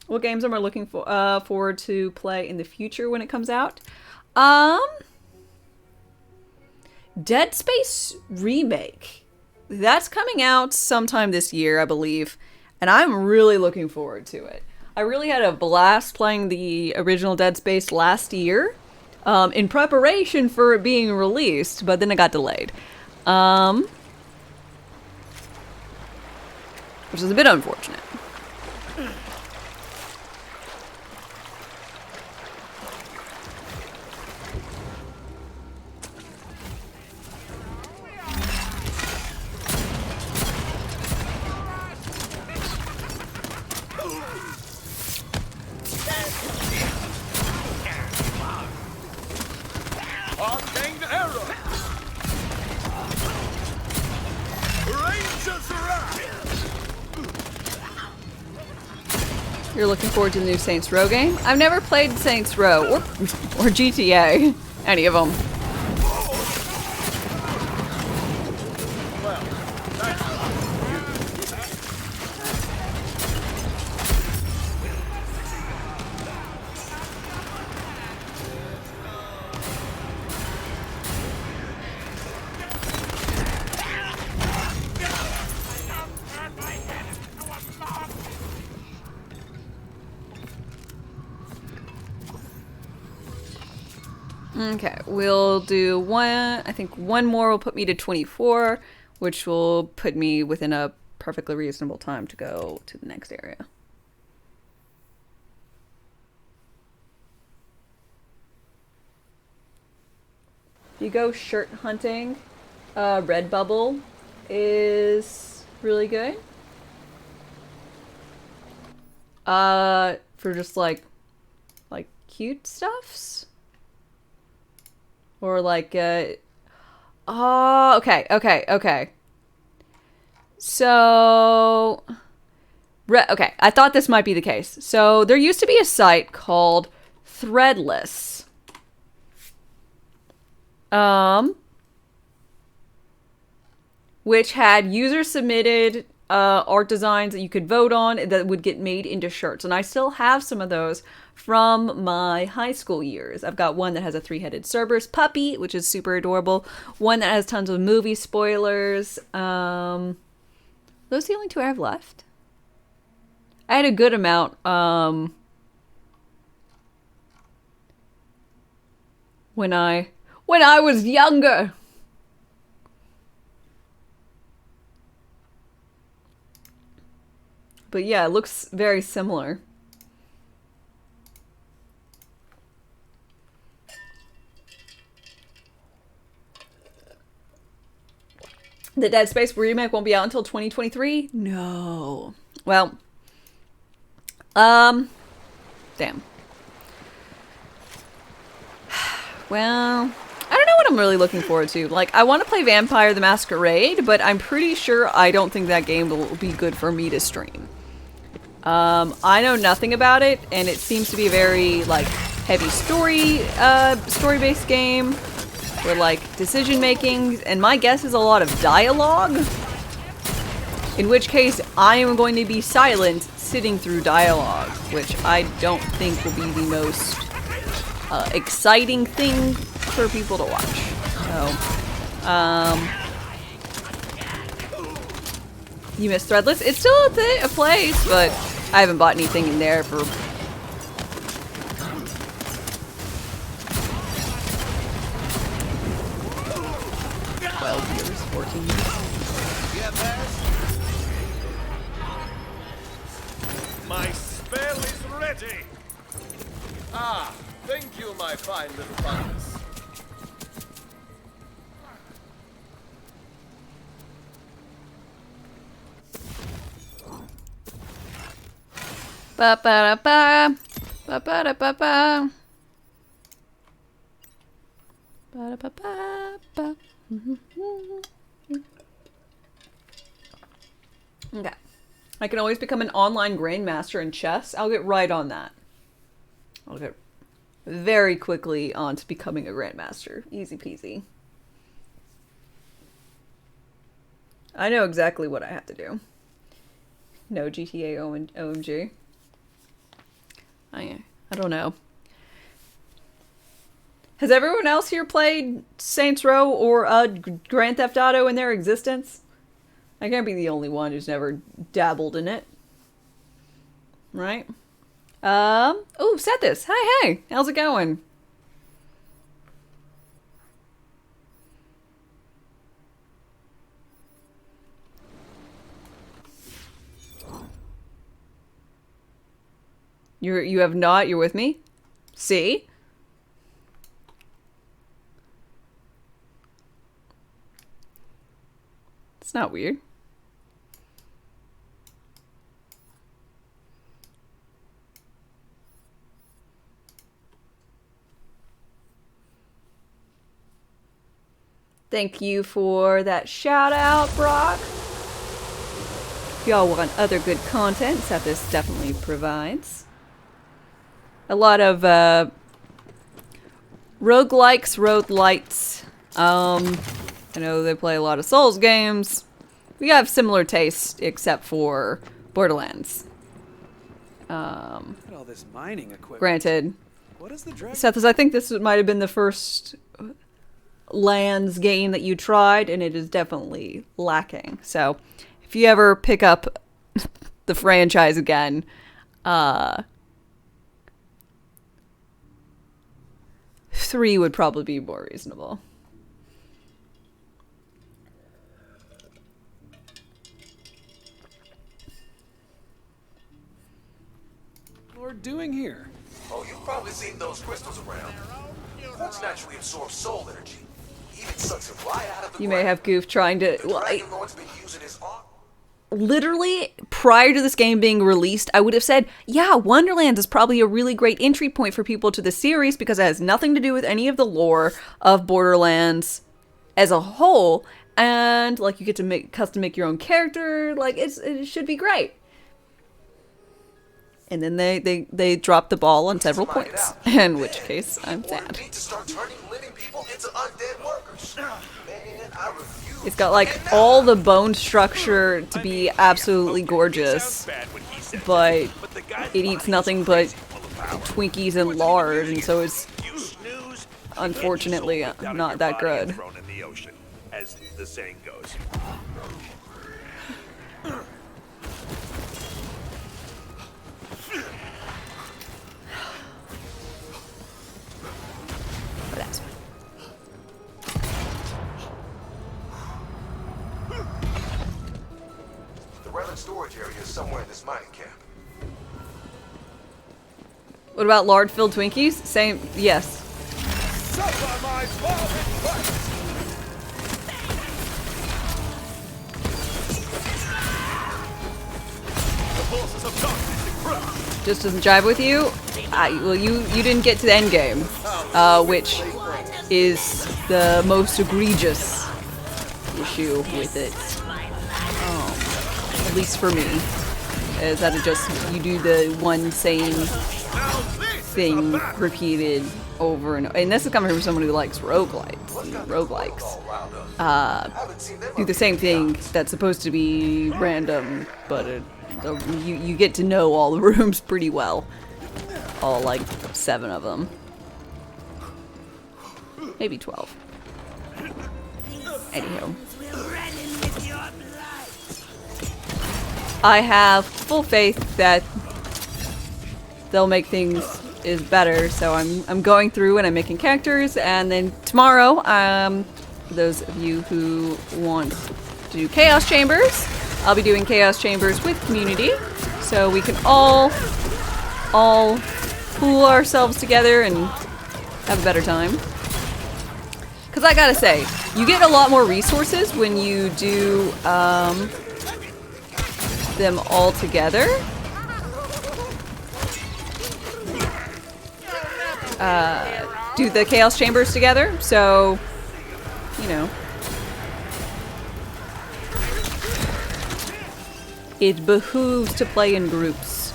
What games am I looking forward to play in the future when it comes out? Dead Space Remake. That's coming out sometime this year, I believe, and I'm really looking forward to it. I really had a blast playing the original Dead Space last year, in preparation for it being released, but then it got delayed. Which is a bit unfortunate. Arcane arrow. Rangers You're looking forward to the new Saints Row game? I've never played Saints Row or GTA, any of them. Okay, we'll do one. I think one more will put me to 24, which will put me within a perfectly reasonable time to go to the next area. If you go shirt hunting, Redbubble is really good. For just like cute stuffs. Or like, oh, okay. So, okay, I thought this might be the case. So, there used to be a site called Threadless. Which had user-submitted art designs that you could vote on that would get made into shirts. And I still have some of those from my high school years. I've got one that has a 3-headed Cerberus puppy, which is super adorable. One that has tons of movie spoilers. Those are the only two I have left. I had a good amount when I was younger. But yeah, it looks very similar. The Dead Space remake won't be out until 2023? No. Well, damn. Well, I don't know what I'm really looking forward to. Like, I want to play Vampire the Masquerade, but I'm pretty sure I don't think that game will be good for me to stream. I know nothing about it, and it seems to be a very, like, heavy story-based game, with, like, decision-making, and my guess is a lot of dialogue, in which case I am going to be silent sitting through dialogue, which I don't think will be the most exciting thing for people to watch. So, you missed Threadless? It's still a place, but I haven't bought anything in there for... 12 years, 14 years. My spell is ready. Ah, thank you, my fine little buns. Ba ba da ba. Ba ba da ba ba. Ba da ba ba ba. Okay. I can always become an online grandmaster in chess. I'll get right on that. I'll get very quickly on to becoming a grandmaster. Easy peasy. I know exactly what I have to do. No GTA OMG. I don't know. Has everyone else here played Saints Row or Grand Theft Auto in their existence? I can't be the only one who's never dabbled in it. Right? Oh, said this. Hi, hey. How's it going? You have not? You're with me? See? It's not weird. Thank you for that shout out, Brock. If y'all want other good content, that this definitely provides. A lot of roguelites. I know they play a lot of Souls games. We have similar tastes, except for Borderlands. Look at all this mining equipment. Granted, What is the dragon? Seth, I think this might have been the first Lands game that you tried, and it is definitely lacking. So, if you ever pick up the franchise again, 3 would probably be more reasonable. What we're doing here? Oh, you've probably seen those crystals around. Quartz naturally absorbs soul energy. Even sucks it right out of the You may have Goof trying to... The Well, Dragon Lord's been using his arm. literally, prior to this game being released, I would have said, yeah, Wonderlands is probably a really great entry point for people to the series because it has nothing to do with any of the lore of Borderlands as a whole. And, like, you get to custom make your own character. Like, it should be great. And then they dropped the ball on several points. In which case, I'm sad. It's got, like, all the bone structure to be absolutely gorgeous. But it eats nothing but Twinkies and lard, and so it's unfortunately not that good. As the saying goes. But that's fine. The relic storage area is somewhere in this mining camp. What about lard-filled Twinkies? Same, yes. forces of darkness encroach. Just doesn't jive with you. Well, you didn't get to the end game, which is the most egregious issue with it. At least for me, is that it just you do the one same thing repeated over and over. And this is coming from someone who likes roguelikes. Do the same thing that's supposed to be random, but you get to know all the rooms pretty well. All like 7 of them. Maybe 12. Anyhow. I have full faith that they'll make things is better, so I'm going through and I'm making characters, and then tomorrow, for those of you who want to do Chaos Chambers, I'll be doing Chaos Chambers with community, so we can all pool ourselves together and have a better time. Because I gotta say, you get a lot more resources when you do them all together. Do the Chaos Chambers together, so, you know. It behooves to play in groups.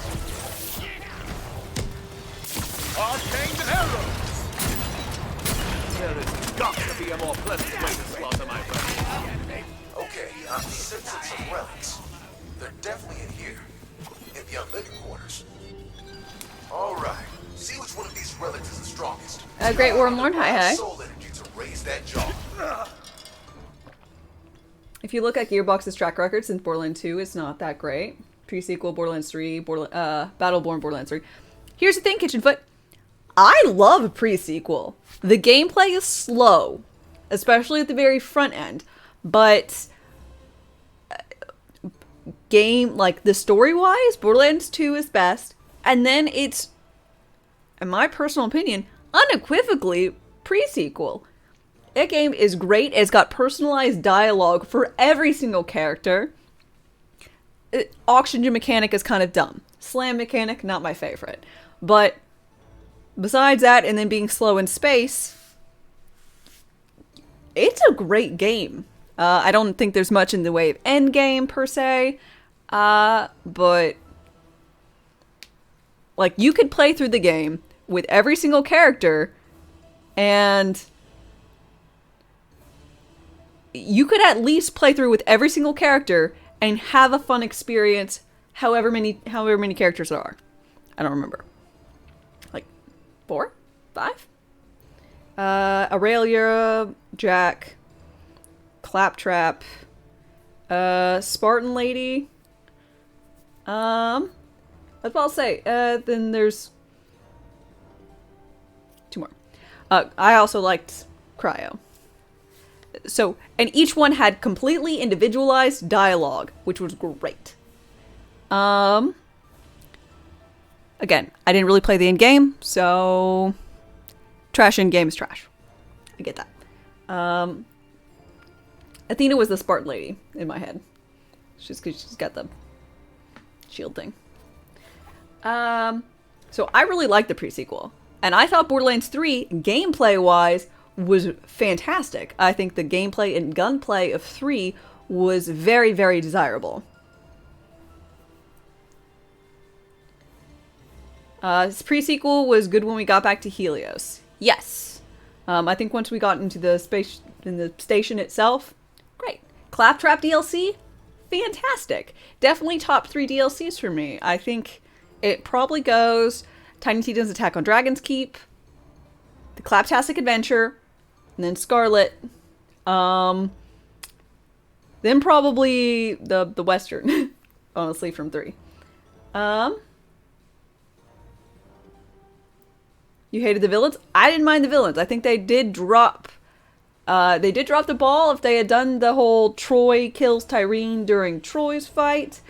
Arcane arrows! There has got to be a more pleasant way to slaughter my friend. Okay, I'm sensing some relics. They're definitely in here. In the unliving quarters. Alright. See which one of these relics is the strongest. Great Wormlord, hi. Soul energy to raise that jaw. If you look at Gearbox's track record since Borderlands 2, it's not that great. Pre-sequel, Borderlands 3, Battleborn, Borderlands 3. Here's the thing, Kitchenfoot. I love a pre-sequel. The gameplay is slow, especially at the very front end, but the story-wise, Borderlands 2 is best, and then it's, in my personal opinion, unequivocally pre-sequel. That game is great. It's got personalized dialogue for every single character. Oxygen mechanic is kind of dumb. Slam mechanic, not my favorite. But besides that, and then being slow in space, it's a great game. I don't think there's much in the way of end game per se, but like you could play through the game with every single character, and you could at least play through with every single character and have a fun experience. However many characters there are, I don't remember. Like 4, 5. Aurelia, Jack, Claptrap, Spartan Lady. That's what I'll say. Then there's 2 more. I also liked Cryo. So, and each one had completely individualized dialogue, which was great. Again, I didn't really play the end game, so trash in game is trash. I get that. Athena was the Spartan Lady in my head. Just because she's got the shield thing. So I really liked the pre-sequel. And I thought Borderlands 3, gameplay-wise, was fantastic. I think the gameplay and gunplay of 3 was very, very desirable. This pre-sequel was good when we got back to Helios. Yes. I think once we got into the space, in the station itself, great. Claptrap DLC, fantastic. Definitely top 3 DLCs for me. I think it probably goes Tiny Tita's Attack on Dragon's Keep, the Claptastic Adventure, and then Scarlet. Then probably the Western, honestly, from 3. You hated the villains? I didn't mind the villains. I think they did drop the ball if they had done the whole Troy kills Tyreen during Troy's fight.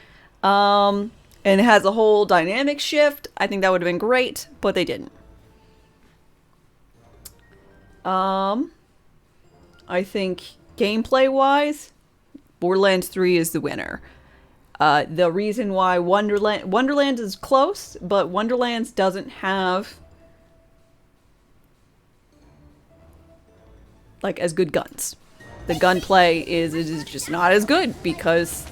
And it has a whole dynamic shift. I think that would have been great, but they didn't. I think gameplay-wise, Borderlands 3 is the winner. The reason why Wonderlands is close, but Wonderlands doesn't have like as good guns. The gunplay is just not as good because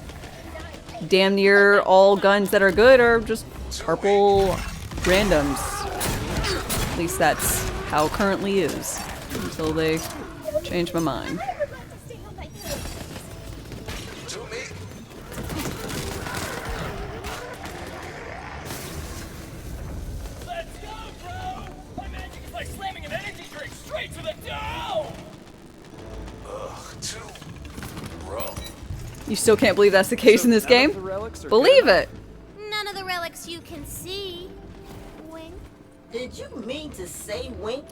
damn near all guns that are good are just purple randoms. At least that's how it currently is until they change my mind. Let's go, bro! My magic is like slamming an energy drink straight to the dome! You still can't believe that's the case in this game? Believe it! None of the relics you can see. Wink. Did you mean to say wink?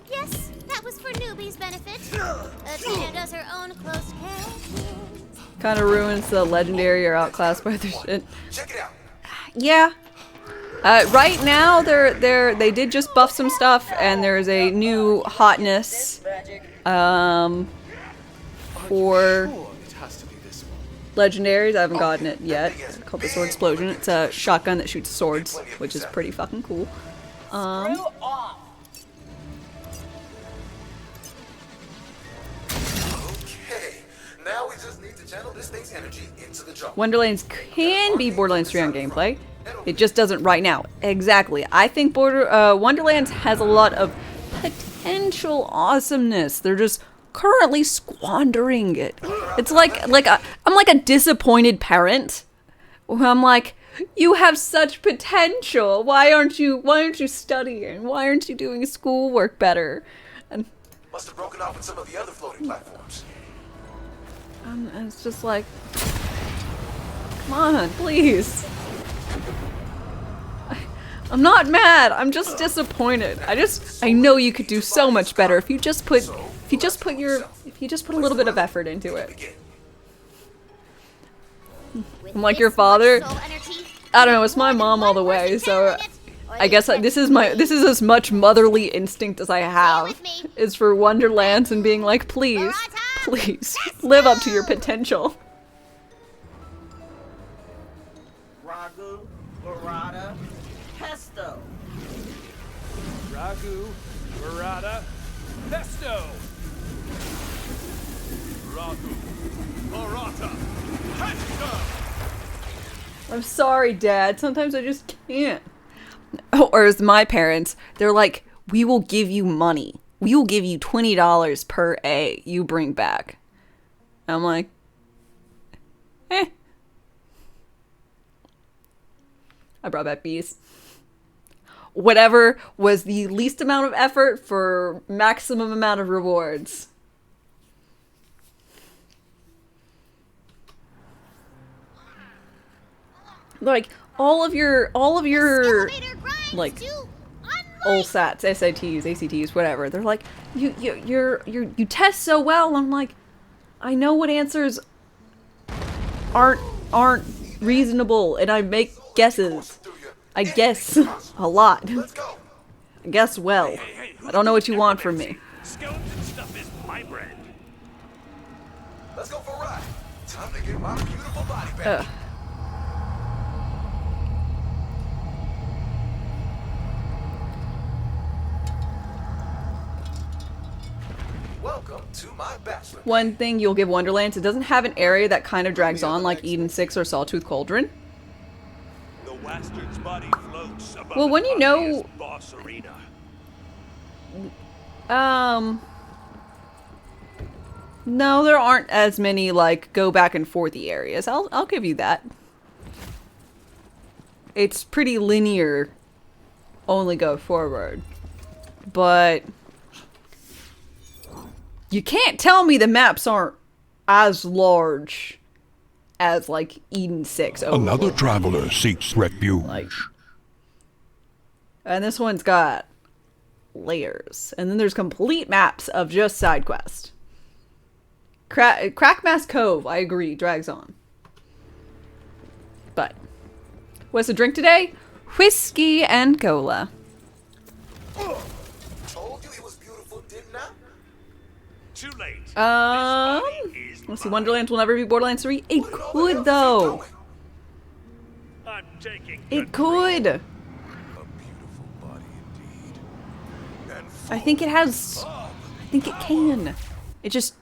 Yes, that was for newbies' benefit. Athena does her own close care. Kind of ruins the legendary or outclassed by their shit. Check it out. Yeah. Right now, they did just buff some stuff, and there's a new hotness for legendaries. I haven't gotten it yet. It's called the Sword Explosion. It's a shotgun that shoots swords, which is pretty fucking cool. Okay, now we just need to channel this thing's energy into the jar. Wonderlands can be Borderlands 3 on gameplay. It just doesn't right now. Exactly. I think Wonderlands has a lot of potential awesomeness. They're just currently squandering it. It's I'm like a disappointed parent. I'm like, you have such potential. Why aren't you studying? Why aren't you doing schoolwork better? And must have broken off with some of the other floating platforms. It's just like, come on, please. I'm not mad. I'm just disappointed. I know you could do so much better if you just put a little bit of effort into it. I'm like your father. I don't know. It's my mom all the way. So I guess this is as much motherly instinct as I have. Is for Wonderlands and being like, please live up to your potential. Ragu, burrata, pesto. Ragu, burrata, pesto. Ragu, burrata, pesto. I'm sorry, Dad. Sometimes I just can't. Or as my parents, they're like, we will give you money. We will give you $20 per A you bring back. I'm like, I brought back bees. Whatever was the least amount of effort for maximum amount of rewards. Like all of your like OLSATs, SATs, ACTs, whatever. They're like, you test so well. I'm like, I know what answers aren't reasonable, and I make guesses. I guess a lot. I guess well. I don't know what you want from me. Skeleton stuff is my bread. Let's go for a ride. Time to get my beautiful body back. Welcome to my bachelor. One thing you'll give Wonderlands, it doesn't have an area that kind of drags on like Eden 6 or Sawtooth Cauldron. The Wastard's body floats above Well, when you know, boss arena. no, there aren't as many like go back and forthy areas. I'll give you that. It's pretty linear, only go forward. But you can't tell me the maps aren't as large as like Eden 6. Another traveler seeks refuge. Like, and this one's got layers. And then there's complete maps of just side quest. Crackmass Cove, I agree, drags on. But what's the drink today? Whiskey and cola. Told you it was beautiful, didn't I? Too late. Let's see, Wonderlands will never be Borderlands 3. It could though. breathtaking. It could. I think it has. I think it can. It just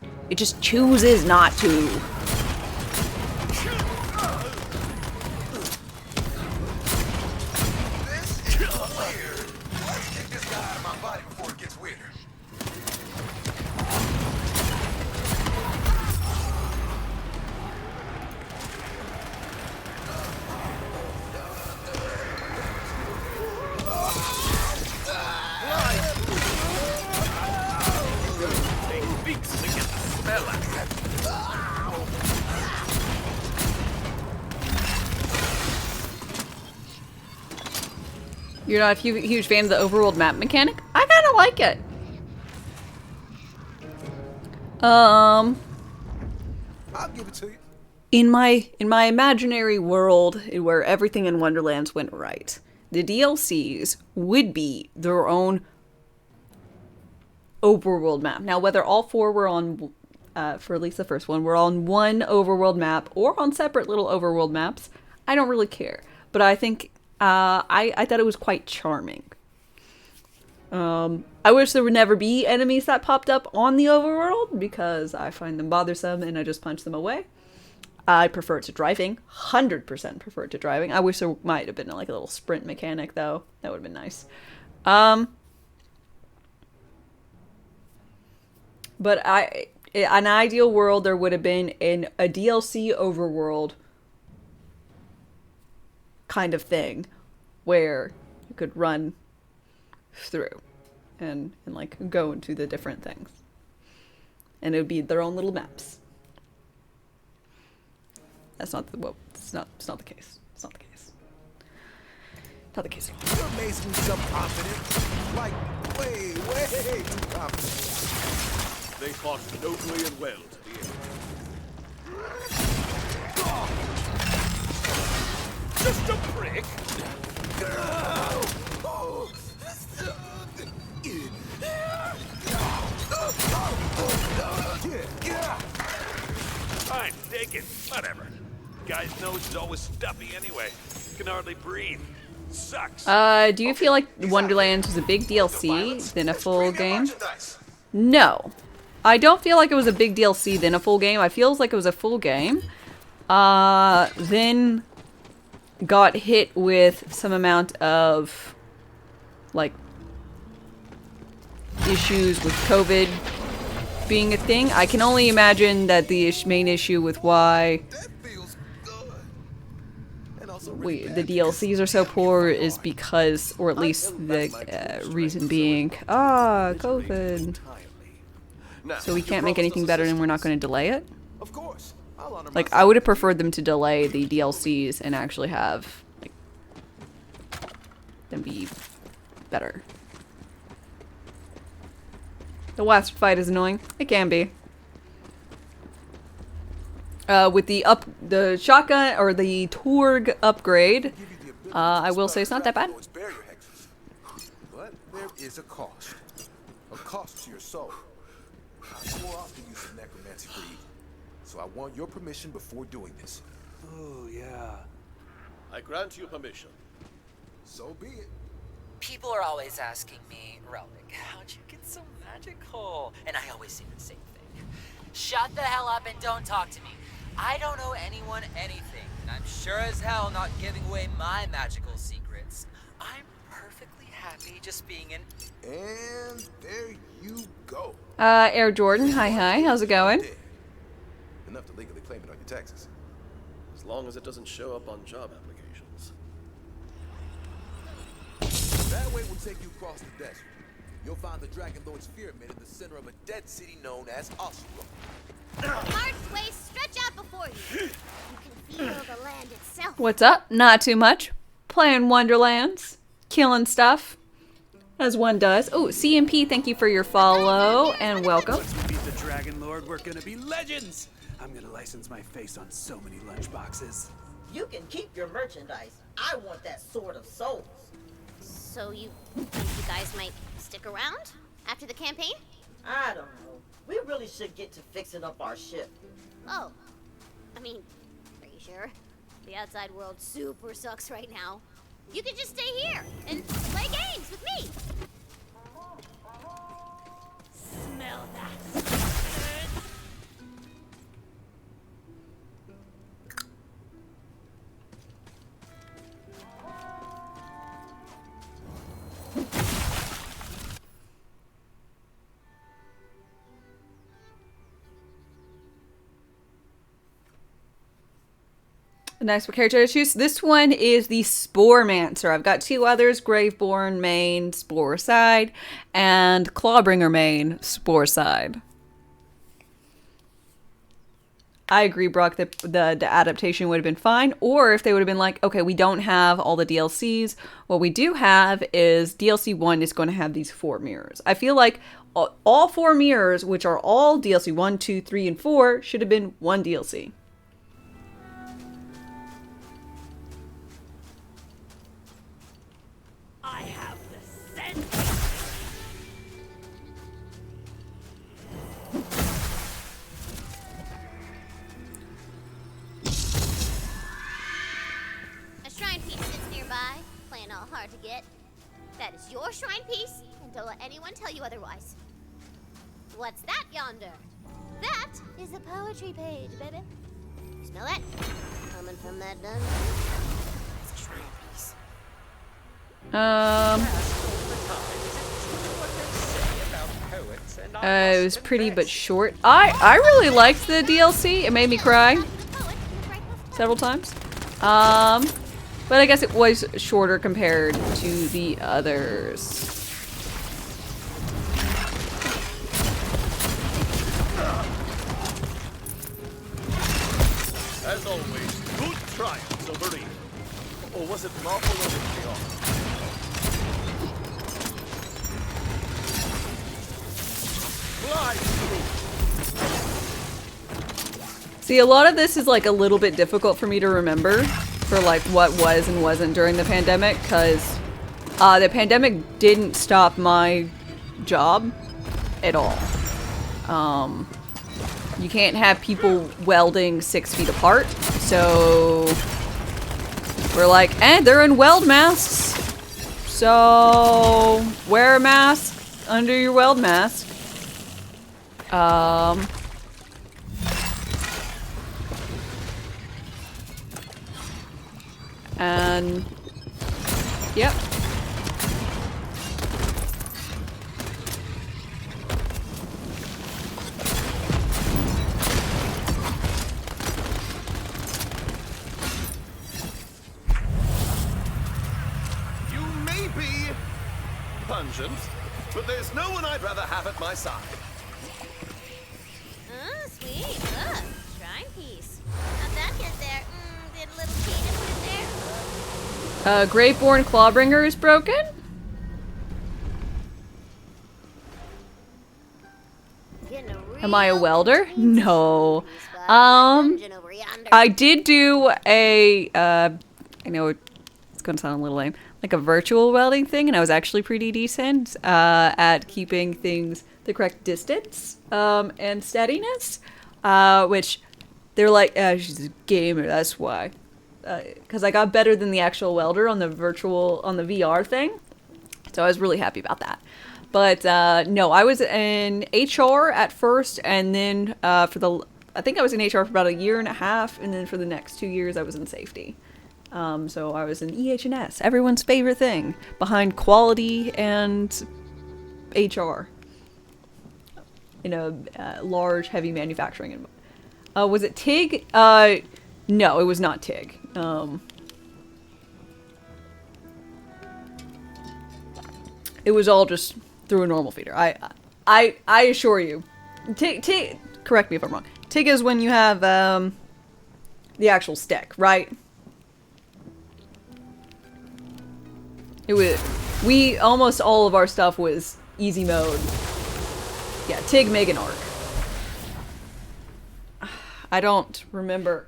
chooses not to. You're not a huge fan of the overworld map mechanic? I kind of like it. I'll give it to you. In my imaginary world where everything in Wonderlands went right, the DLCs would be their own overworld map. Now, whether all four were on, for at least the first one, were on one overworld map or on separate little overworld maps, I don't really care. But I think I thought it was quite charming. I wish there would never be enemies that popped up on the overworld because I find them bothersome and I just punch them away. I prefer it to driving. 100% prefer it to driving. I wish there might have been like a little sprint mechanic though. That would have been nice. But an ideal world, there would have been a DLC overworld kind of thing where you could run through and like go into the different things. And it would be their own little maps. That's not the it's not the case. It's not the case. Not the case at all. You're amazingly self-confident. Like, way too confident. They fought nobly and well to the end. Just a prick. Fine, take it. Whatever. Guy's nose is always stuffy anyway. Can hardly breathe. Sucks. Do you feel like Wonderlands was a big DLC than a full game? No. I don't feel like it was a big DLC than a full game. I feel like it was a full game. Then got hit with some amount of like issues with COVID being a thing. I can only imagine that the main issue with why the DLCs are so poor is because, or at least the reason being, COVID. So we can't make anything better and we're not going to delay it? Of course. Like, I would have preferred them to delay the DLCs and actually have, like, them be better. The last fight is annoying. It can be. With the shotgun or the Torg upgrade, I will say it's not that bad. But there is a cost. A cost to your soul. I swore off the use of necromancy greed, so I want your permission before doing this. Oh, yeah. I grant you permission. So be it. People are always asking me, Relic, how'd you get so magical? And I always say the same thing. Shut the hell up and don't talk to me. I don't owe anyone anything, and I'm sure as hell not giving away my magical secrets. I'm perfectly happy just being an... And there you go. Air Jordan, hi, how's it going? Enough to legally claim it on your taxes. As long as it doesn't show up on job applications. That way will take you across the desert. You'll find the Dragon Lord's pyramid in the center of a dead city known as Oslo. Marked way stretch out before you. You can feel the land itself. What's up? Not too much. Playing Wonderlands. Killing stuff. As one does. Oh, CMP, thank you for your follow and welcome. Once we beat the Dragon Lord, we're gonna be legends! I'm gonna license my face on so many lunchboxes. You can keep your merchandise. I want that Sword of Souls. So you think you guys might stick around after the campaign? I don't know. We really should get to fixing up our ship. Oh. I mean, are you sure? The outside world super sucks right now. You could just stay here and play games with me. Smell that. Next character to choose. This one is the Sporemancer. I've got two others, Graveborn main, Spore side, and Clawbringer main, Spore side. I agree, Brock, that the adaptation would have been fine, or if they would have been like, okay, we don't have all the DLCs. What we do have is DLC 1 is going to have these 4 mirrors. I feel like all 4 mirrors, which are all DLC 1, 2, 3, and 4, should have been one DLC. I have the sense. A shrine piece sits nearby, playing all hard to get. That is your shrine piece, and don't let anyone tell you otherwise. What's that yonder? That is a poetry page, baby. Smell it? Coming from that dungeon. It's a shrine piece. It was pretty but short. I really liked the DLC. It made me cry several times. But I guess it was shorter compared to the others. As always, good triumphs over evil. Or was it lawful or chaos? See, a lot of this is like a little bit difficult for me to remember for like what was and wasn't during the pandemic, because the pandemic didn't stop my job at all. You can't have people welding 6 feet apart, so we're like, they're in weld masks, so wear a mask under your weld mask. And yep. You may be pungent, but there's no one I'd rather have at my side. Oh, sweet. Look, shrine piece. How'd that get there? Did a little Tina put it there? Graveborn Clawbringer is broken? Am I a welder? No. I did do a, I know it's gonna sound a little lame, like a virtual welding thing, and I was actually pretty decent at keeping things the correct distance and steadiness, which they're like, she's a gamer, that's why. Because I got better than the actual welder on the VR thing. So I was really happy about that. But no, I was in HR at first, and then I think I was in HR for about 1.5 years, and then for the next 2 years I was in safety. So I was in EH&S, everyone's favorite thing, behind quality and HR. In a large, heavy manufacturing environment. Was it TIG? No, it was not TIG. It was all just through a normal feeder. I assure you. TIG, correct me if I'm wrong. TIG is when you have the actual stick, right? Almost all of our stuff was easy mode. Yeah, TIG, MIG, and ARC. I don't remember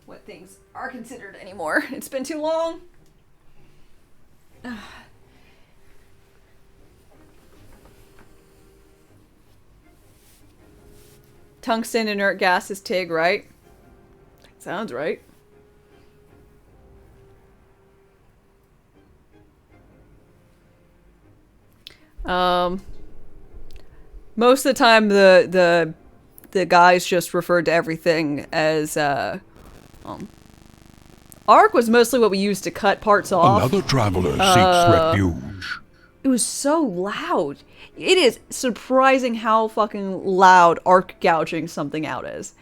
what things are considered anymore. It's been too long. Tungsten inert gas is TIG, right? Sounds right. Most of the time, the guys just referred to everything as arc was mostly what we used to cut parts off. Another traveler seeks refuge. It was so loud. It is surprising how fucking loud arc gouging something out is.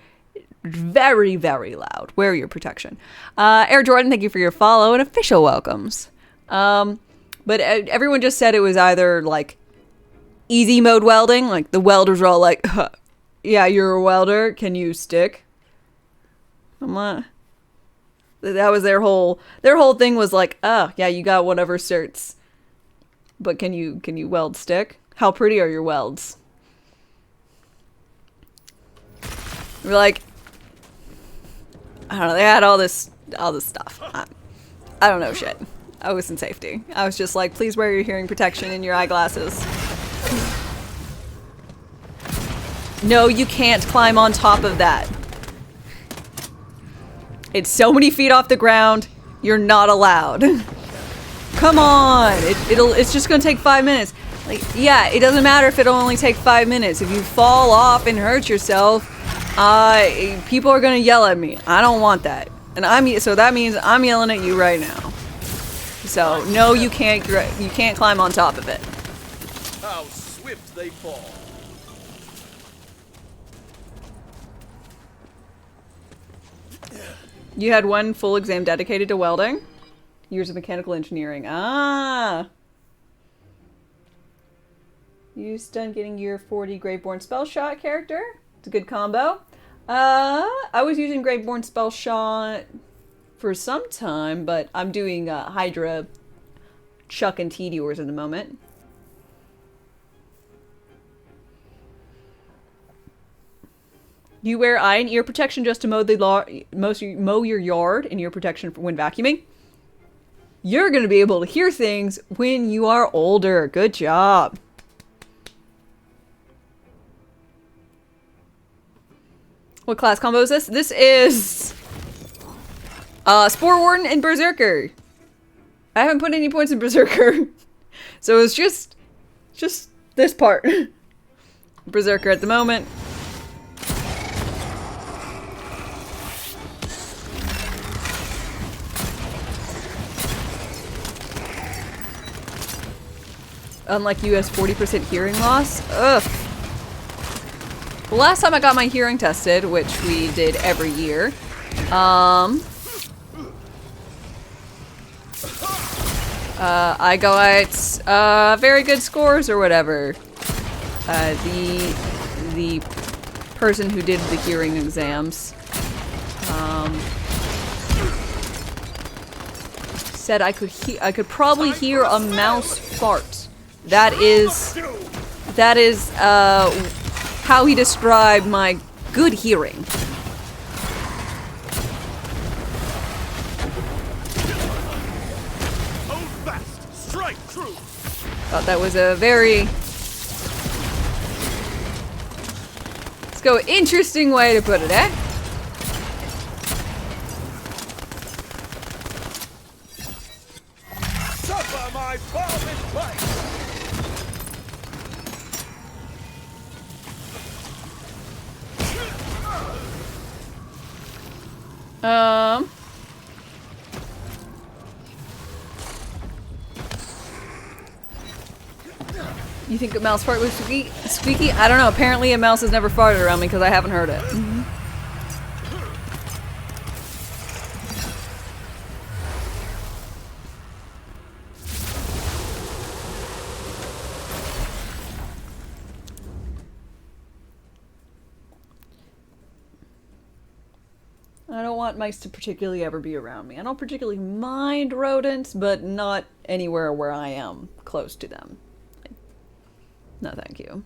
Very, very loud. Wear your protection. Air Jordan, thank you for your follow and official welcomes. But everyone just said it was either like easy mode welding, like the welders are all like, huh, yeah, you're a welder, can you stick? I'm not. That was their whole thing was like, oh yeah, you got whatever certs, but can you weld stick? How pretty are your welds? We're like, I don't know, they had all this stuff. I don't know shit. I was in safety. I was just like, please wear your hearing protection and your eyeglasses. No, you can't climb on top of that. It's so many feet off the ground, you're not allowed. Come on! It's just gonna take 5 minutes. Like, yeah, it doesn't matter if it'll only take 5 minutes. If you fall off and hurt yourself, people are gonna yell at me. I don't want that. And so that means I'm yelling at you right now. So, no, you can't climb on top of it. How swift they fall. You had one full exam dedicated to welding? Years of mechanical engineering. Ah! You done getting your 40 Graveborn Spell Shot character? It's a good combo. I was using Graveborn Spell Shot for some time, but I'm doing Hydra Chuck and Tediors at the moment. You wear eye and ear protection just to mow your yard and ear protection when vacuuming. You're going to be able to hear things when you are older. Good job. What class combo is this? This is Spore Warden and Berserker. I haven't put any points in Berserker. So it's just this part. Berserker at the moment. Unlike you has 40% hearing loss. Ugh. The last time I got my hearing tested, which we did every year, I got very good scores or whatever. The person who did the hearing exams said I could probably hear a mouse fart. That is how he described my good hearing. Hold fast, strike true. Thought that was a very, let's go, interesting way to put it, eh? Suffer my palm in place. You think a mouse fart was squeaky? I don't know. Apparently a mouse has never farted around me because I haven't heard it. I don't want mice to particularly ever be around me. I don't particularly mind rodents, but not anywhere where I am close to them. No, thank you.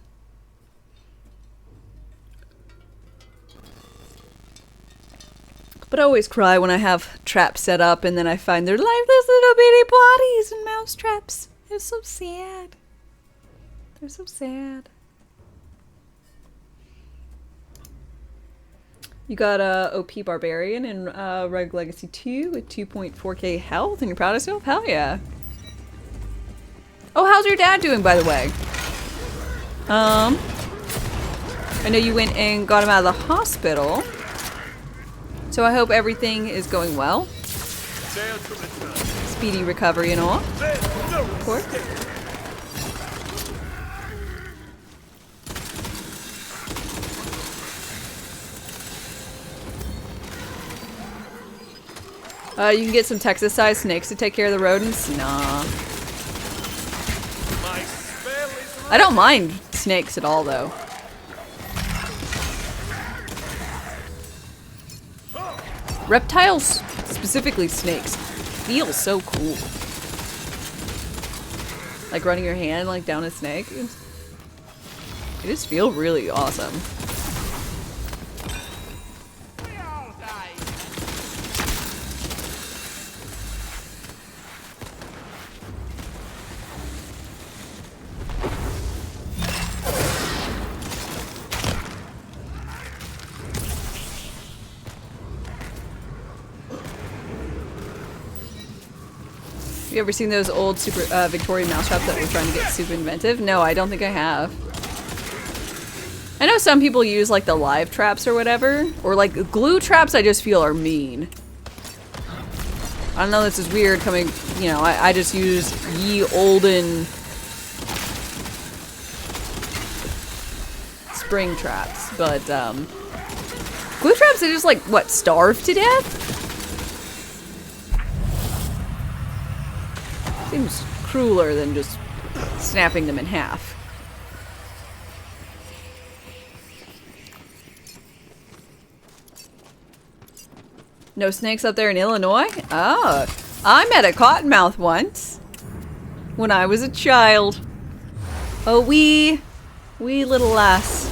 But I always cry when I have traps set up and then I find they're lifeless little bitty bodies and mouse traps. They're so sad. They're so sad. You got a OP Barbarian in Rogue Legacy 2 with 2.4k health and you're proud of yourself? Hell yeah. Oh, how's your dad doing, by the way? I know you went and got him out of the hospital. So I hope everything is going well. Speedy recovery and all. Of course. You can get some Texas-sized snakes to take care of the rodents? Nah. I don't mind snakes at all, though. Reptiles, specifically snakes, feel so cool. Like running your hand like down a snake. They just feel really awesome. You ever seen those old super Victorian mousetraps that were trying to get super inventive? No, I don't think I have. I know some people use like the live traps or whatever, or like glue traps. I just feel are mean. I don't know. This is weird coming. You know, I just use ye olden spring traps, but glue traps. They just like what, starve to death? Seems crueler than just snapping them in half. No snakes up there in Illinois? Oh, I met a cottonmouth once when I was a child. A wee little lass.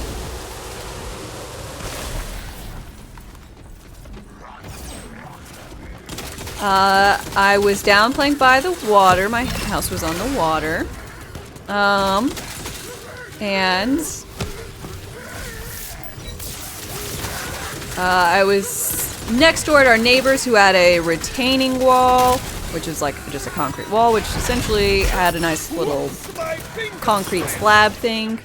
I was down playing by the water. My house was on the water. And I was next door to our neighbors who had a retaining wall, which is like just a concrete wall, which essentially had a nice little concrete slab thing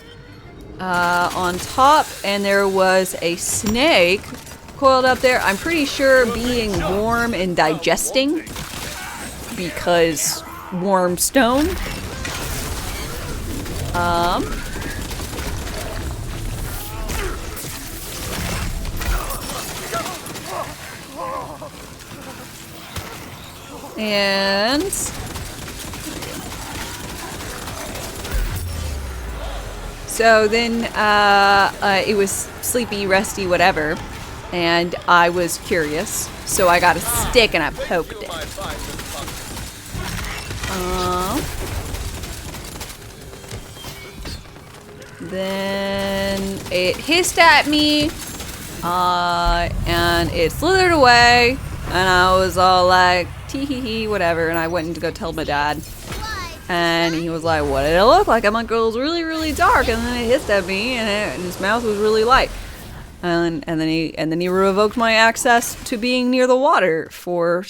on top, and there was a snake coiled up there. I'm pretty sure being warm and digesting because warm stone. And so then it was sleepy, resty, whatever. And I was curious, so I got a stick and I poked it. Then it hissed at me, and it slithered away, and I was all like, tee hee hee, whatever, and I went to go tell my dad. And he was like, what did it look like? I'm like, it was really, really dark, and then it hissed at me, and his mouth was really light. And then he revoked my access to being near the water for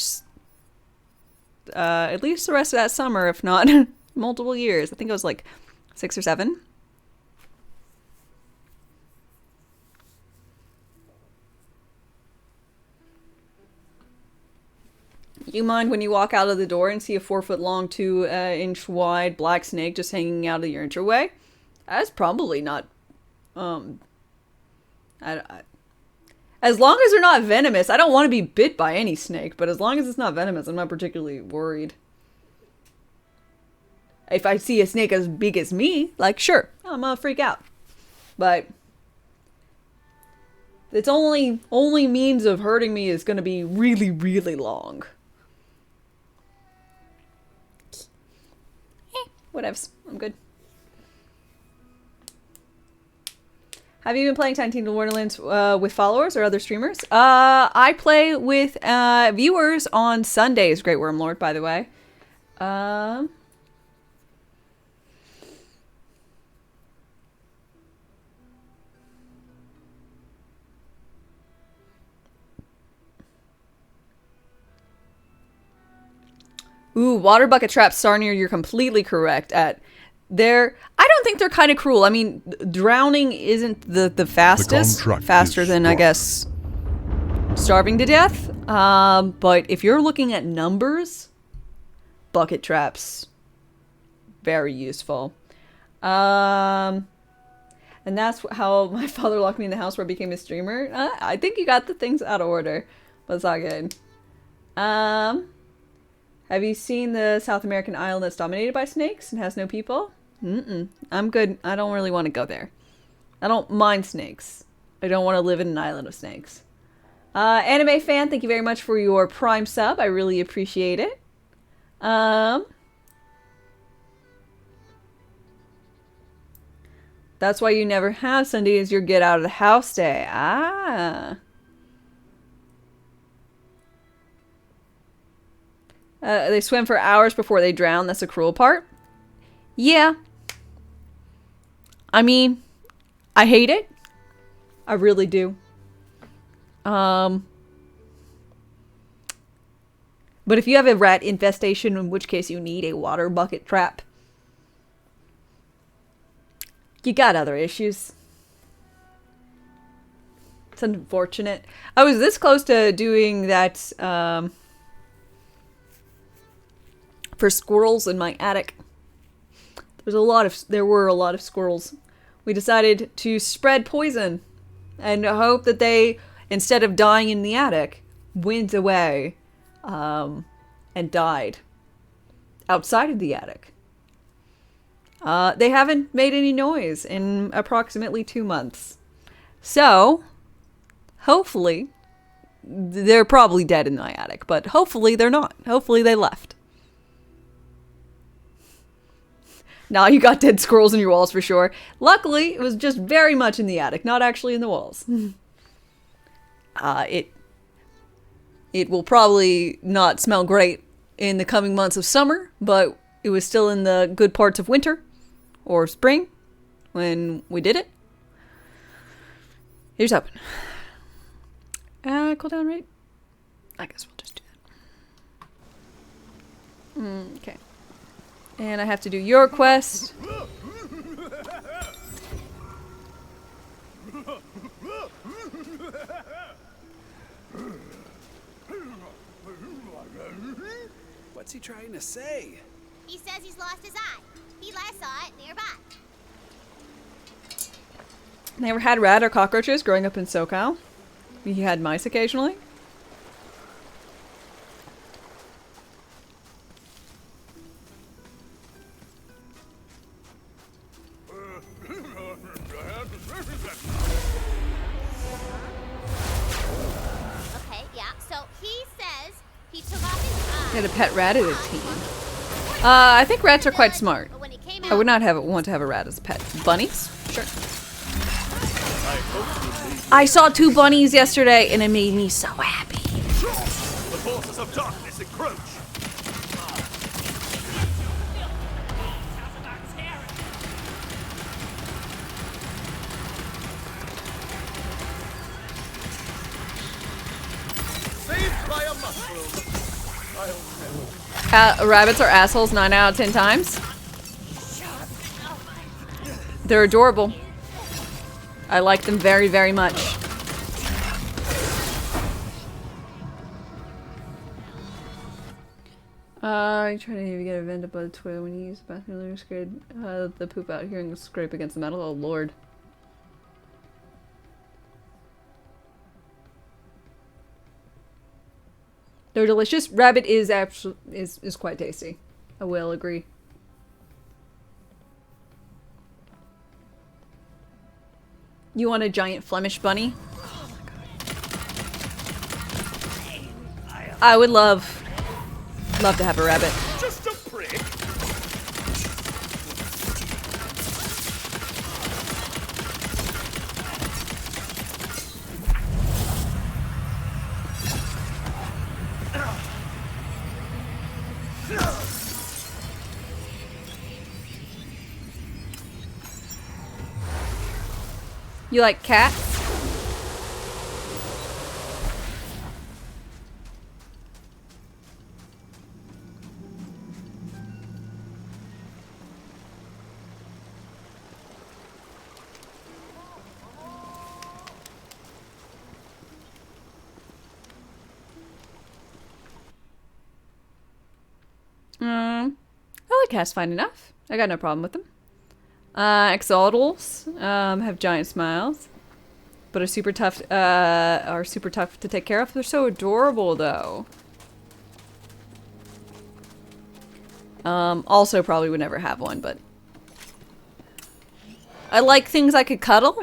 at least the rest of that summer, if not multiple years. I think it was like 6 or 7. You mind when you walk out of the door and see a 4-foot-long, 2-inch wide black snake just hanging out of your entryway? That's probably not, as long as they're not venomous. I don't want to be bit by any snake, but as long as it's not venomous, I'm not particularly worried. If I see a snake as big as me, like, sure, I'm gonna freak out. But its only means of hurting me is gonna be really, really long. Whatevs. I'm good. Have you been playing Tiny Tina Wonderlands with followers or other streamers? I play with viewers on Sundays. Great Wormlord, by the way. Ooh, water bucket traps, Sarnier, you're completely correct. I don't even think they're kind of cruel. I mean, drowning isn't the fastest. Faster than, I guess, starving to death. But if you're looking at numbers, bucket traps, very useful. And that's how my father locked me in the house where I became a streamer. I think you got the things out of order, but it's all good. Have you seen the South American island that's dominated by snakes and has no people? I'm good. I don't really want to go there. I don't mind snakes. I don't want to live in an island of snakes. Anime fan, thank you very much for your Prime sub. I really appreciate it. That's why you never have Sunday is your get out of the house day. They swim for hours before they drown. That's the cruel part. Yeah. I mean, I hate it. I really do. But if you have a rat infestation, in which case you need a water bucket trap, you got other issues. It's unfortunate. I was this close to doing that for squirrels in my attic. There were a lot of squirrels. We decided to spread poison and hope that they, instead of dying in the attic, went away and died outside of the attic. They haven't made any noise in approximately 2 months. So, hopefully, they're probably dead in my attic, but hopefully they're not. Hopefully they left. Now you got dead squirrels in your walls for sure. Luckily, it was just very much in the attic, not actually in the walls. It will probably not smell great in the coming months of summer, but it was still in the good parts of winter or spring when we did it. Here's hoping. Cooldown rate? I guess we'll just do that. Okay. And I have to do your quest. What's he trying to say? He says he's lost his eye. He last saw it nearby. Never had rat or cockroaches growing up in SoCal. He had mice occasionally. Okay, yeah. So he says he took off his eye. He had a pet rat at a team. I think rats are quite smart. I would not want to have a rat as a pet. Bunnies? Sure. I saw 2 bunnies yesterday and it made me so happy. The forces of darkness encroach. Saved by a mushroom. Rabbits are assholes 9 out of 10 times. They're adorable. I like them very, very much. I try to even get a vent above the toilet when you use the bathroom. You're scared the poop out hearing the scrape against the metal. Oh lord. They're delicious. Rabbit is quite tasty. I will agree. You want a giant Flemish bunny? Oh my god. I would love to have a rabbit. Just a prick. You like cats? cast fine enough. I got no problem with them. Exodals have giant smiles, but are super tough to take care of. They're so adorable, though. Also probably would never have one, but I like things I could cuddle.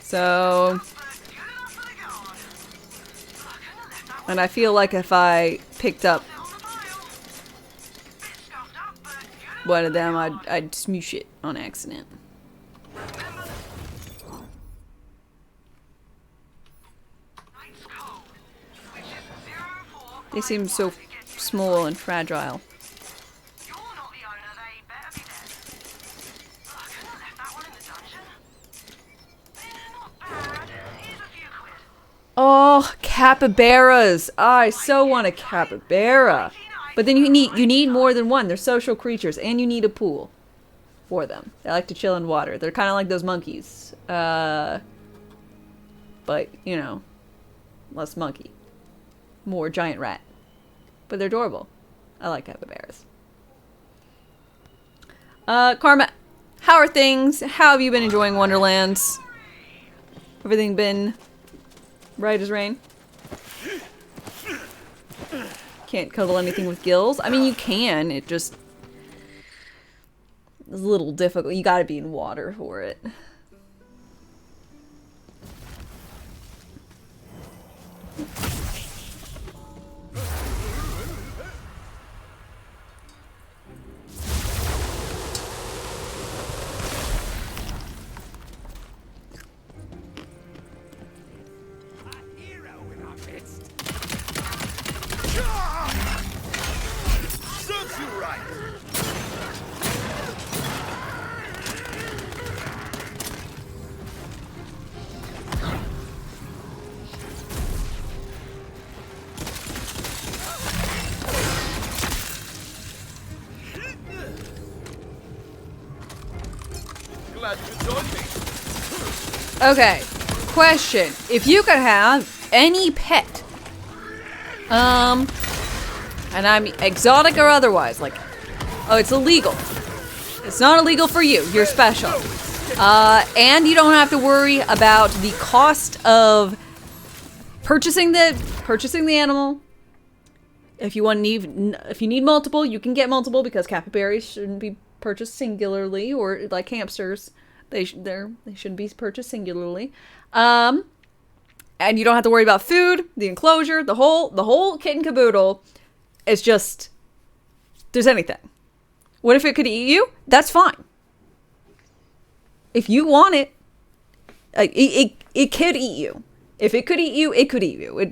So, and I feel like if I picked up one of them, I'd smoosh it on accident. They seem so small and fragile. Oh, capybaras! I so want a capybara. But then you need more than one. They're social creatures, and you need a pool for them. They like to chill in water. They're kind of like those monkeys. But, you know, less monkey. More giant rat. But they're adorable. I like capybaras. Karma, how are things? How have you been enjoying Wonderlands? Everything been right as rain? Can't cuddle anything with gills. I mean, you can. It just is a little difficult. You gotta be in water for it. Okay, question. If you could have any pet, and I'm exotic or otherwise, like, oh, it's illegal. It's not illegal for you. You're special. And you don't have to worry about the cost of purchasing the animal. If you need multiple, you can get multiple because capybaras shouldn't be purchased singularly, or like hamsters. They shouldn't be purchased singularly. And you don't have to worry about food, the enclosure, the whole kit and caboodle. It's just, there's anything. What if it could eat you? That's fine. If you want it, it could eat you. If it could eat you, it could eat you. It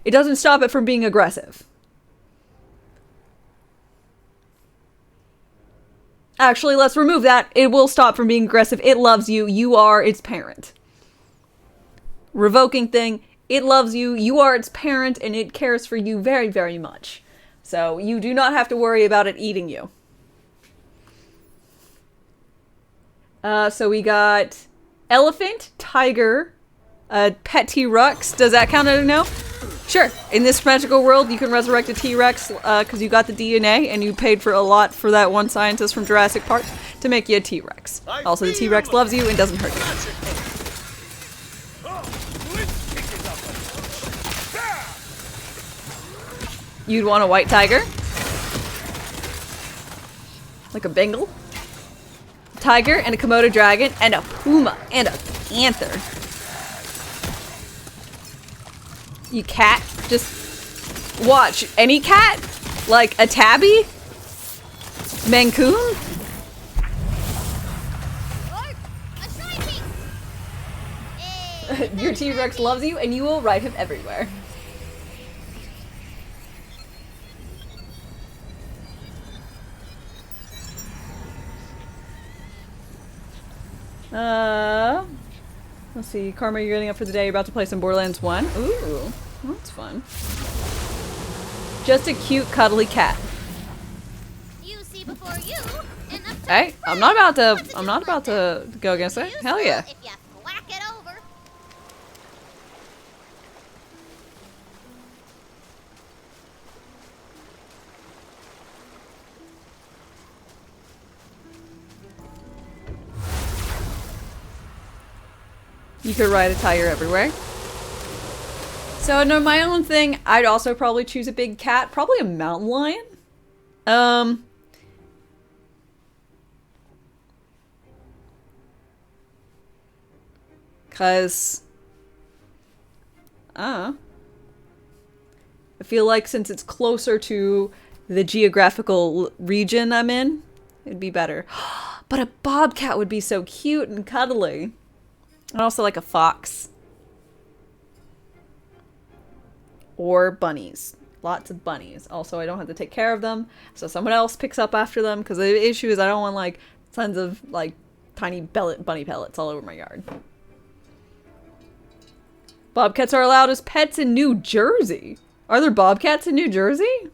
doesn't stop it from being aggressive. Actually, let's remove that. It will stop from being aggressive. It loves you. You are its parent. Revoking thing. It loves you. You are its parent, and it cares for you very, very much. So you do not have to worry about it eating you. So we got elephant, tiger, pet T-Rex. Does that count as a no? Sure. In this magical world, you can resurrect a T-Rex because you got the DNA and you paid for a lot for that one scientist from Jurassic Park to make you a T-Rex. Also, the T-Rex loves you and doesn't hurt you. You'd want a white tiger? Like a Bengal? Tiger and a Komodo dragon and a puma and a panther. You cat, just watch. Any cat? Like a tabby? Mancoon? Your T-Rex loves you and you will ride him everywhere. Let's see. Karma, you're getting up for the day. You're about to play some Borderlands 1. Ooh, that's fun. Just a cute, cuddly cat. You see before you, and hey, I'm not about to go against it. Hell yeah. if you whack it over. You could ride a tire everywhere. So no, my own thing, I'd also probably choose a big cat. Probably a mountain lion. Cause I feel like since it's closer to the geographical region I'm in, it'd be better. But a bobcat would be so cute and cuddly. And also like a fox. Or bunnies. Lots of bunnies. Also, I don't have to take care of them, so someone else picks up after them, because the issue is I don't want like tons of like tiny bunny pellets all over my yard. Bobcats are allowed as pets in New Jersey. Are there bobcats in New Jersey?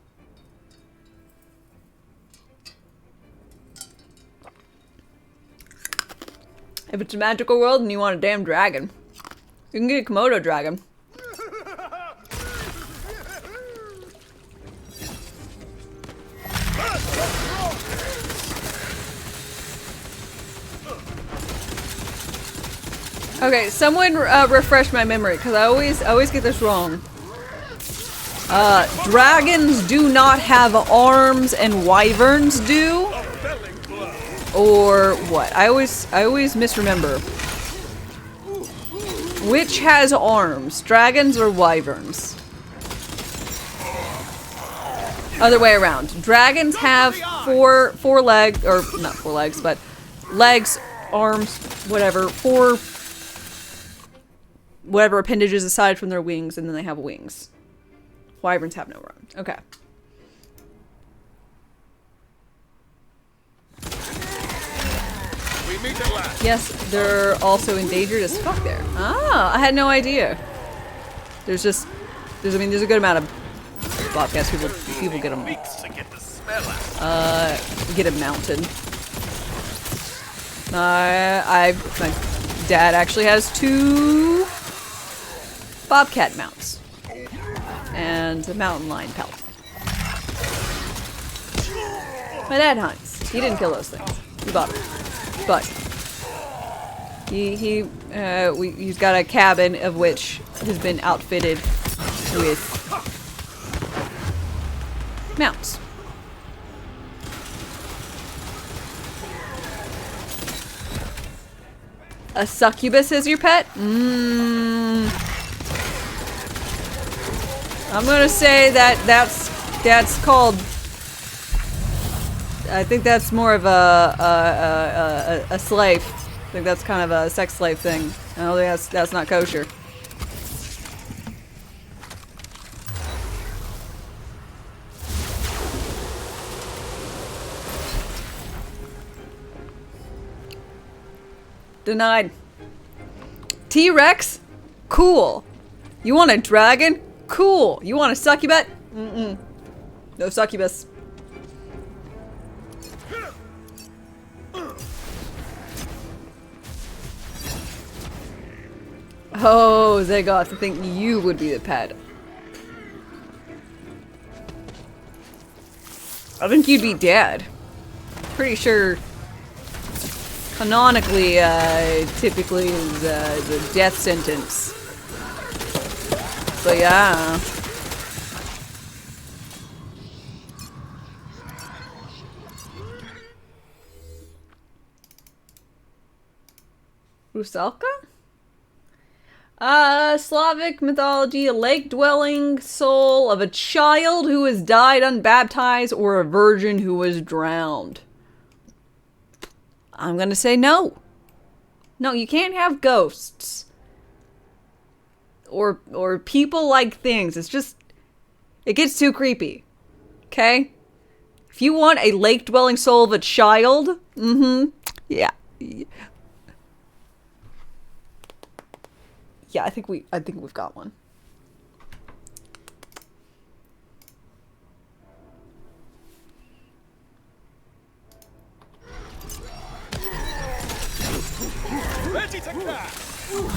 If it's a magical world and you want a damn dragon, you can get a Komodo dragon. Okay, someone refresh my memory, because I always get this wrong. Dragons do not have arms and wyverns do? Or what? I always misremember. Which has arms? Dragons or wyverns? Other way around. Dragons have four legs, or not 4 legs, but legs, arms, whatever, 4 whatever appendages aside from their wings, and then they have wings. Wyverns have no arms. Okay. We meet at last. Yes, they're also endangered as fuck there. Ah, I had no idea. There's a good amount of bobcats. People get them. Get them mounted. My dad actually has 2 bobcat mounts and a mountain lion pelt. My dad hunts. He didn't kill those things. He bought them. But he's got a cabin of which has been outfitted with mounts. A succubus is your pet? I'm gonna say that's called. I think that's more of a slave. I think that's kind of a sex slave thing. I don't think that's not kosher. Denied. T-Rex? Cool. You want a dragon? Cool. You want a succubus? Mm-mm. No succubus. Oh, Zagoth, I think you would be the pet. I think you'd be dead. Pretty sure canonically, typically is the death sentence. So yeah. Rusalka? Slavic mythology, a lake-dwelling soul of a child who has died unbaptized or a virgin who was drowned. I'm gonna say no. No, you can't have ghosts. Or people like things. It's just, it gets too creepy. Okay? If you want a lake-dwelling soul of a child, yeah. Yeah, I think we've got one. Ready to cast! You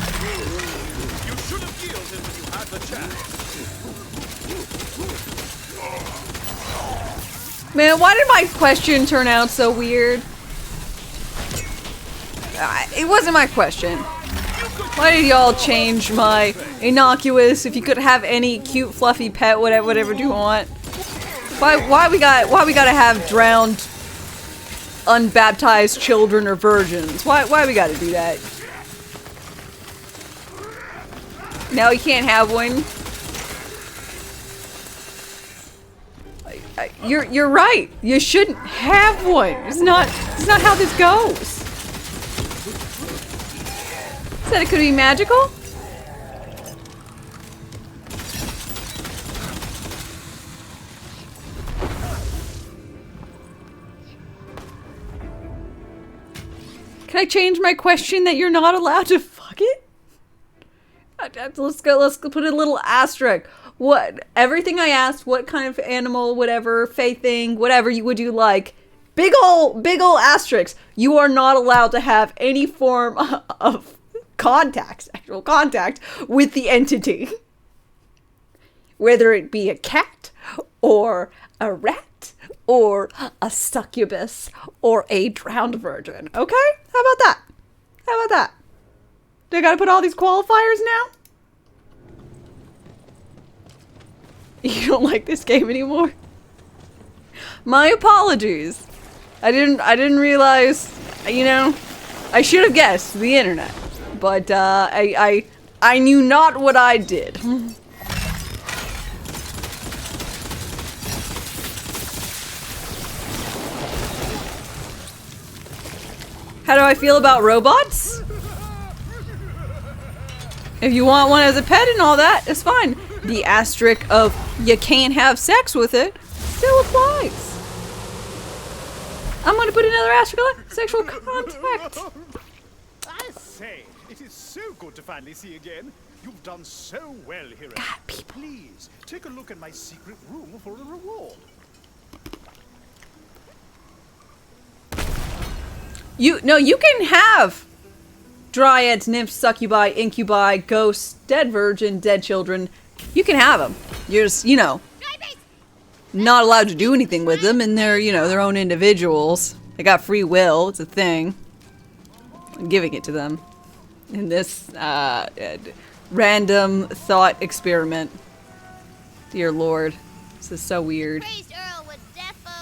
should have yielded when you had the chance. Man, why did my question turn out so weird? It wasn't my question. Why did y'all change my innocuous? If you could have any cute, fluffy pet, whatever do you want? Why we gotta have drowned, unbaptized children or virgins? Why we gotta do that? Now you can't have one. You're right. You shouldn't have one. It's not how this goes. Said it could be magical? Can I change my question that you're not allowed to fuck it? Let's put a little asterisk. What? Everything I asked, what kind of animal, whatever, fey thing, whatever would you like? Big ol' asterisk. You are not allowed to have any form of actual contact with the entity. Whether it be a cat, or a rat, or a succubus, or a drowned virgin. Okay? How about that? How about that? Do I gotta put all these qualifiers now? You don't like this game anymore? My apologies. I didn't realize, you know, I should have guessed the internet. But I knew not what I did. How do I feel about robots? If you want one as a pet and all that, it's fine. The asterisk of you can't have sex with it still applies. I'm gonna put another asterisk on sexual contact. I say, it is so good to finally see again. You've done so well, hero. God, people. Please, take a look at my secret room for a reward. You can have dryads, nymphs, succubi, incubi, ghosts, dead virgin, dead children. You can have them. You're just, you know, not allowed to do anything with them, and they're, you know, their own individuals. They got free will. It's a thing. I'm giving it to them in this random thought experiment. Dear Lord, this is so weird.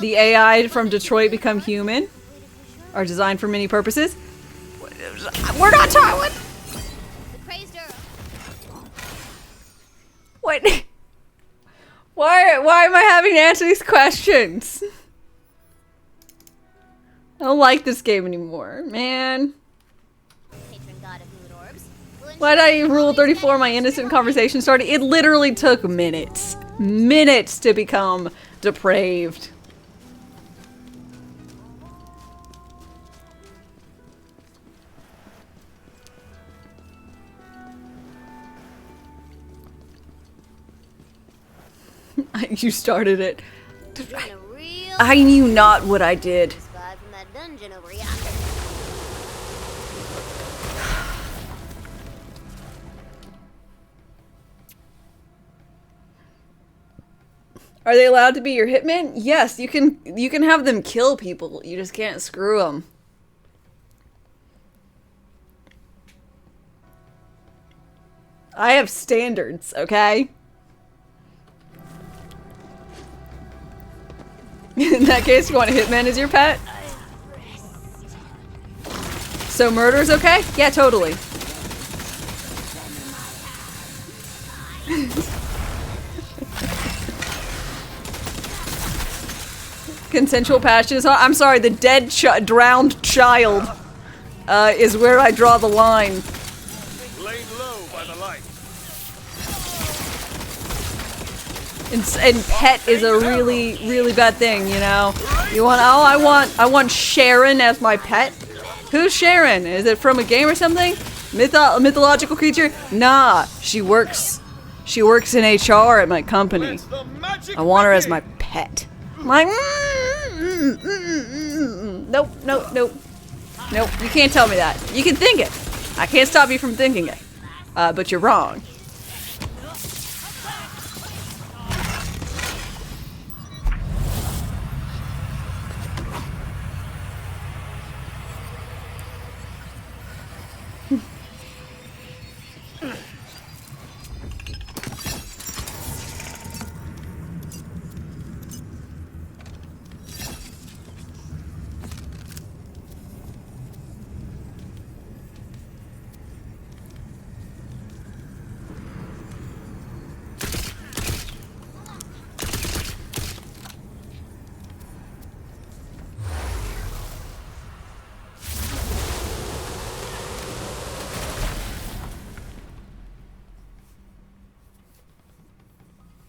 The AI from Detroit Become Human are designed for many purposes. We're not talking. What? Why am I having to answer these questions? I don't like this game anymore, man. Why did I rule 34 my innocent conversation started? It literally took minutes. Minutes to become depraved. You started it. I knew not what I did. Are they allowed to be your hitmen? Yes, you can have them kill people. You just can't screw them. I have standards, okay? In that case, you want a hitman as your pet? So murder's okay? Yeah, totally. Consensual passion. I'm sorry, the dead drowned child is where I draw the line. Laid low by the light. And pet is a really, really bad thing, you know? You want, oh, I want Sharon as my pet? Who's Sharon? Is it from a game or something? Mythological creature? Nah, she works in HR at my company. I want her as my pet. I'm like, nope, nope, nope. Nope, you can't tell me that. You can think it. I can't stop you from thinking it. But you're wrong.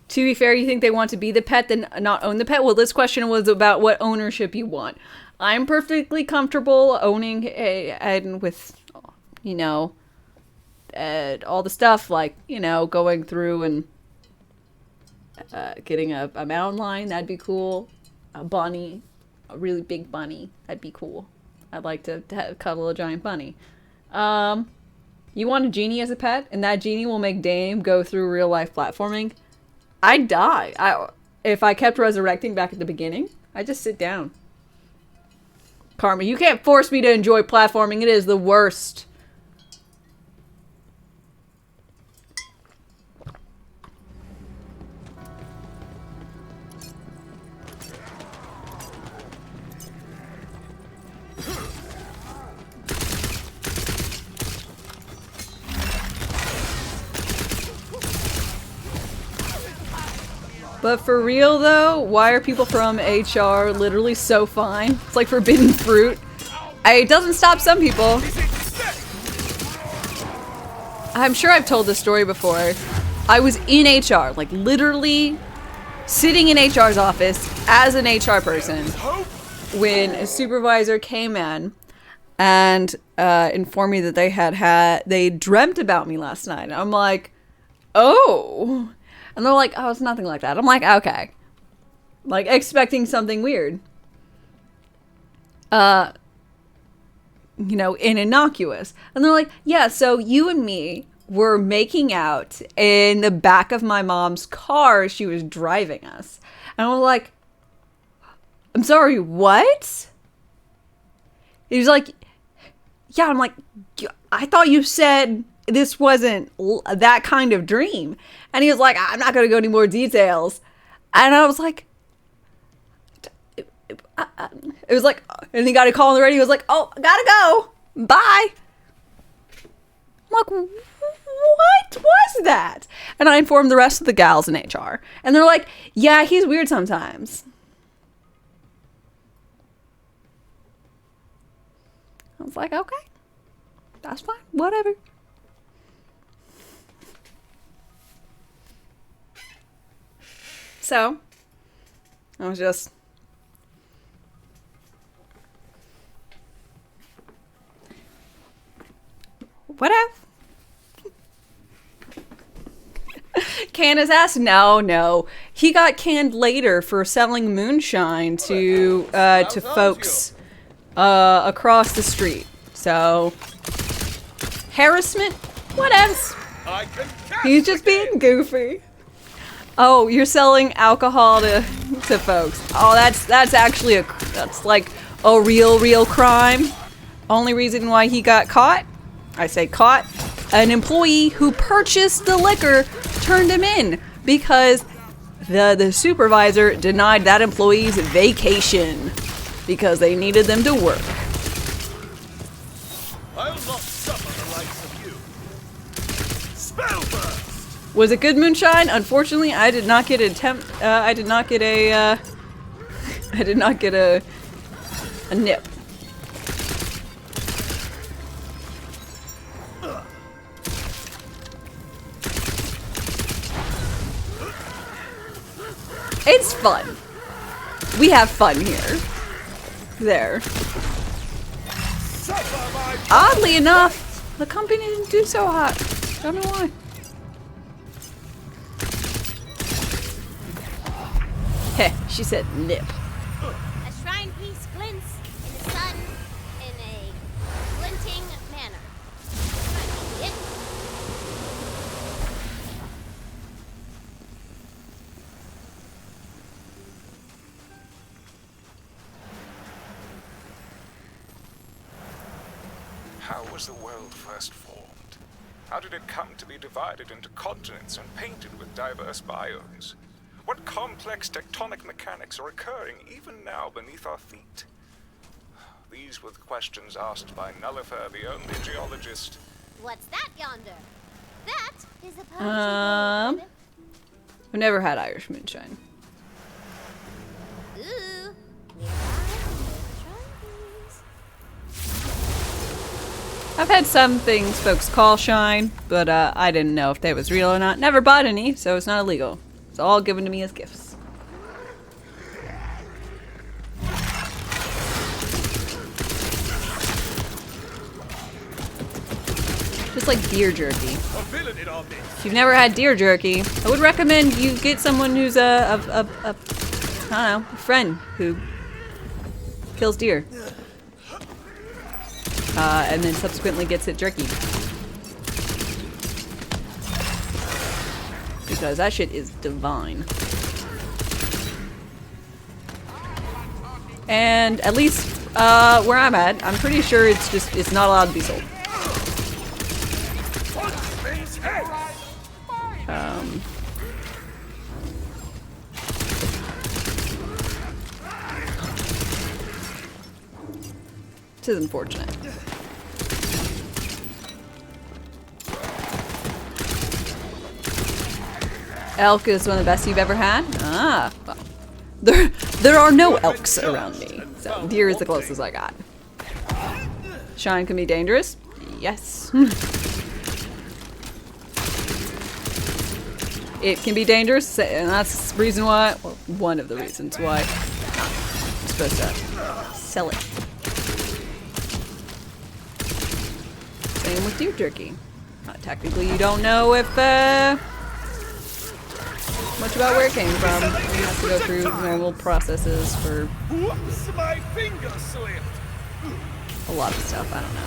To be fair, you think they want to be the pet than not own the pet? Well, this question was about what ownership you want. I'm perfectly comfortable owning and with, you know, all the stuff like, you know, going through and getting a mountain lion. That'd be cool. A bunny, a really big bunny. That'd be cool. I'd like to cuddle a giant bunny. You want a genie as a pet, and that genie will make Dame go through real life platforming. I'd die. If I kept resurrecting back at the beginning, I'd just sit down. Karma, you can't force me to enjoy platforming. It is the worst. But for real though, why are people from HR literally so fine? It's like forbidden fruit. It doesn't stop some people. I'm sure I've told this story before. I was in HR, like literally sitting in HR's office as an HR person when a supervisor came in and informed me that they dreamt about me last night. And I'm like, oh. And they're like, oh, it's nothing like that. I'm like, okay. Like, expecting something weird. You know, innocuous. And they're like, yeah, so you and me were making out in the back of my mom's car. She was driving us. And I'm like, I'm sorry, what? He was like, yeah, I'm like, I thought you said this wasn't that kind of dream. And he was like, I'm not going to go into more details. And I was like, it was like, and he got a call on the radio. He was like, oh, gotta go. Bye. I'm like, what was that? And I informed the rest of the gals in HR. And they're like, yeah, he's weird sometimes. I was like, okay, that's fine. Whatever. So, I was just... whatever. Can his ass? No. He got canned later for selling moonshine to folks across the street. So, harassment? Whatevs. He's just being goofy. Oh, you're selling alcohol to folks. Oh, that's actually that's like a real crime. Only reason why he got caught, I say caught, an employee who purchased the liquor turned him in because the supervisor denied that employee's vacation because they needed them to work. I'll not suffer the likes of you. Spellburst! Was it good moonshine? Unfortunately, I did not get a I did not get a nip. It's fun. We have fun here. There. Oddly enough, the company didn't do so hot. Don't know why. Heh, she said nip. A shrine piece glints in the sun in a glinting manner. It. How was the world first formed? How did it come to be divided into continents and painted with diverse biomes? What complex tectonic mechanics are occurring even now beneath our feet? These were the questions asked by Nullifer, the only geologist. What's that yonder? That is a potion. I've never had Irish moonshine. Ooh. I've had some things folks call shine, but I didn't know if they was real or not. Never bought any, so it's not illegal. It's all given to me as gifts. Just like deer jerky. If you've never had deer jerky, I would recommend you get someone who's I don't know, a friend who kills deer. And then subsequently gets it jerky. Because that shit is divine. And at least where I'm at, I'm pretty sure it's not allowed to be sold. This is unfortunate. Elk is one of the best you've ever had? Ah, well, there are no elks around me, so deer is the closest I got. Shine can be dangerous? Yes. It can be dangerous, and that's the reason why, well, one of the reasons why I'm supposed to sell it. Same with deer jerky. Technically, you don't know if much about where it came from. You have to go through normal processes for a lot of stuff. I don't know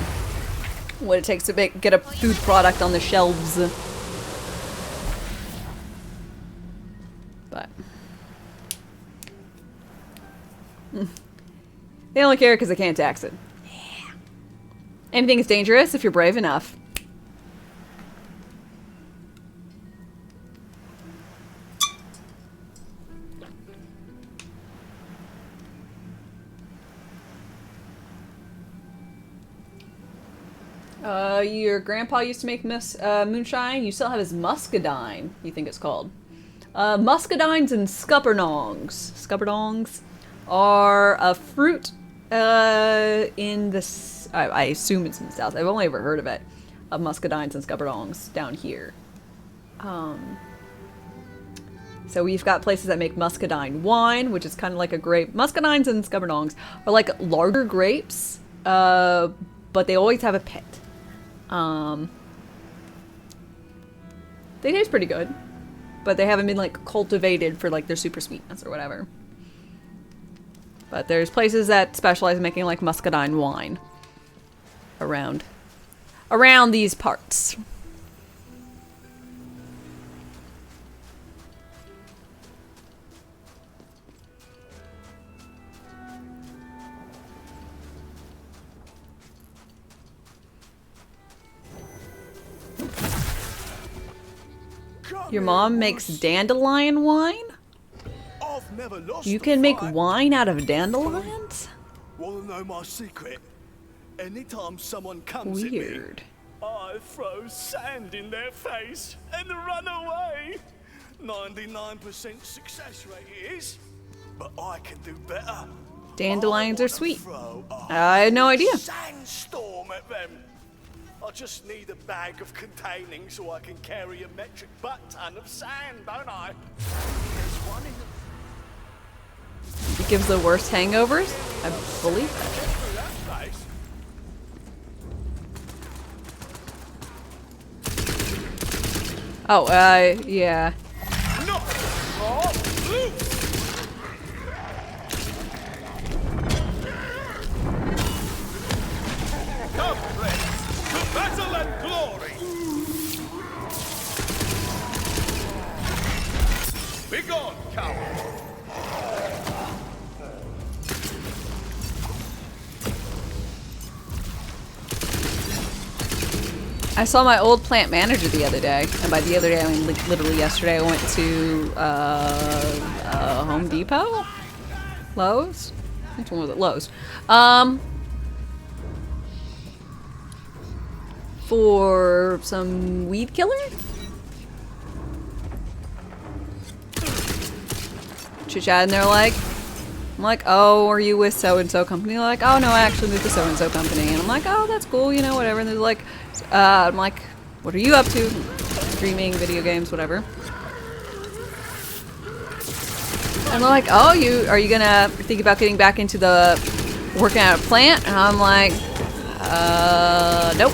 what it takes to get a food product on the shelves. But they only care because they can't tax it. Yeah. Anything is dangerous if you're brave enough. Your grandpa used to make moonshine. You still have his muscadine, you think it's called. Muscadines and scuppernongs. Scuppernongs are a fruit in the... I assume it's in the south. I've only ever heard of it. Of muscadines and scuppernongs down here. So we've got places that make muscadine wine, which is kind of like a grape. Muscadines and scuppernongs are like larger grapes, but they always have a pit. They taste pretty good, but they haven't been like cultivated for like their super sweetness or whatever. But there's places that specialize in making like muscadine wine around these parts. Your mom makes dandelion wine? You can make wine out of dandelions? Wanna know my secret? Anytime someone comes Weird. at me, I throw sand in their face and run away. 99% success rate it is, but I can do better. Dandelions are sweet. I had no idea. Sandstorm at them. I just need a bag of containing so I can carry a metric butt-ton of sand, don't I? There's one in It gives the worst hangovers? I believe that. Oh, yeah. Come, friends, to battle and glory! Begone, coward! I saw my old plant manager the other day, and by the other day I mean like literally yesterday. I went to Home Depot? Lowe's? Which one was it? Lowe's. For some weed killer? Chit-chat, and they're like, I'm like, oh, are you with so-and-so company? They're like, oh, no, I actually moved to so-and-so company. And I'm like, oh, that's cool, you know, whatever. And they're like, I'm like, what are you up to? Streaming, video games, whatever. And they're like, oh, are you gonna think about getting back into the working at a plant? And I'm like, nope.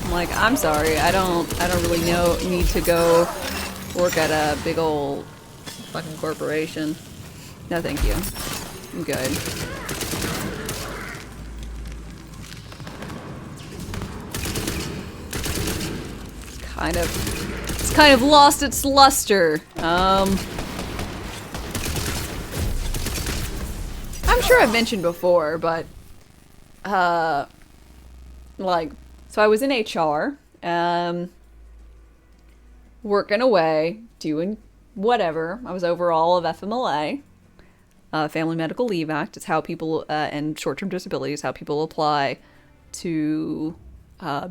I'm like, I'm sorry, I don't really need to go work at a big old fucking corporation. No, thank you. I'm good. It's kind of lost its luster. I'm sure I've mentioned before, but like, so I was in HR, working away, doing whatever. I was over all of FMLA, Family Medical Leave Act. It's how people and short-term disability is how people apply to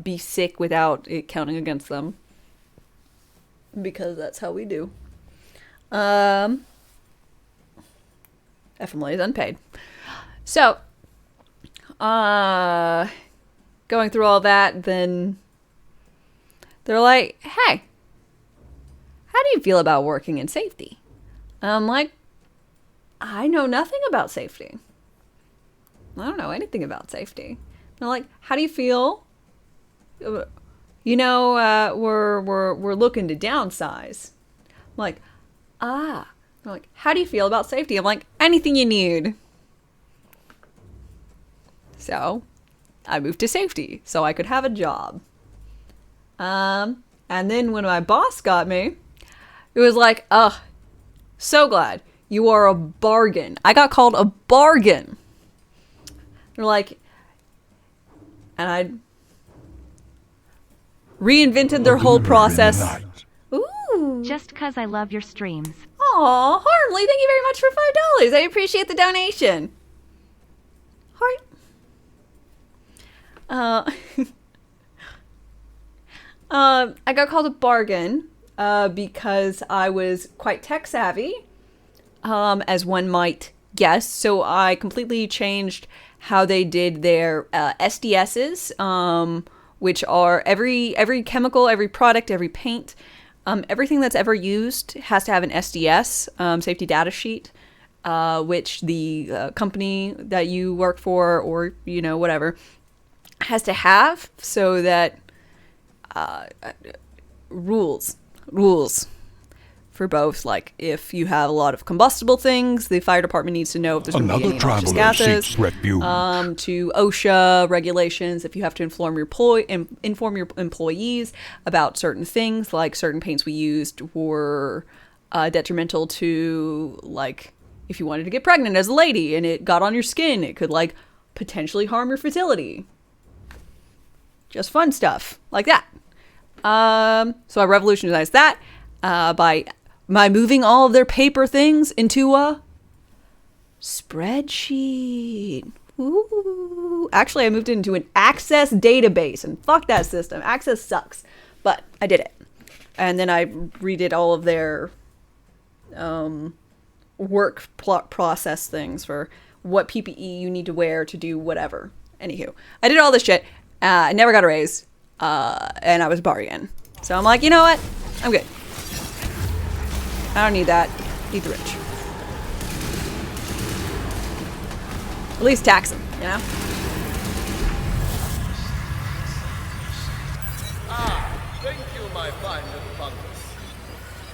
be sick without it counting against them, because that's how we do. FMLA is unpaid. So, going through all that, then they're like, hey, how do you feel about working in safety? And I'm like, I know nothing about safety. I don't know anything about safety. And they're like, how do you feel? You know, we're looking to downsize. I'm like, ah. They're like, how do you feel about safety? I'm like, anything you need. So, I moved to safety so I could have a job. And then when my boss got me, it was like, ugh, so glad. You are a bargain. I got called a bargain. They're like, and I reinvented their whole process. Ooh. Just 'cause I love your streams. Aw, Harmley, thank you very much for $5. I appreciate the donation. Heart. I got called a bargain because I was quite tech savvy, as one might guess. So I completely changed how they did their SDSs, which are every chemical, every product, every paint, everything that's ever used has to have an SDS, safety data sheet, which the company that you work for, or, you know, whatever, has to have, so that rules for both, like, if you have a lot of combustible things, the fire department needs to know if there's going to be any noxious gases, to OSHA regulations, if you have to inform your employees about certain things, like certain paints we used were detrimental to, like, if you wanted to get pregnant as a lady and it got on your skin, it could, like, potentially harm your fertility. Just fun stuff like that. So I revolutionized that by moving all of their paper things into a spreadsheet. Ooh. Actually, I moved it into an Access database, and fuck that system. Access sucks, but I did it. And then I redid all of their work process things for what PPE you need to wear to do whatever. Anywho, I did all this shit. I never got a raise, and I was bargain. So I'm like, you know what? I'm good. I don't need that. Need the rich. At least tax them, you know? Thank you, my fine little fungus.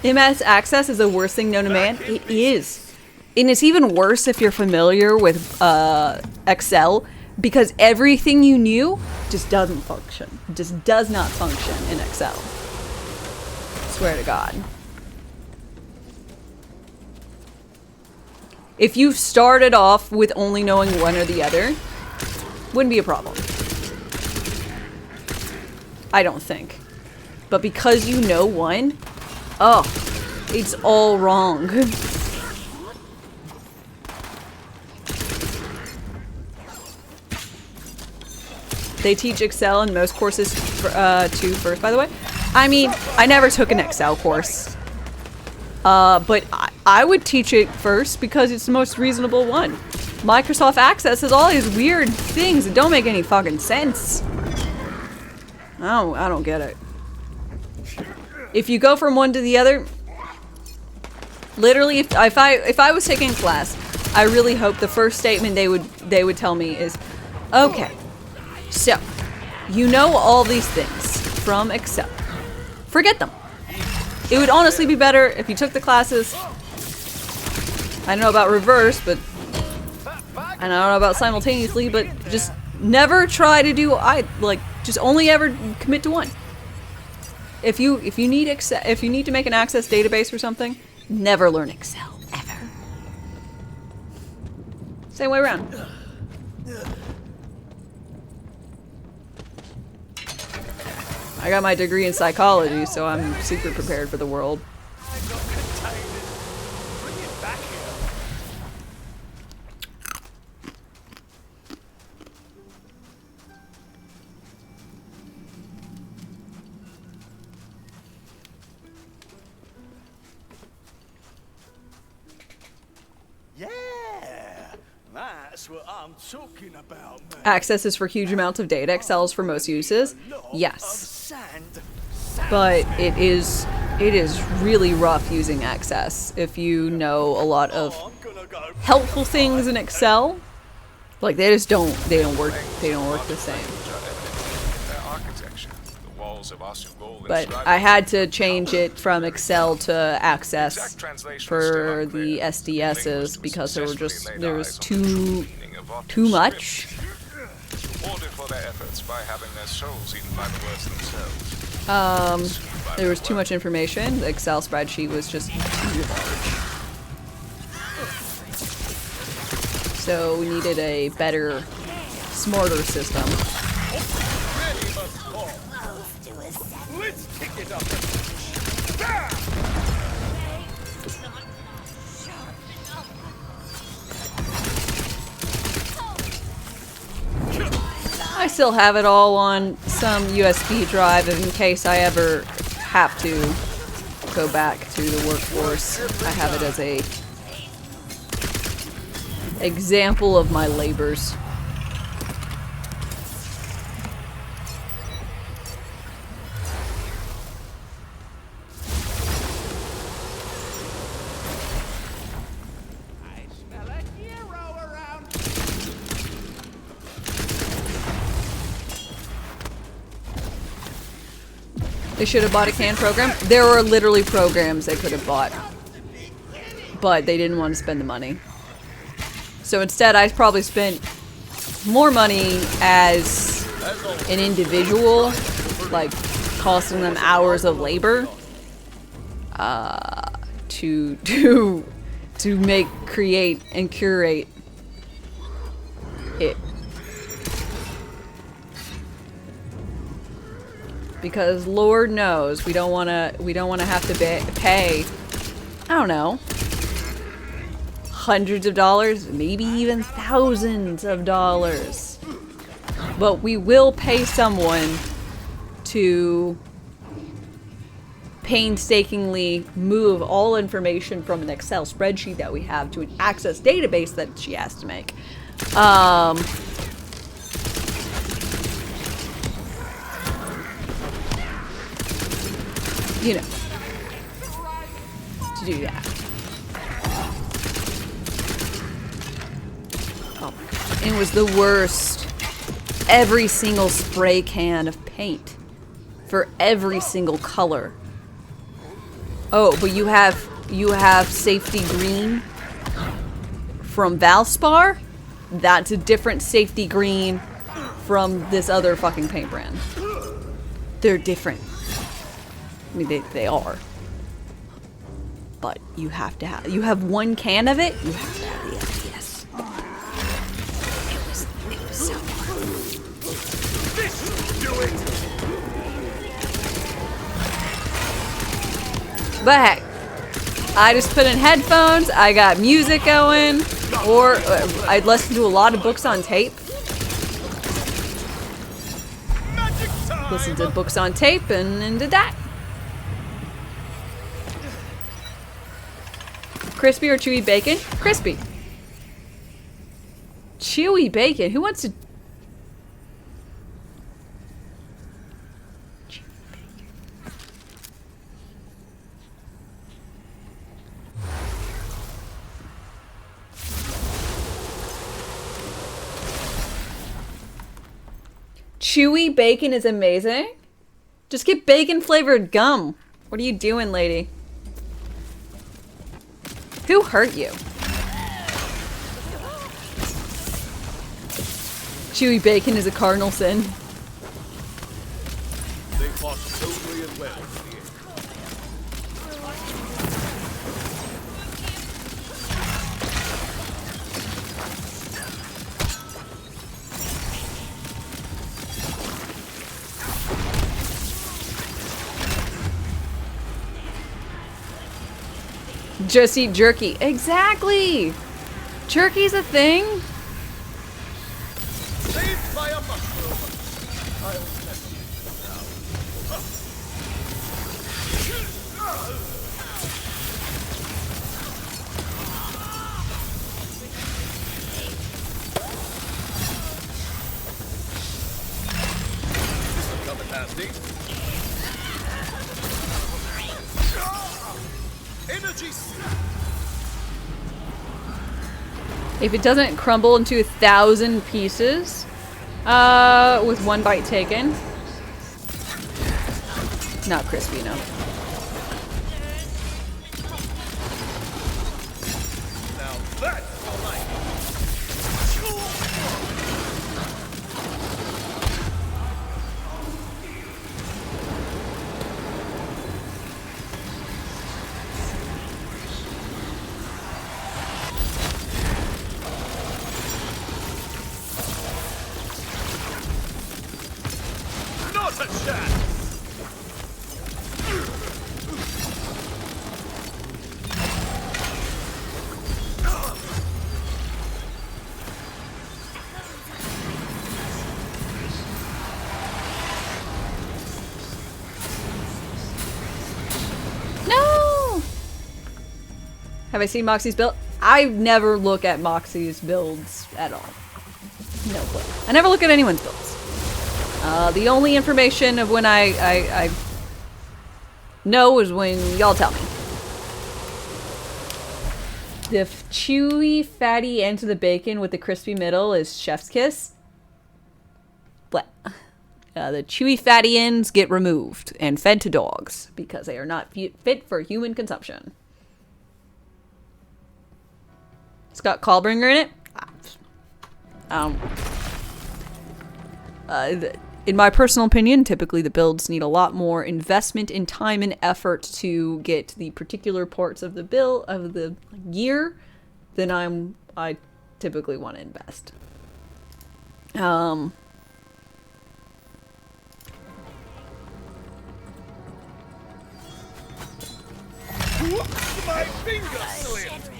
MS Access is the worst thing known to man. It is. And it's even worse if you're familiar with Excel, because everything you knew just doesn't function. Just does not function in Excel. Swear to God. If you started off with only knowing one or the other, wouldn't be a problem. I don't think. But because you know one, oh, it's all wrong. They teach Excel in most courses too first, by the way. I mean, I never took an Excel course. But I would teach it first because it's the most reasonable one. Microsoft Access has all these weird things that don't make any fucking sense. I don't get it. If you go from one to the other, Literally, if I was taking a class, I really hope the first statement they would tell me is, okay, so you know all these things from Excel. Forget them. It would honestly be better if you took the classes. I don't know about reverse, but and I don't know about simultaneously, but just never try to do just only ever commit to one. If you need Excel, if you need to make an access database or something, never learn Excel ever. Same way around. I got my degree in psychology, so I'm super prepared for the world. That's what I'm talking about, man. Access is for huge amounts of data. Excel is for most uses. Yes. But it is really rough using Access if you know a lot of helpful things in Excel. Like they don't work the same. But I had to change it from Excel to Access for the SDSs because there was too much. There was too much information. The Excel spreadsheet was just too large. So we needed a better, smarter system. Let's kick it up. I still have it all on some USB drive in case I ever have to go back to the workforce. I have it as a example of my labors. They should have bought a canned program. There were literally programs they could have bought, but they didn't want to spend the money. So instead, I probably spent more money as an individual, like costing them hours of labor, to make, create, and curate it. Because Lord knows we don't want to have to pay, I don't know, hundreds of dollars, maybe even thousands of dollars. But we will pay someone to painstakingly move all information from an Excel spreadsheet that we have to an Access database that she has to make. You know, to do that. Oh my god. It was the worst. Every single spray can of paint for every single color. Oh, but you have safety green from Valspar? That's a different safety green from this other fucking paint brand. They're different. I mean, they are. But you have to have, you have one can of it, you have to have the FPS. It was so hard. Do it. But heck, I just put in headphones, I got music going, or I listened to a lot of books on tape. Listened to books on tape and did that. Crispy or chewy bacon? Crispy. Chewy bacon? Who wants to... Chewy bacon is amazing. Just get bacon flavored gum. What are you doing, lady? Who hurt you? Chewy bacon is a cardinal sin. They fought nobly and well to the end. Just eat jerky. Exactly! Jerky's a thing. Saved by a mushroom. I'll test you This will come in handy. Energy. If it doesn't crumble into 1,000 pieces, with one bite taken. Not crispy enough. Now that's all right. Not a chance! No! Have I seen Moxie's build? I never look at Moxie's builds at all. No clue. I never look at anyone's builds. The only information of when I know is when y'all tell me. The chewy, fatty end of the bacon with the crispy middle is chef's kiss. But the chewy, fatty ends get removed and fed to dogs because they are not fit for human consumption. It's got Callbringer in it. In my personal opinion, typically the builds need a lot more investment in time and effort to get the particular parts of the build of the gear than I typically want to invest. Whoops, my finger slipped.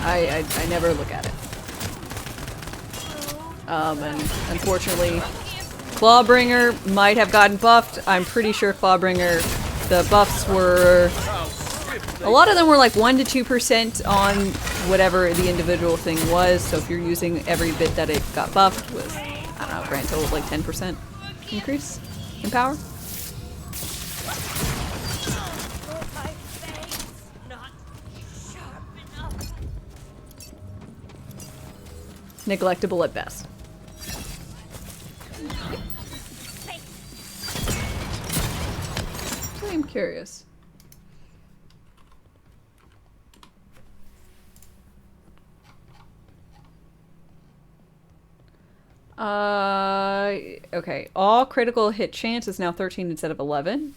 I never look at it. And unfortunately, Clawbringer might have gotten buffed. I'm pretty sure Clawbringer, the buffs were... A lot of them were like 1 to 2% on whatever the individual thing was. So if you're using every bit that it got buffed with, I don't know, grand total of like 10% increase in power. Neglectable at best. I'm curious. Okay. All critical hit chance is now 13 instead of 11.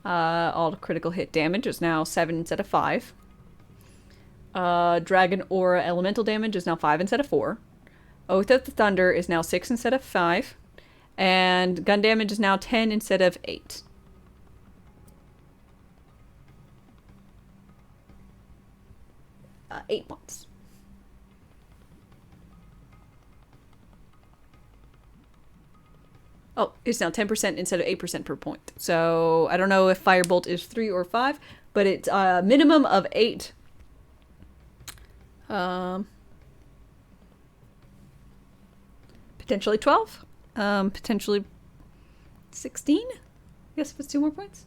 All critical hit damage is now 7 instead of 5. Dragon Aura elemental damage is now 5 instead of 4. Oath of the Thunder is now 6 instead of 5. And gun damage is now 10 instead of 8. Eight points. Oh, it's now 10% instead of 8% per point. So I don't know if Firebolt is 3 or 5, but it's a minimum of 8. Potentially 12. Potentially 16. I guess if it's 2 more points.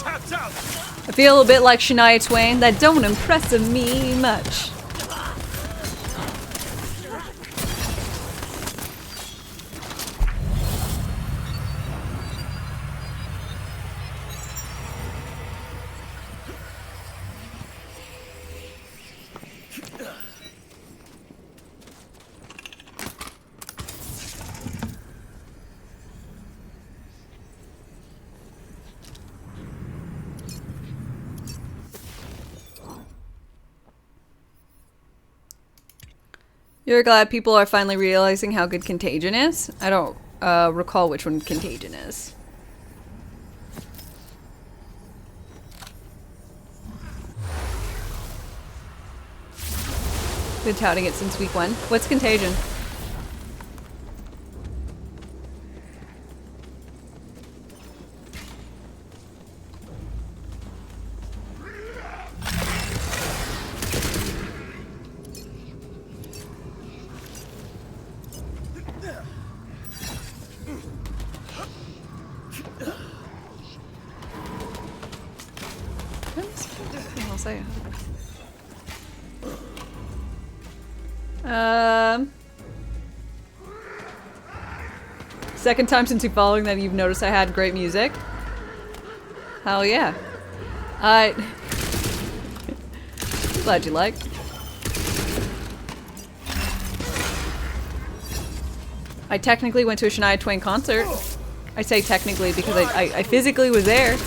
tapped out. I feel a bit like Shania Twain. That don't impress me much. You're glad people are finally realizing how good Contagion is? I don't recall which one Contagion is. Been touting it since week 1. What's Contagion? I'll say. Second time since you following that you've noticed I had great music. Hell yeah. Glad you like. I technically went to a Shania Twain concert. I say technically because I physically was there.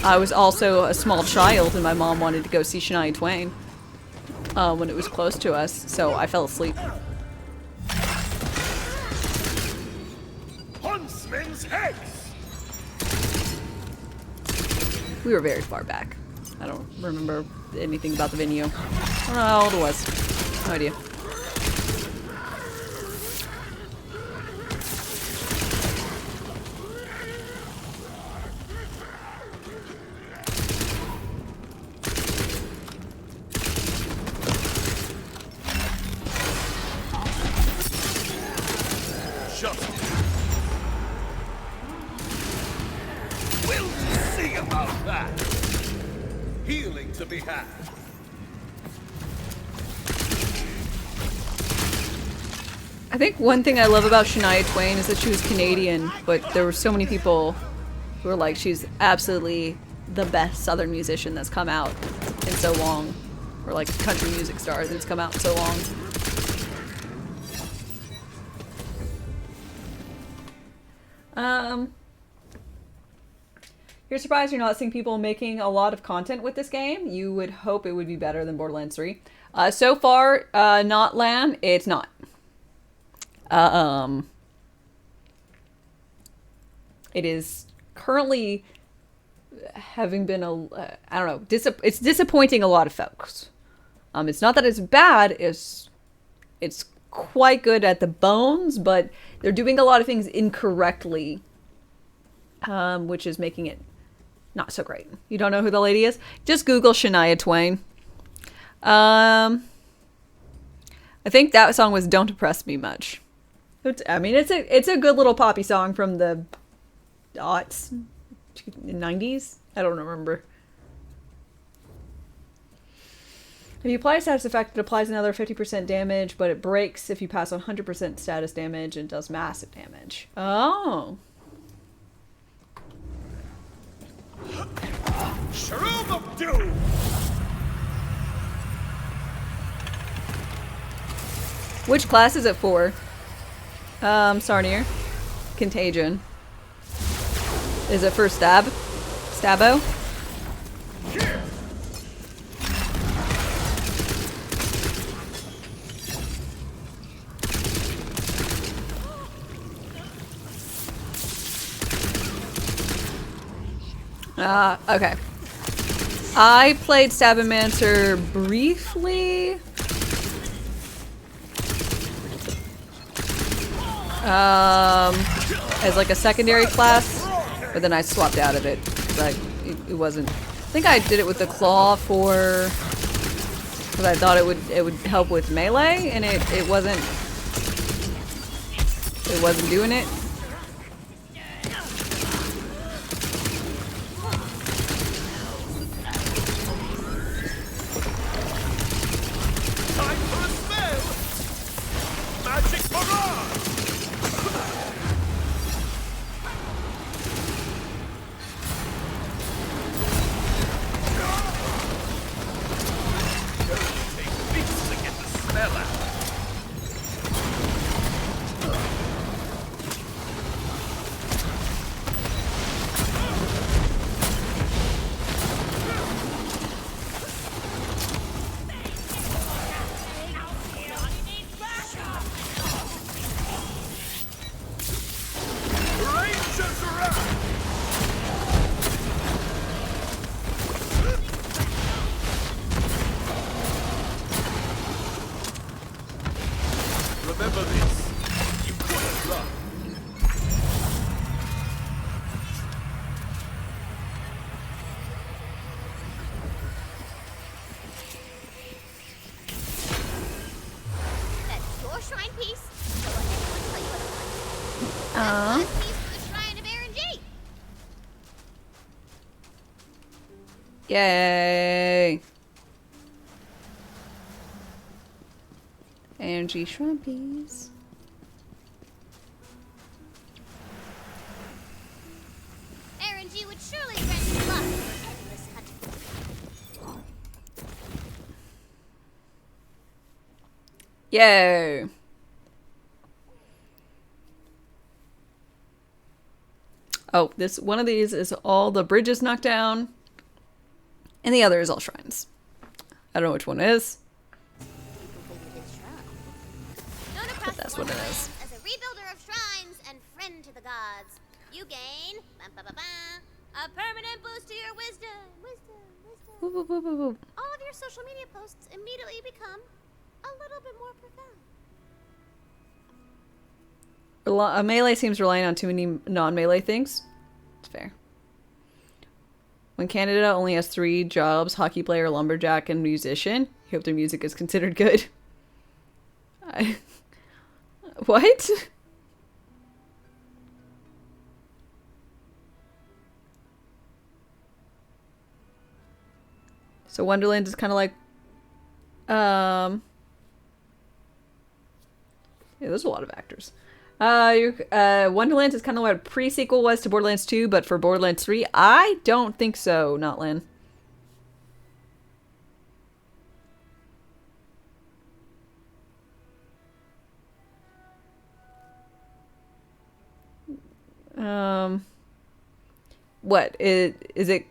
I was also a small child and my mom wanted to go see Shania Twain when it was close to us, so I fell asleep. Huntsman's hex. We were very far back. I don't remember anything about the venue. I don't know how old it was. No idea. We'll see about that. Healing to be had. I think one thing I love about Shania Twain is that she was Canadian, but there were so many people who were like, she's absolutely the best Southern musician that's come out in so long. Or like country music star that's come out in so long. You're surprised you're not seeing people making a lot of content with this game? You would hope it would be better than Borderlands 3. So far, not LAN, it's not. It is currently having been I don't know, it's disappointing a lot of folks. It's not that it's bad, it's quite good at the bones, but they're doing a lot of things incorrectly, which is making it not so great. You don't know who the lady is? Just Google Shania Twain. I think that song was "Don't Depress Me Much." I mean, it's a good little poppy song from the aughts, 90s. I don't remember. If you apply a status effect, it applies another 50% damage, but it breaks if you pass on 100% status damage and does massive damage. Oh. Shroom of Doom! Which class is it for? Sarnier. Contagion. Is it for Stabo? Okay. I played Stabomancer briefly. As like a secondary class, but then I swapped out of it because it wasn't. I think I did it with the claw because I thought it would help with melee, and it wasn't doing it. Yay! Energy shrumpies. RNG would surely grant you luck for endless hunting. Yay! Oh, this one of these is all the bridges knocked down, and the other is all shrines. I don't know which one it is. But that's what it is. As a rebuilder of shrines and friend to the gods, you gain a permanent boost to your wisdom. Woo, woo, woo, woo, woo. All of your social media posts immediately become a little bit more profound. A melee seems relying on too many non-melee things. It's fair. When Canada only has 3 jobs, hockey player, lumberjack, and musician, you hope their music is considered good. What? So Wonderlands is kind of like, yeah, there's a lot of actors. Wonderlands is kind of what a pre-sequel was to Borderlands 2, but for Borderlands 3, I don't think so, Notlin. What is it?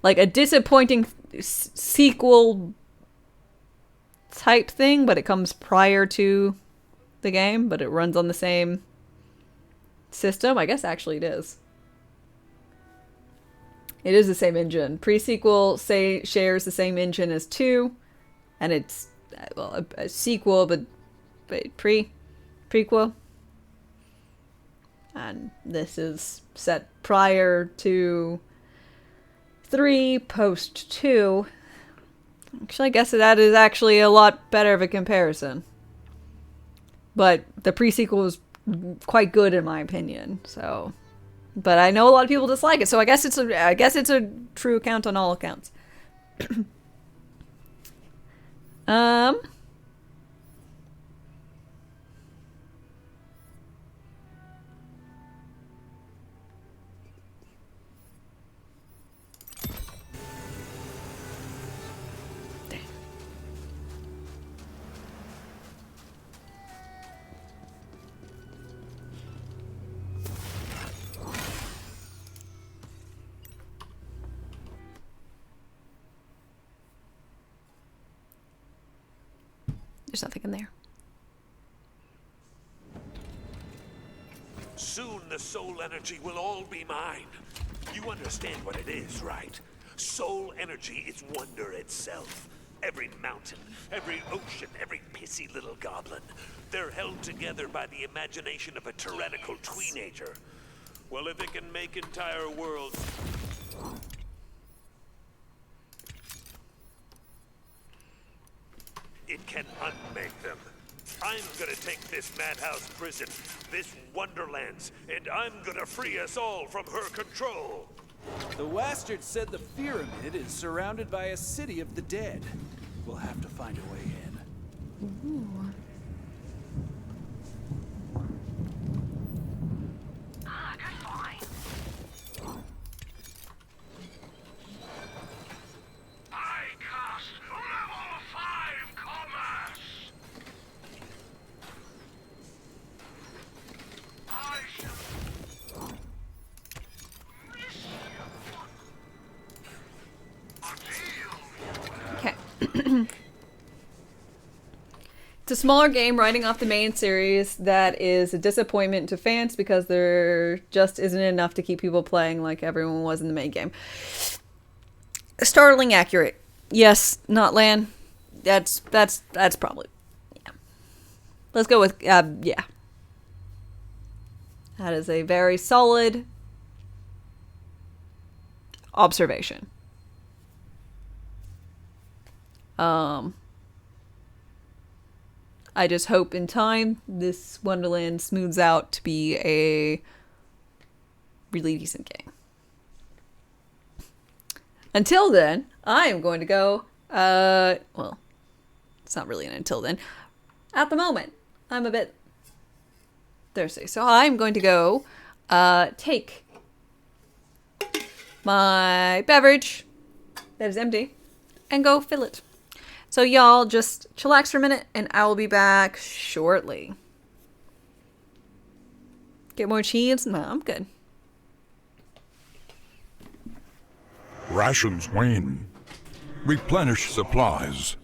Like a disappointing sequel type thing, but it comes prior to the game, but it runs on the same system? I guess actually it is. It is the same engine. Pre-sequel shares the same engine as 2, and it's well a sequel, but prequel. And this is set prior to 3, post 2. Actually, I guess that is actually a lot better of a comparison. But the pre-sequel was quite good in my opinion. So, but I know a lot of people dislike it. So I guess it's a true account on all accounts. There's nothing in there. Soon the soul energy will all be mine. You understand what it is, right? Soul energy is wonder itself. Every mountain, every ocean, every pissy little goblin. They're held together by the imagination of a tyrannical teenager. Well, if it can make entire worlds... it can unmake them. I'm gonna take this madhouse prison, this Wonderlands, and I'm gonna free us all from her control. The Wastard said the pyramid is surrounded by a city of the dead. We'll have to find a way in. Ooh. It's a smaller game riding off the main series that is a disappointment to fans because there just isn't enough to keep people playing like everyone was in the main game. Startling accurate. Yes, not Lan. That's probably, yeah. Let's go with yeah. That is a very solid observation. I just hope in time this Wonderland smooths out to be a really decent game. Until then, I am going to go, well, it's not really an until then. At the moment, I'm a bit thirsty. So I'm going to go, take my beverage that is empty and go fill it. So y'all just chillax for a minute and I will be back shortly. Get more cheese? No, I'm good. Rations wane. Replenish supplies.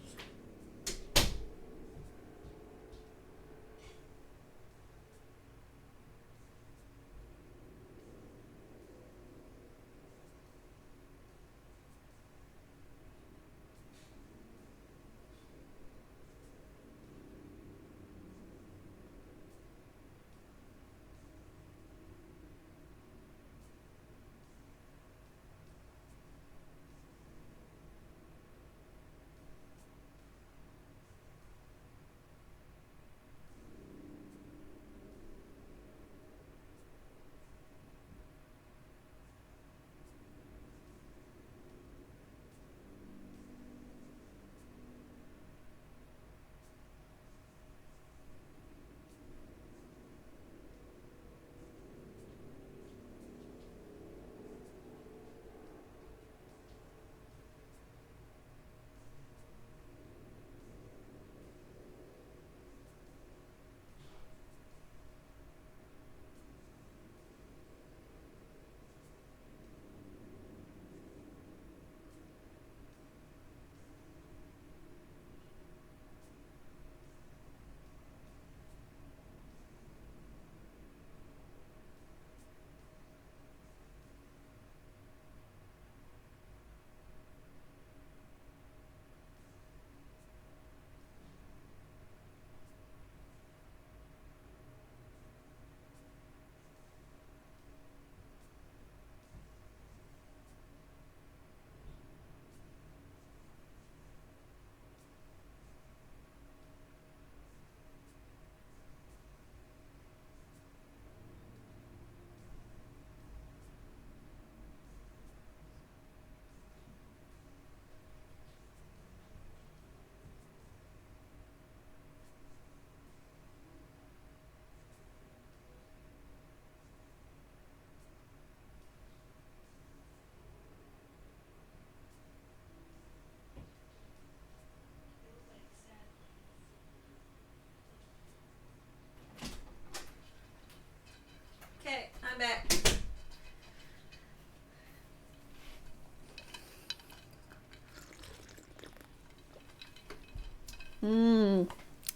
Okay, I'm back.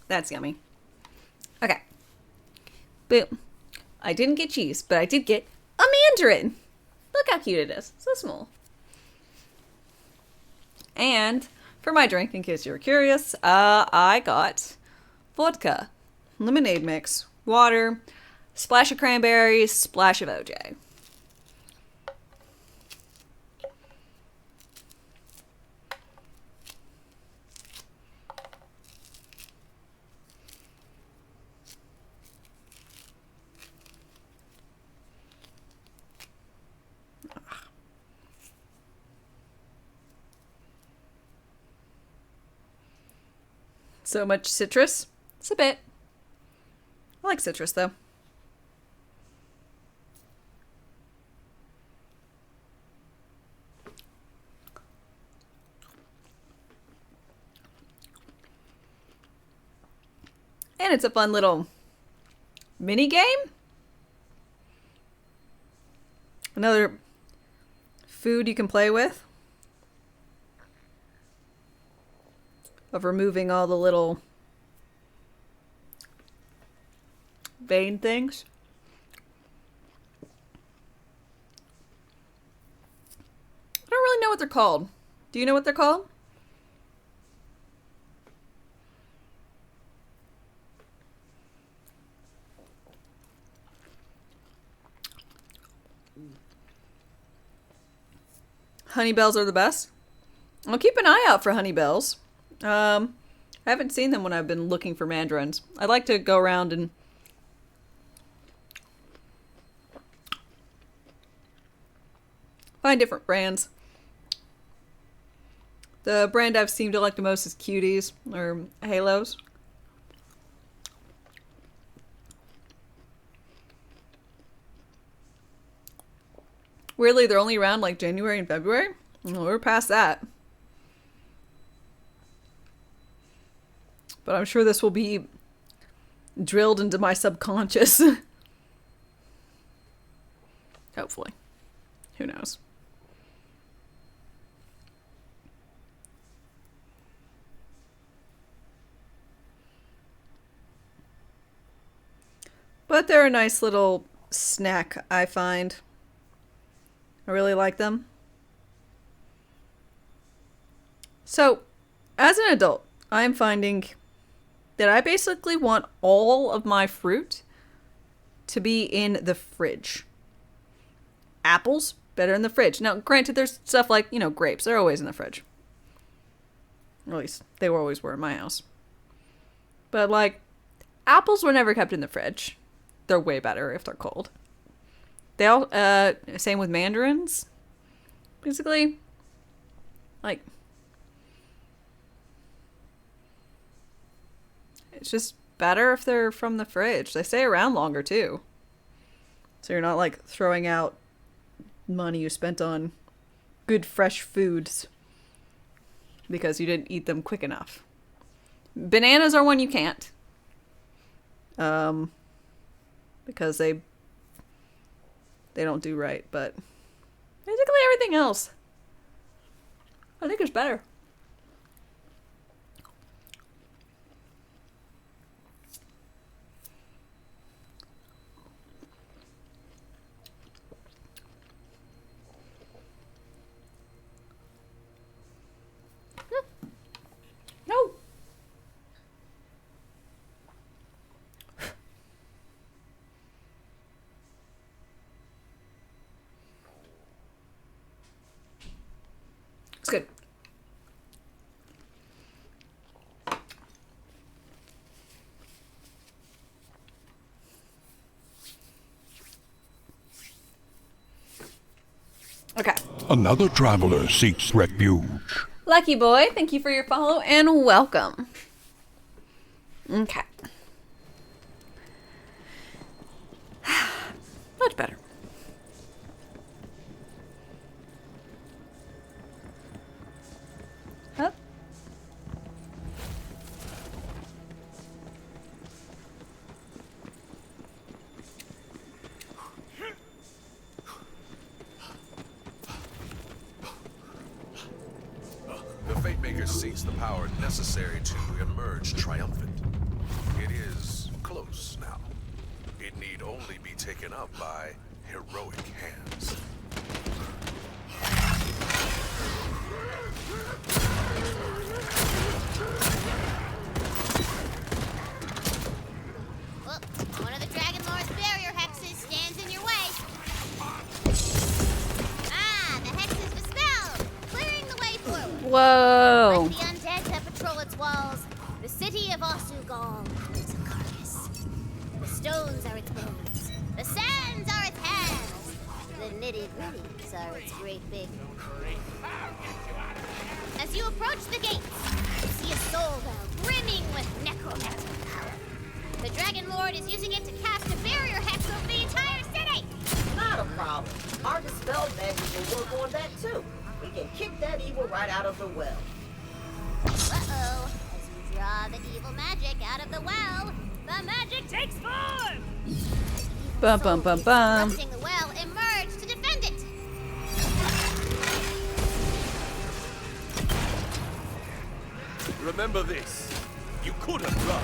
That's yummy. Okay. Boom. I didn't get cheese, but I did get a mandarin. Look how cute it is. So small. And for my drink, in case you were curious, I got vodka, lemonade mix, water, splash of cranberries, splash of OJ. So much citrus. It's a bit. I like citrus though. And it's a fun little mini game. Another food you can play with. Of removing all the little vein things. I don't really know what they're called. Do you know what they're called? Honey bells are the best. I'll keep an eye out for honey bells. I haven't seen them when I've been looking for mandarins. I'd like to go around and find different brands. The brand I've seemed to like the most is Cuties, or Halos. Weirdly, they're only around like January and February. Well, we're past that. But I'm sure this will be drilled into my subconscious. Hopefully. Who knows? But they're a nice little snack, I find. I really like them. So, as an adult, I'm finding that I basically want all of my fruit to be in the fridge. Apples, better in the fridge. Now, granted, there's stuff like, you know, grapes. They're always in the fridge. Or at least, they always were in my house. But, like, apples were never kept in the fridge. They're way better if they're cold. They all, same with mandarins. Basically, like, it's just better if they're from the fridge. They stay around longer, too. So you're not, like, throwing out money you spent on good fresh foods because you didn't eat them quick enough. Bananas are one you can't. Because they don't do right, but basically everything else I think is better. No. It's good. Okay. Another traveler seeks refuge. Lucky boy, thank you for your follow and welcome. Okay. Much better. Huh? The Fate Maker seeks the power necessary to emerge triumphant. It is close now. It need only be taken up by heroic hands. Whoops, one of the Dragon Lord's barrier hexes stands in your way. Ah, the hex is dispelled, clearing the way forward. Whoa. Let the undead that patrol its walls. The city of Osugal is a carcass. The stones are its bones. The sands are its hands. The nitty-gritties are its great big... As you approach the gates, you see a soul well brimming with necromancer power. The Dragon Lord is using it to cast a barrier hex over the entire city! Not a problem. Our dispel magic will work on that too. We can kick that evil right out of the well. Uh-oh. As you draw the evil magic out of the well, the magic takes form! Bum bum bum bum. Busting the well, emerge to defend it! Remember this. You could have run.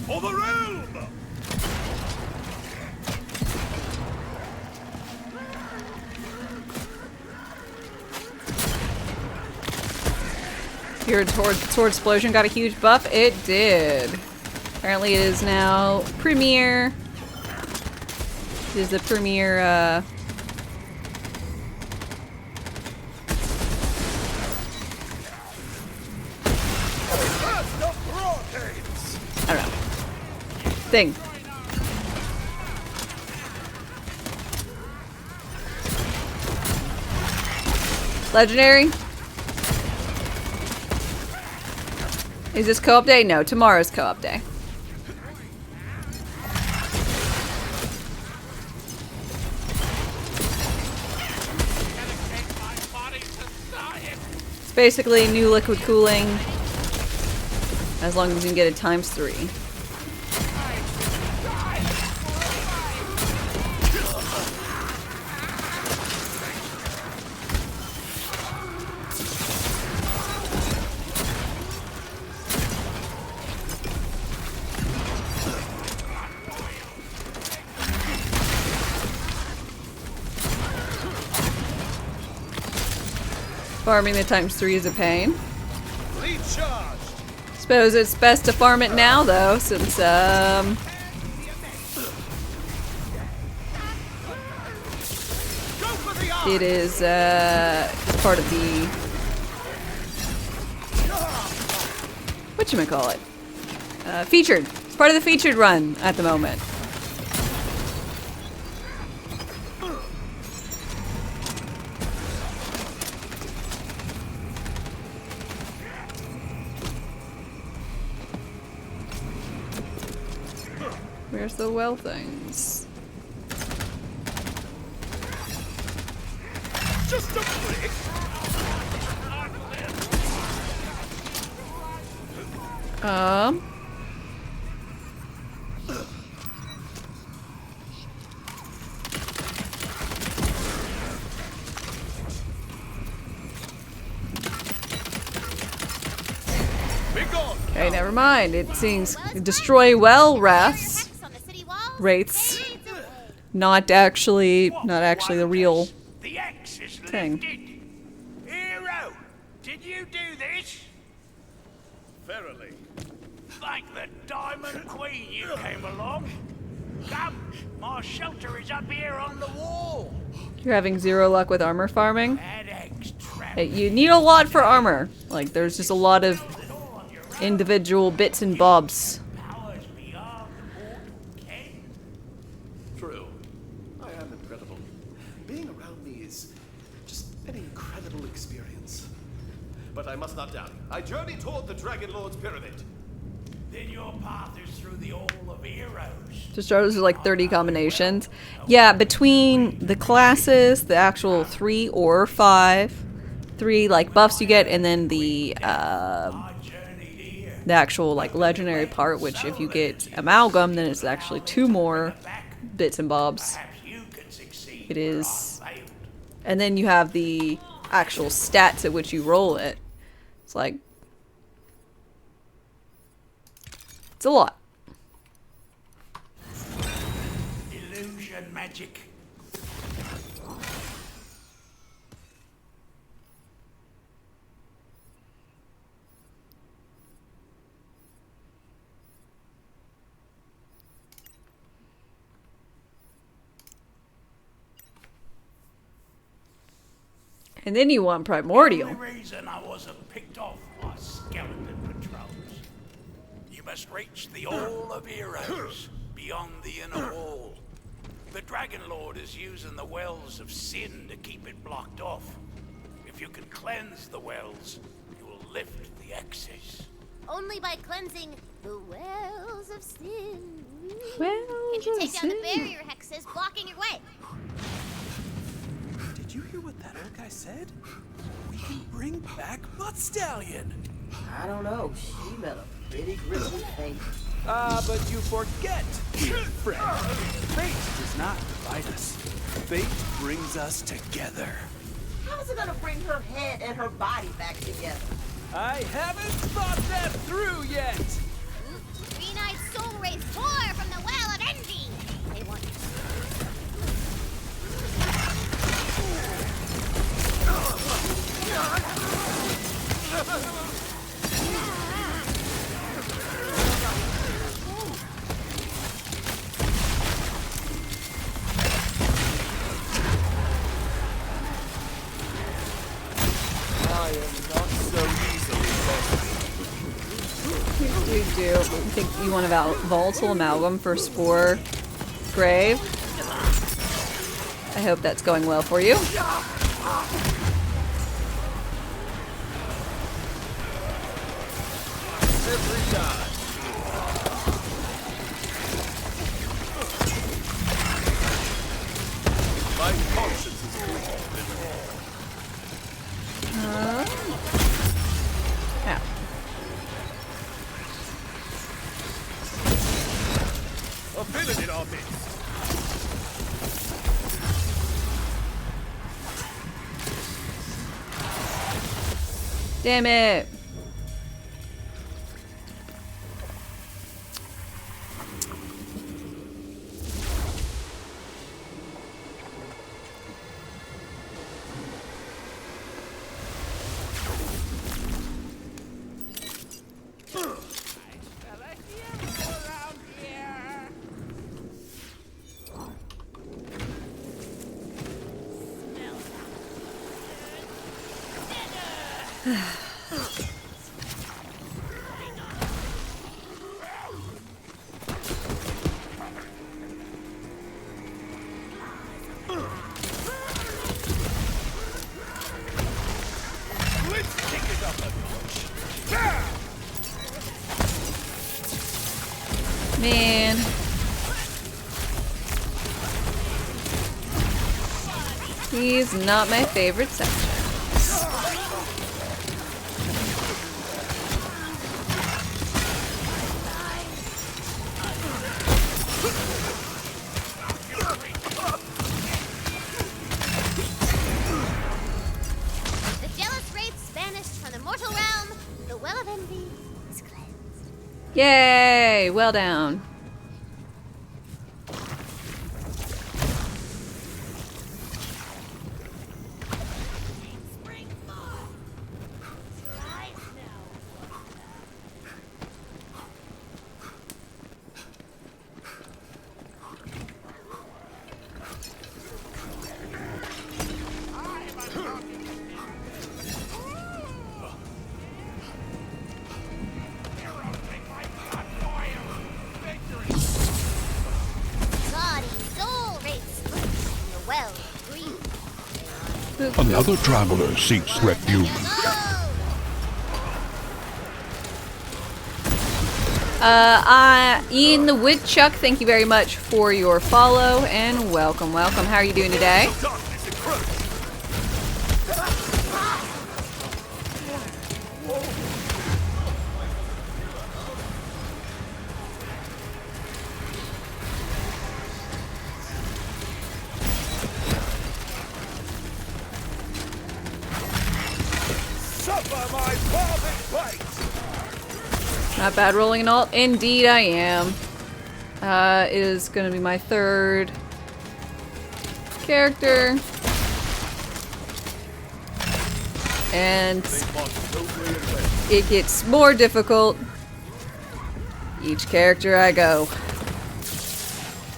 For the realm! Your sword explosion got a huge buff. It did. Apparently it is now premier. It is the premier thing. Legendary? Is this co-op day? No, tomorrow's co-op day. It's basically new liquid cooling, as long as you can get it ×3. Farming the ×3 is a pain. Suppose it's best to farm it now, though, since it is part of the whatchamacallit? Featured. It's part of the featured run at the moment. Where's the well things? Just a click. Okay, never mind. It seems destroy well rafts rates. Not actually the real thing. Hero, did you do this? Verily. Thank the Diamond Queen you came along. Come, my shelter is up here on the wall. You're having 0 luck with armor farming? Hey, you need a lot for armor. Like, there's just a lot of individual bits and bobs. True. I am incredible. Being around me is just an incredible experience. But I must not doubt. I journey toward the Dragon Lord's pyramid. Then your path is through the Hall of Heroes. Just shows like 30 combinations. Yeah, between the classes, the actual 3 or 5, 3 like buffs you get, and then the actual like legendary part, which if you get amalgam, then it's actually 2 more bits and bobs. It is, and then you have the actual stats at which you roll it. It's like, it's a lot. Illusion magic. And then you want primordial. The only reason I wasn't picked off by skeleton patrols. You must reach the Hall of Heroes beyond the inner wall. The Dragon Lord is using the wells of sin to keep it blocked off. If you can cleanse the wells, you will lift the excess. Only by cleansing the wells of sin. Wells Can you of take down the sin. barrier hexes blocking your way? Did you hear what that old guy said? We can bring back Butt Stallion. I don't know. She met a pretty grisly fate. But you forget, friend. Fate does not divide us. Fate brings us together. How's it gonna bring her head and her body back together? I haven't thought that through yet. Green Eyed Soul Wraith pour from the well of envy. They want You do. think you want a volatile amalgam for Spore Grave. I hope that's going well for you. Every time. My conscience is clean. Yeah. I'm feeling it on this. Damn it. Man. He's not my favorite section. The jealous wraiths vanished from the mortal realm. The well of envy is cleansed. Yay! Well down. Gaudy soul wraiths from the well of greed. Another traveler seeks refuge. Ian the Woodchuck, thank you very much for your follow and welcome, welcome. How are you doing today? Suffer my fervent fate. Not bad rolling an alt. Indeed I am. It is going to be my third character. And it gets more difficult each character I go.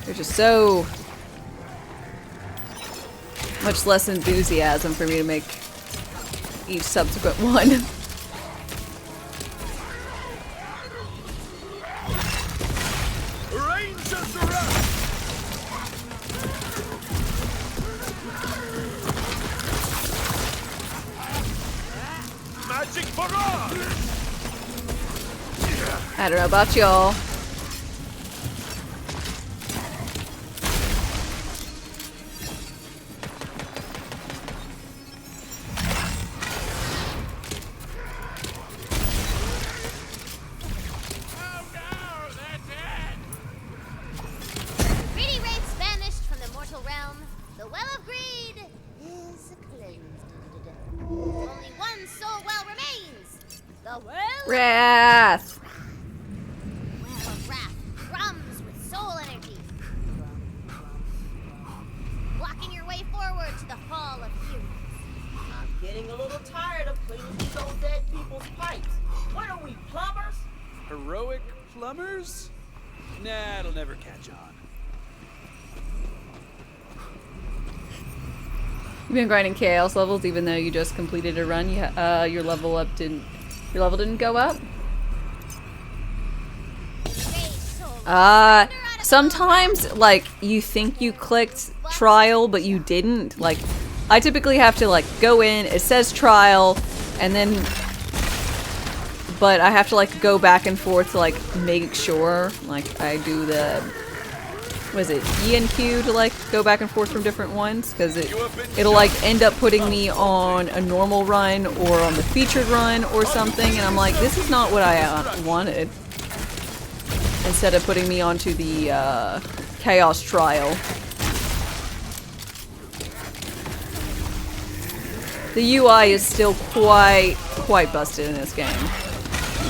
There's just so much less enthusiasm for me to make each subsequent one. Rangers around. Magic barrage. I don't know about y'all. Greedy wraiths vanished from the mortal realm. The well of greed is cleansed. Only one soul well remains. The well Wrath. Well of wrath drums with soul energy. Blocking your way forward to the hall of heroes. I'm getting a little tired of cleaning these old dead people's pipes. What are we, plumbers? Heroic plumbers? Nah, it'll never catch on. You've been grinding chaos levels even though you just completed a run. Your level didn't go up. Sometimes, like, you think you clicked trial, but you didn't. Like, I typically have to, like, go in, it says trial, and then... But I have to, like, go back and forth to, like, make sure. Like, I do the... What is it? E and Q to, like, go back and forth from different ones? Because it'll, like, end up putting me on a normal run or on the featured run or something. And I'm like, this is not what I wanted. Instead of putting me onto the Chaos Trial. The UI is still quite busted in this game.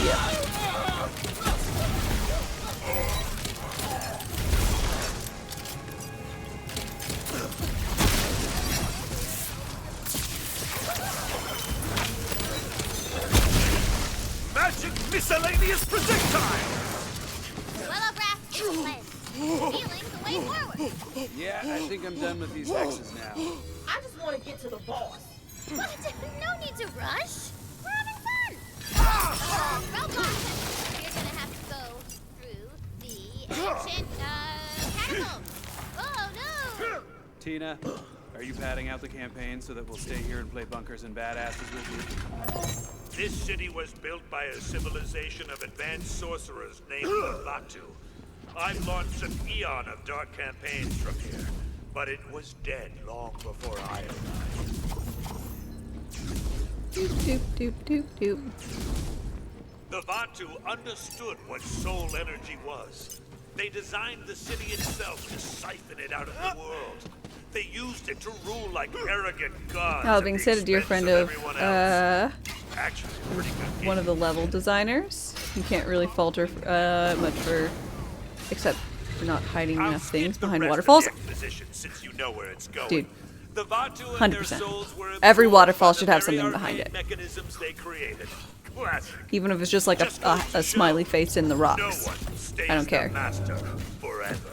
Yeah. Magic miscellaneous projectile! Yeah, I think I'm done with these hexes now. I just want to get to the boss. What? No need to rush. We're having fun. Robot, you're gonna have to go through the ancient catacombs. Oh no! Tina, are you padding out the campaign so that we'll stay here and play bunkers and badasses with you? This city was built by a civilization of advanced sorcerers named the Batu. I've launched an eon of dark campaigns from here, but it was dead long before I arrived. Doop, doop, doop, doop, doop. The Batu understood what soul energy was. They designed the city itself to siphon it out of the world. They used it to rule like arrogant gods. Now, being said, a dear friend of Actually, a pretty good game. one of the level designers. You can't really falter much for, except for not hiding enough things behind waterfalls. Since you know where it's going. Dude, The Batu and their 100%. souls were Every absorbed waterfall by should the have very something behind arcane it. mechanisms they created. Classic. Even if it's just like a smiley face in the No rocks. one stays I don't care. the master forever.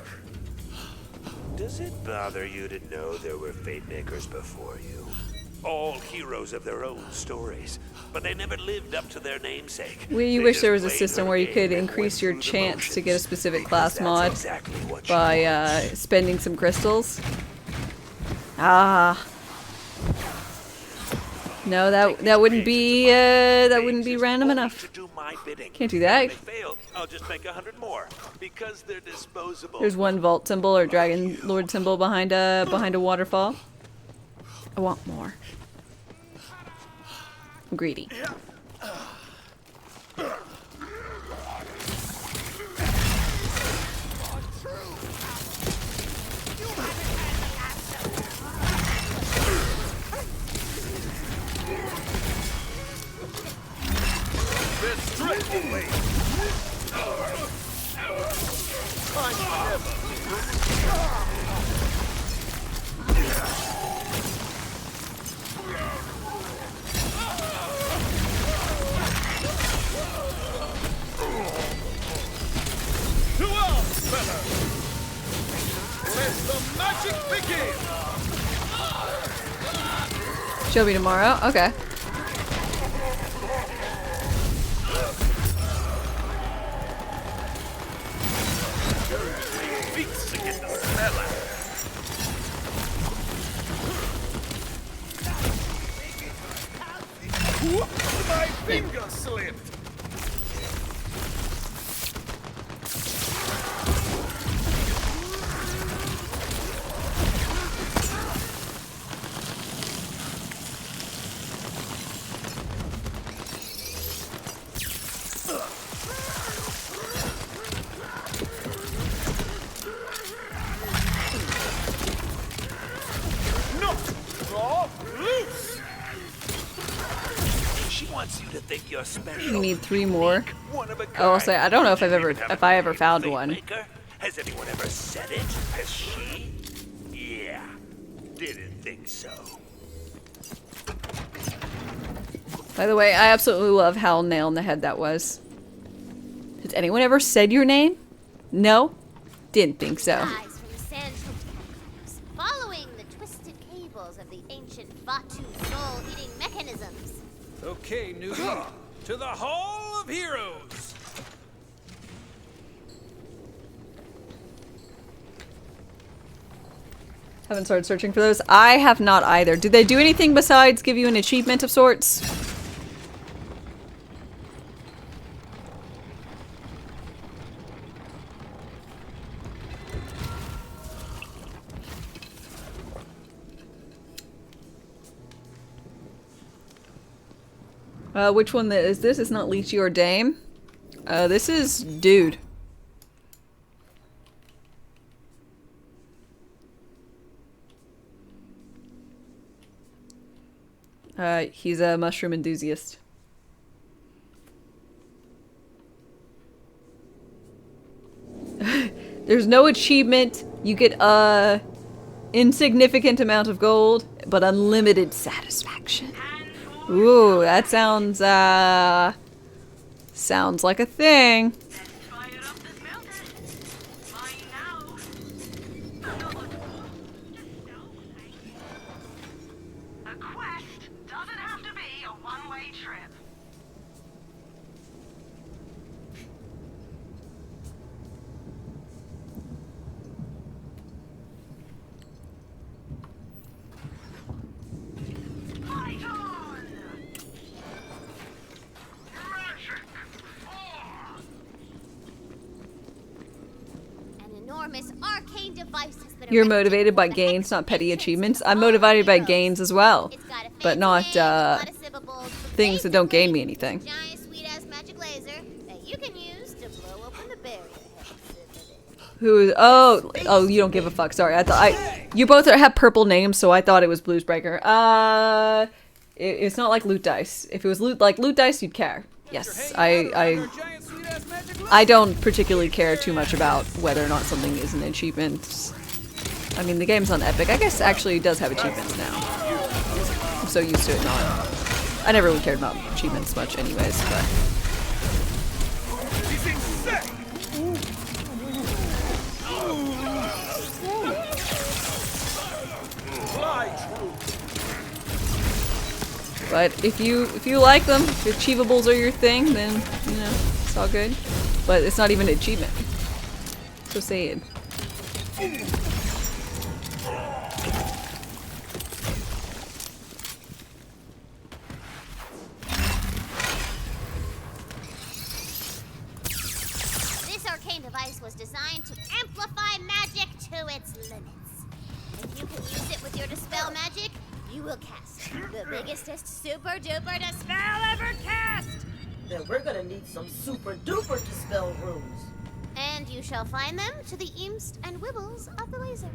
Does it bother you to know there were fate makers before you? All heroes of their own stories, but they never lived up to their namesake. We wish there was a system where you could increase your chance to get a specific class mod by spending some crystals. Ah. No, that wouldn't be random enough. Can't do that. I'll just make 100 more because they're disposable. There's one vault symbol or dragon lord symbol behind a waterfall. I want more. I'm greedy. This dreadful way. To arms, fellas! Let the magic begin! Show me tomorrow? Okay. Beats to get the smell out. Whoops, my finger slipped! You're special. You need 3 more. One of a Oh, I'll say kind. I don't know if I ever found one. Maker? Has anyone ever said it? Has she? Yeah. Didn't think so. By the way, I absolutely love how nail in the head that was. Has anyone ever said your name? No? Didn't think so. Rise from the sandstone catacombs, following the twisted cables of the ancient Batu soul-eating mechanisms. Okay, newbie. To the Hall of Heroes! Haven't started searching for those. I have not either. Do they do anything besides give you an achievement of sorts? Which one is this? It's not Leechy or Dame. This is Dude. He's a mushroom enthusiast. There's no achievement. You get a insignificant amount of gold, but unlimited satisfaction. Ooh, that sounds sounds like a thing. Arcane device has been You're motivated by gains, not petty achievements. I'm motivated by gains as well, but not things that don't gain me anything. Giant sweet-ass magic laser that you can use to blow open the barrier. Who? Oh, you don't give a fuck. Sorry, I thought you both have purple names, so I thought it was Bluesbreaker. It's not like loot dice. If it was loot dice, you'd care. Yes, I don't particularly care too much about whether or not something is an achievement. I mean, the game's on Epic. I guess actually it does have achievements now. I'm so used to it not. I never really cared about achievements much anyways, but... But if you like them, if achievables are your thing, then, you know, it's all good. But it's not even an achievement. So sad. This arcane device was designed to amplify magic to its limits. If you can use it with your dispel magic, you will cast the biggestest super duper dispel ever cast! Then we're gonna need some super duper dispel runes. And you shall find them to the eamst and wibbles of the laser.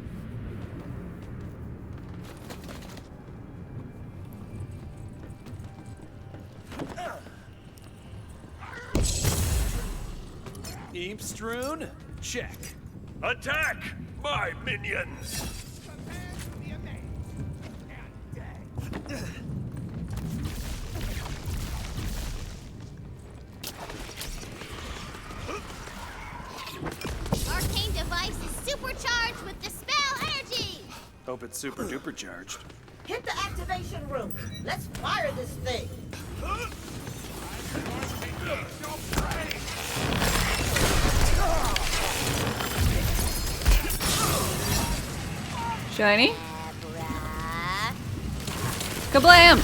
Eamstroon? Check. Attack, my minions! Arcane device is supercharged with dispel energy! Hope it's super duper charged. Hit the activation room. Let's fire this thing. Shiny? Kablam!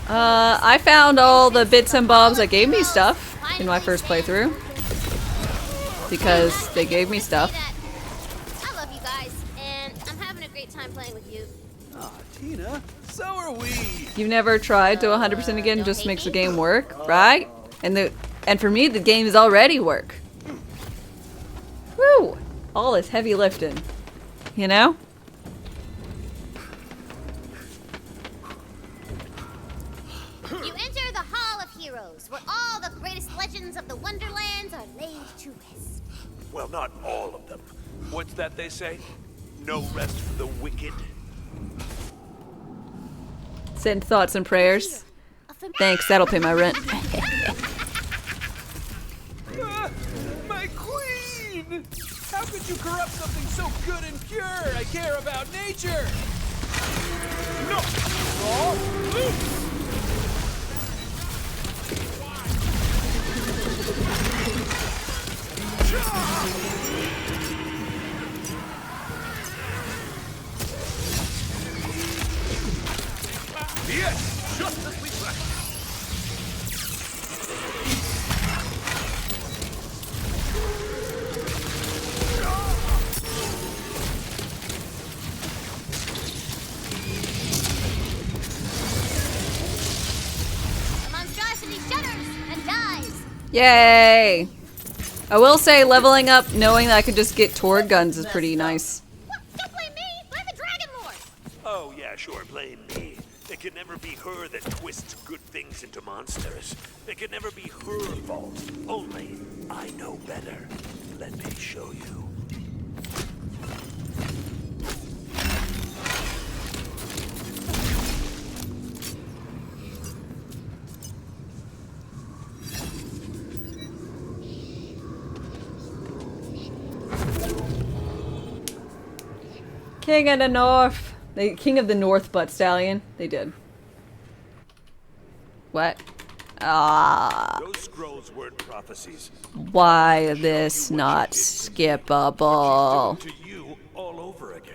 I found all the bits and bobs that gave me stuff in my first playthrough. Because they gave me stuff. I love you guys, and I'm having a great time playing with you. Aw, Tina, so are we. You've never tried to 100% again, just makes the game work, right? And for me, the games already work. Woo! All this heavy lifting, you know? You enter the Hall of Heroes, where all the greatest legends of the Wonderlands are laid to rest. Well, not all of them. What's that they say? No rest for the wicked. Send thoughts and prayers. Thanks, that'll pay my rent. My queen! How could you corrupt something so good and pure? I care about nature! No! Oh, Yay! I will say leveling up knowing that I could just get Tord guns is pretty nice. Don't blame me. Blame the Dragon Lord. Oh, yeah, sure, blame me. It can never be her that twists good things into monsters. It can never be her fault. Only I know better. Let me show you. King of the North. King of the North butt stallion. They did. What? Ah. Those scrolls weren't prophecies. Why this not skippable? To you all over again.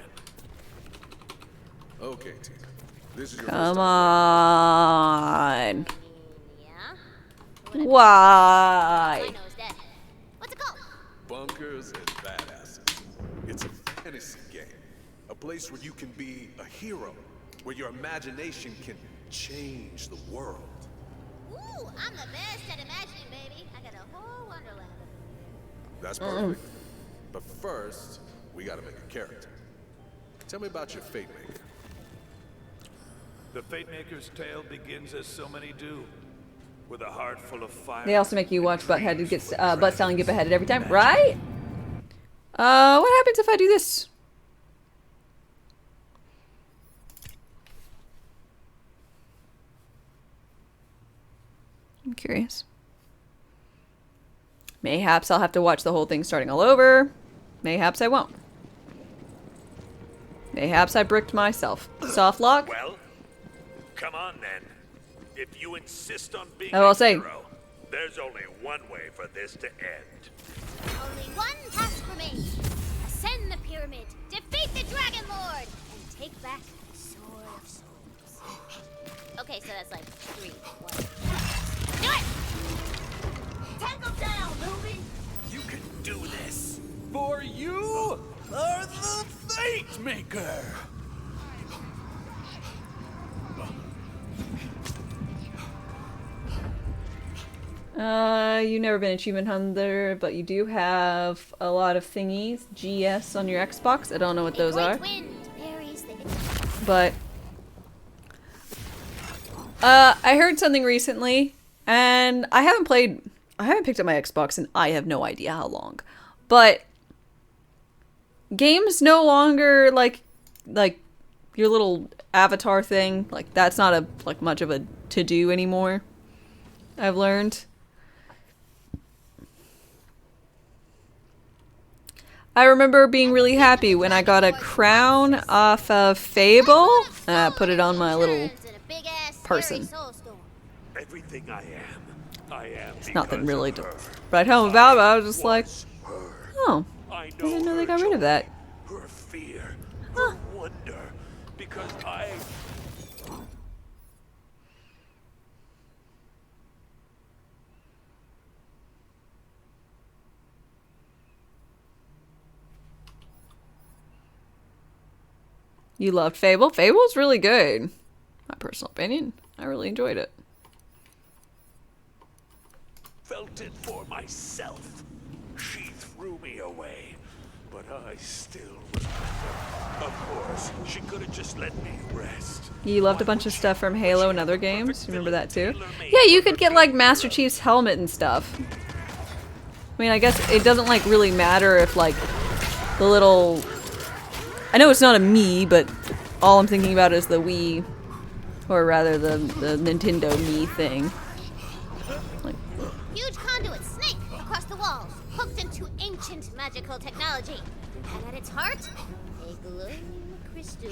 Okay, team. This is your Come first on. Why? Bunkers and badasses. It's a fantasy game. A place where you can be a hero. Where your imagination can change the world. Ooh, I'm the best at imagining, baby. I got a whole Wonderland. That's perfect. But first, we gotta make a character. Tell me about your Fate Maker. The Fate Maker's tale begins as so many do. With a heart full of fire. They also make you watch Butthead get butt stallion get beheaded every time, right? What happens if I do this? I'm curious. Mayhaps I'll have to watch the whole thing starting all over. Mayhaps I won't. Mayhaps I bricked myself. Soft lock? Well, come on then. If you insist on being I will a say. hero, there's only one way for this to end. Only one task remains. Ascend the pyramid, defeat the Dragon Lord, and take back the Sword of Souls. Okay, so that's like 3, 1. Do it! Take him down, Newbie! You can do this. For you are the Fate Maker. You've never been achievement hunter, but you do have a lot of thingies, GS on your Xbox. I don't know what those are. But I heard something recently, and I haven't picked up my Xbox in I have no idea how long. But games no longer like your little avatar thing, like that's not a much of a to-do anymore. I've learned. I remember being really happy when I got a crown off of Fable, and I put it on my little person. Everything I am. It's nothing really to write home about, but I was just like, oh, I didn't know they got rid of that. Her fear, her wonder, because I... You loved Fable? Fable's really good. My personal opinion. I really enjoyed it. Felt it for myself. She threw me away, but I still remember. Of course, she could have just let me rest. You loved a bunch of stuff from Halo and other games. You remember that too? Yeah, you could get like Master Chief's helmet and stuff. I mean, I guess it doesn't like really matter if like the little... I know it's not a Mii, but all I'm thinking about is the Wii, or rather the Nintendo Mii thing. Like, Huge conduit snake across the walls, hooked into ancient magical technology. And at its heart, a glowing crystal.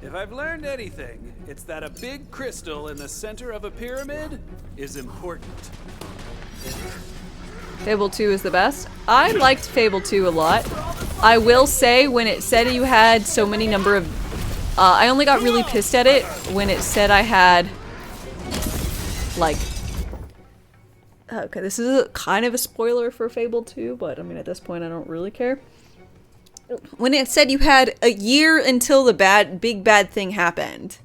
If I've learned anything, it's that a big crystal in the center of a pyramid is important. Fable 2 is the best. I liked Fable 2 a lot. I will say, when it said you had so many number of... I only got really pissed at it when it said I had... like... Okay, this is kind of a spoiler for Fable 2, but I mean, at this point, I don't really care. When it said you had a year until the big bad thing happened.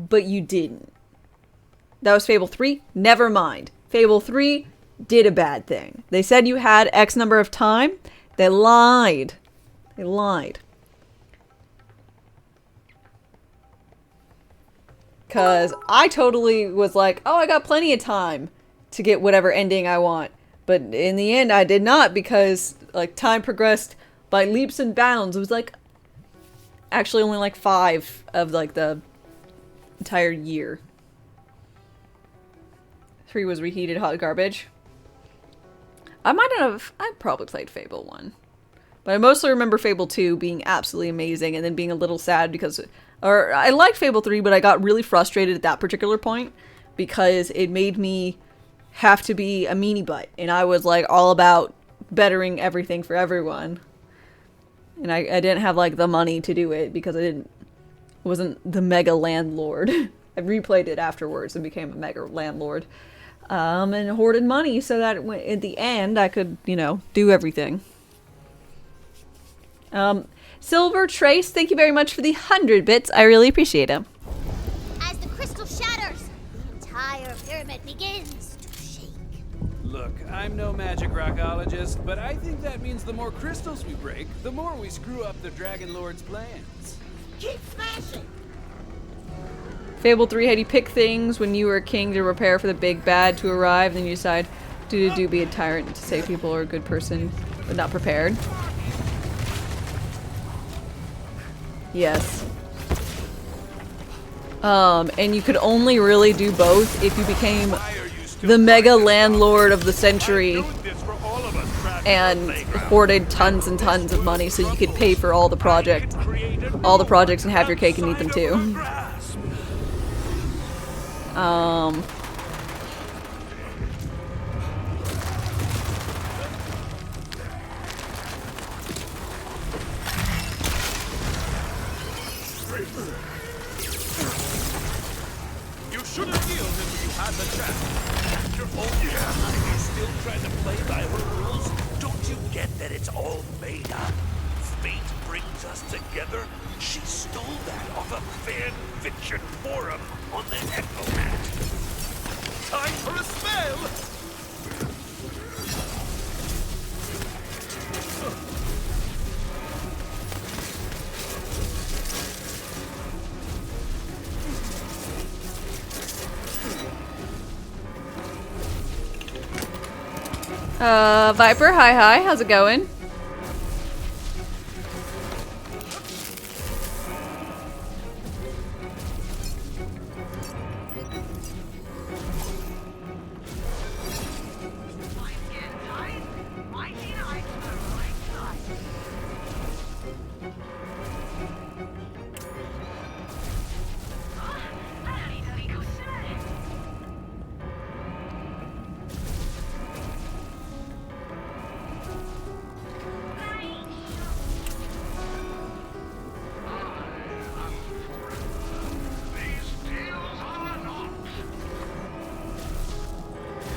but you didn't. That was Fable 3? Never mind. Fable 3 did a bad thing. They said you had X number of time. They lied. They lied. Because I totally was like, oh, I got plenty of time to get whatever ending I want. But in the end, I did not, because like time progressed by leaps and bounds. It was like actually only like 5 of like the entire year. 3 was reheated hot garbage. I probably played Fable 1. But I mostly remember Fable 2 being absolutely amazing and then being a little sad because, or I liked Fable 3, but I got really frustrated at that particular point because it made me have to be a meanie butt. And I was like all about bettering everything for everyone. And I didn't have like the money to do it because wasn't the mega landlord. I replayed it afterwards and became a mega landlord. And hoarded money so that at the end I could, you know, do everything. Silver Trace, thank you very much for the 100 bits. I really appreciate it. As the crystal shatters, the entire pyramid begins to shake. Look, I'm no magic rockologist, but I think that means the more crystals we break, the more we screw up the Dragon Lord's plans. Keep smashing! Fable 3 had you pick things when you were a king to prepare for the big bad to arrive, then you decide do be a tyrant to save people or a good person, but not prepared. Yes. And you could only really do both if you became the mega landlord of the century and hoarded tons and tons of money so you could pay for all the projects and have your cake and eat them too. You should have yielded when you had the chance. After all this time, you're still trying to play by her rules? Don't you get that it's all made up? Fate brings us together. She stole that off a fan fiction forum on the Echo Mat. Time for a spell! Viper, hi, how's it going?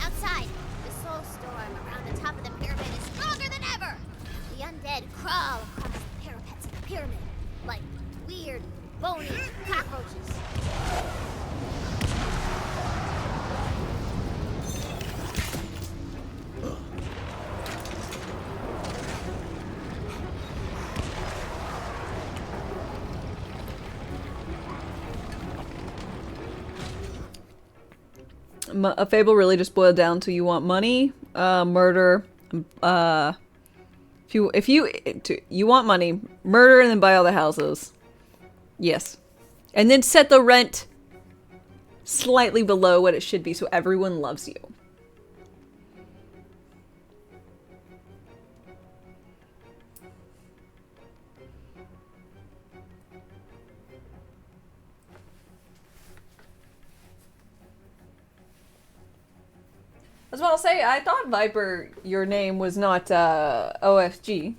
Outside, the soul storm around the top of the pyramid is stronger than ever. The undead crawl across the parapets of the pyramid like weird, bony cockroaches. A Fable really just boiled down to you want money, murder, if you want money, murder, and then buy all the houses. Yes. And then set the rent slightly below what it should be so everyone loves you. I was about to say, I thought Viper, your name was not OFG.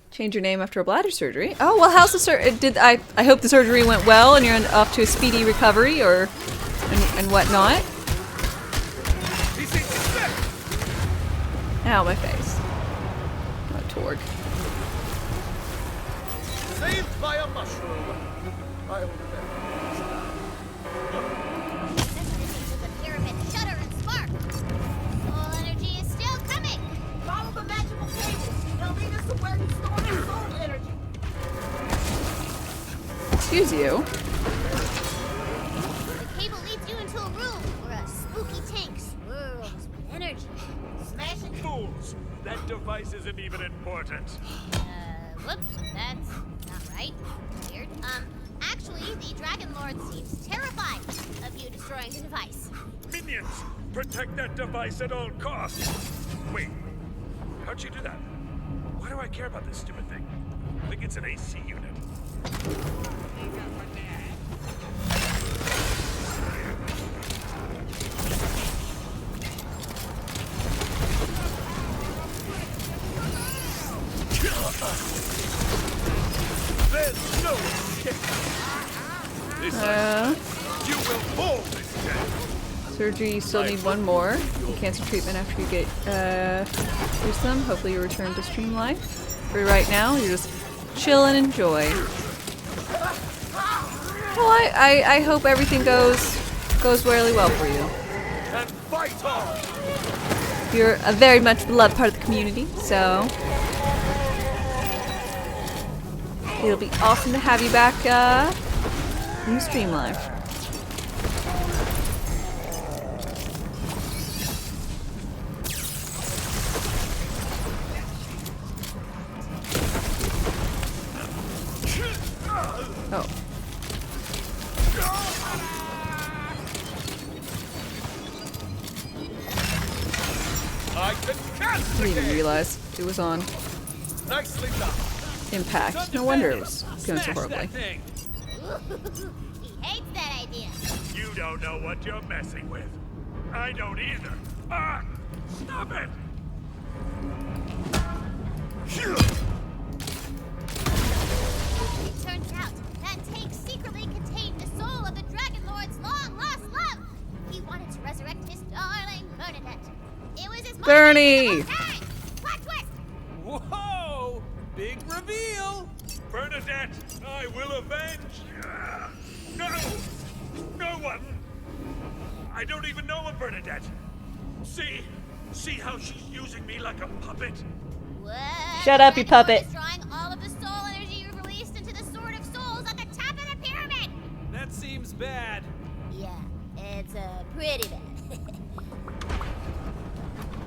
Change your name after a bladder surgery. Oh, well, how's the I hope the surgery went well and you're off to a speedy recovery and whatnot. Ow, my face. Oh, Torg. Saved by a mushroom. I'll remember. The pyramid shudder and spark. Soul energy is still coming. Follow the magical cables. They'll lead us to where you store your soul energy. Excuse you. The cable leads you into a room where a spooky tank swirls with energy. Smashing. Fools! That device isn't even important. Whoops, that's not right. Weird. Actually, the Dragon Lord seems terrified of you destroying the device. Minions! Protect that device at all costs! Wait, how'd you do that? Why do I care about this stupid thing? I think it's an AC unit. There's no escape. This you will hold this day. Surgery, you still need one more. Cancer treatment after you get through some. Hopefully you return to stream life. For right now, you're just chill and enjoy. Well, I hope everything goes really well for you. And fight on. You're a very much beloved part of the community, so it'll be awesome to have you back in the stream live. Oh. I can cast I didn't even realize it was on Nicely done. impact. No wonder it was going so horribly. He hates that idea. You don't know what you're messing with. I don't either. Ah! Stop it! It turns out that tank secretly contained the soul of the Dragon Lord's long-lost love. He wanted to resurrect his darling Bernadette. It was his Bernie! Plot twist! Whoa! Big reveal! Bernadette, I will avenge. No! No one! I don't even know a Bernadette. See how she's using me like a puppet? What? Shut up, you puppet. Destroying all of the soul energy you released into the Sword of Souls at the top of the pyramid. That seems bad. Yeah, it's pretty bad.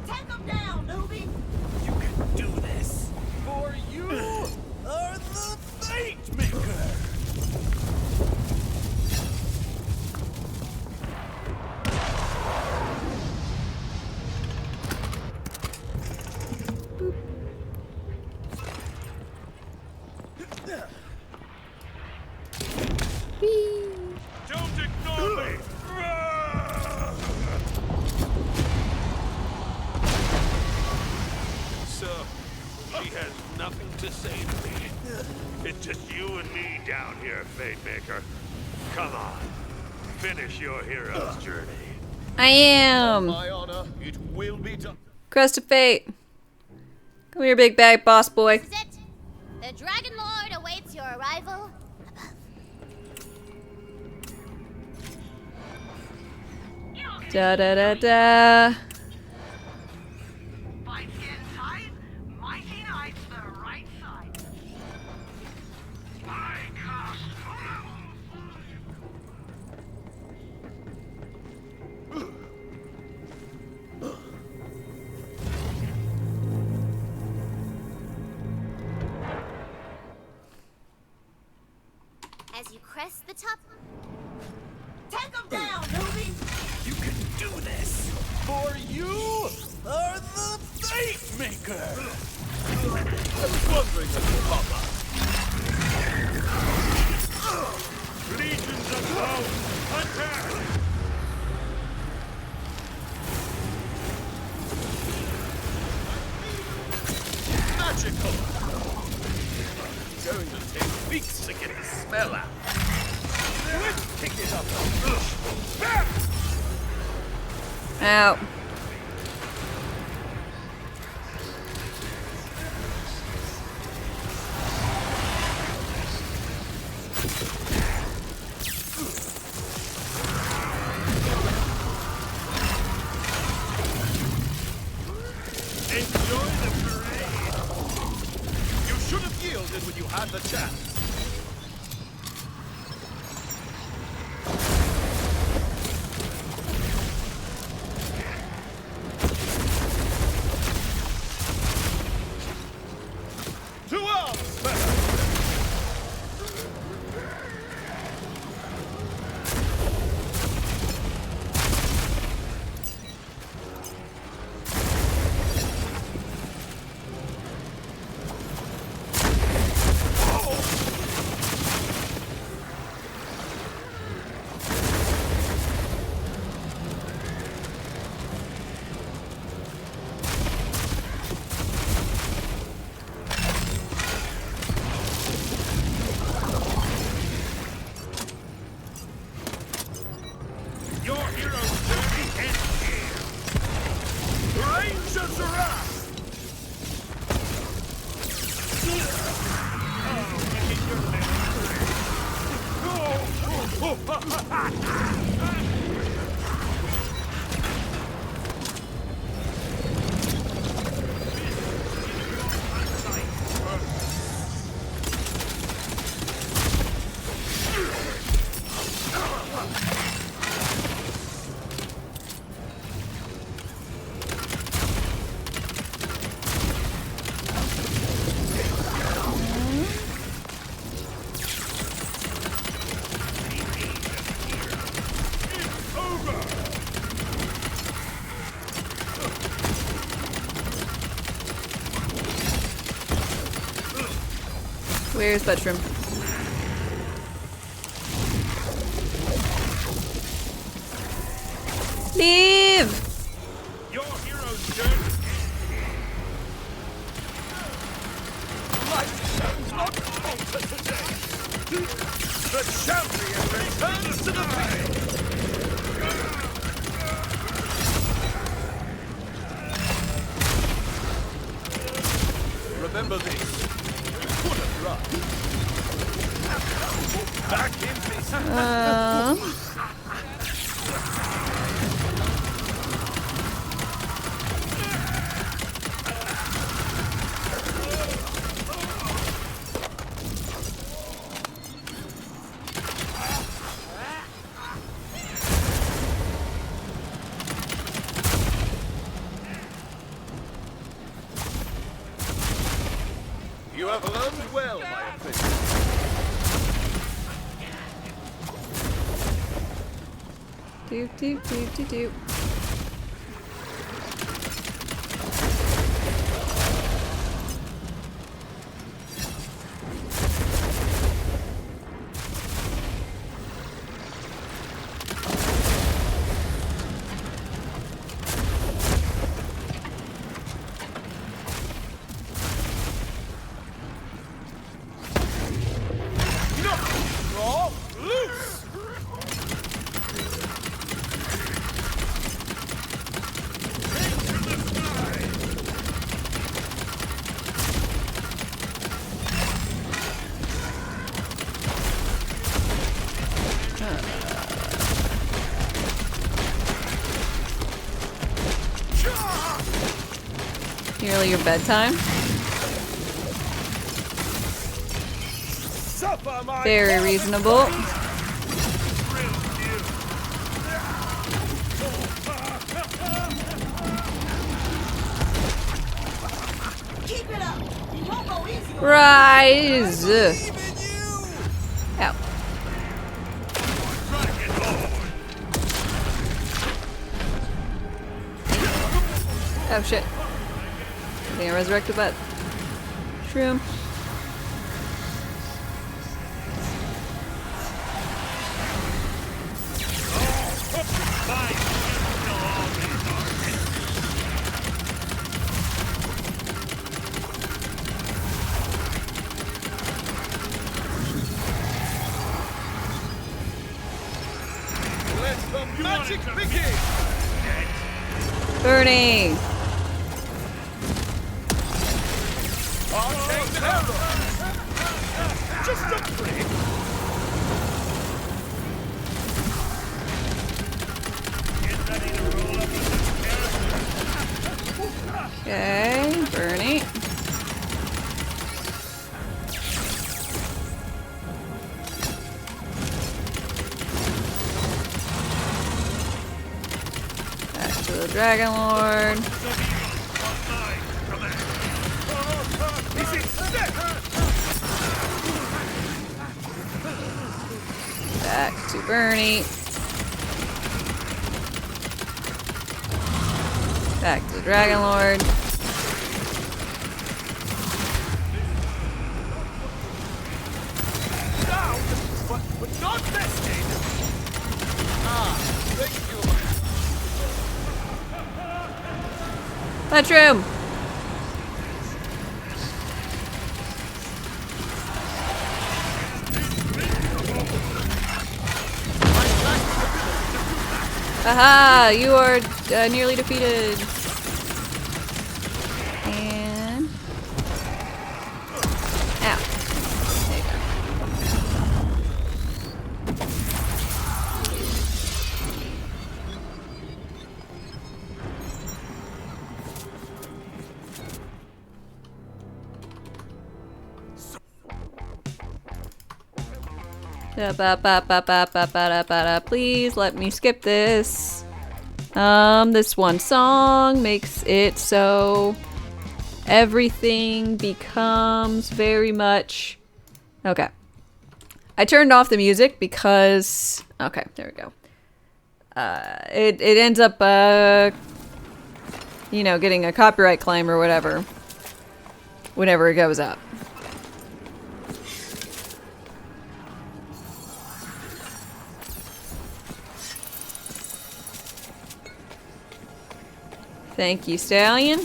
Take them down, newbie. You can do this. For you are the Fate Maker. Don't ignore me! So, she has nothing to say to me. It's just you and me down here, Fate Maker. Come on, finish your hero's journey. I am! My honor, it will be done. Crest of Fate. Come here, big bag boss boy. Sit. The Dragon Lord awaits your arrival. Da da da da. As you crest the top. Take them down, newbie. You can do this. For you are the Fate Maker. I was wondering if you pop up. Legions of foes, attack! Magical. It's going to take weeks to get the smell out. Let's pick it up. Out. Had the chance. To arms, better. Your hero's journey ends here. Rangers are up! Where's Bedroom? Leave! Your hero's journey Not falter today. The champion returns to the field. Remember this. Put a run. Back in business. You have learned well, my opinion. Doop doop doop doop doop. Nearly your bedtime? Very reasonable. Keep it up. You won't go easy. Rise. Ow. Oh shit. I think I resurrected that shroom. Let the magic begin! Burning! Arcane arrow! Just a prick! Okay, Bernie. Dragon Lord. Back to Bernie. Back to the Dragon Lord. Down, but not bested. Ah, thank you. Bedroom. Aha! You are nearly defeated. And ow! There you Please let me skip this. This one song makes it so everything becomes very much... Okay. I turned off the music because... Okay, there we go. It ends up, you know, getting a copyright claim or whatever. Whenever it goes up. Thank you, Stallion.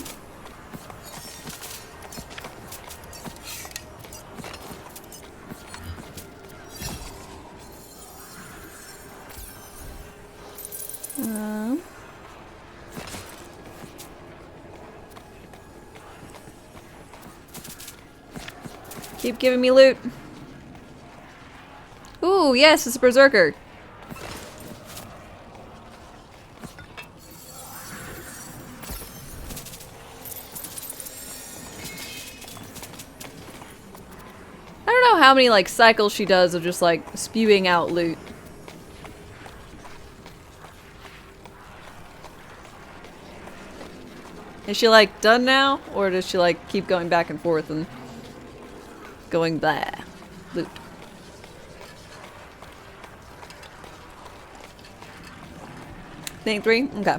Keep giving me loot. Ooh, yes, it's a berserker. I don't know how many like cycles she does of just like spewing out loot. Is she like done now? Or does she like keep going back and forth and going blah? Loot. Think 3? Okay.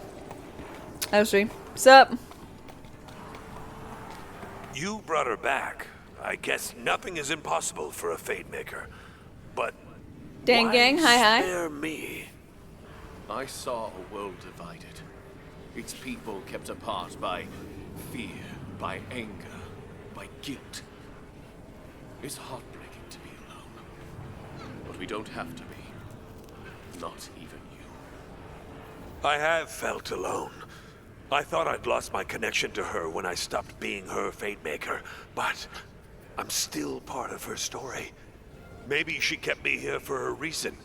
That was 3. What's up? You brought her back. I guess nothing is impossible for a Fate Maker. But Dang why gang, hi. spare me? I saw a world divided. Its people kept apart by fear, by anger, by guilt. It's heartbreaking to be alone. But we don't have to be. Not even you. I have felt alone. I thought I'd lost my connection to her when I stopped being her Fate Maker, but I'm still part of her story. Maybe she kept me here for a reason.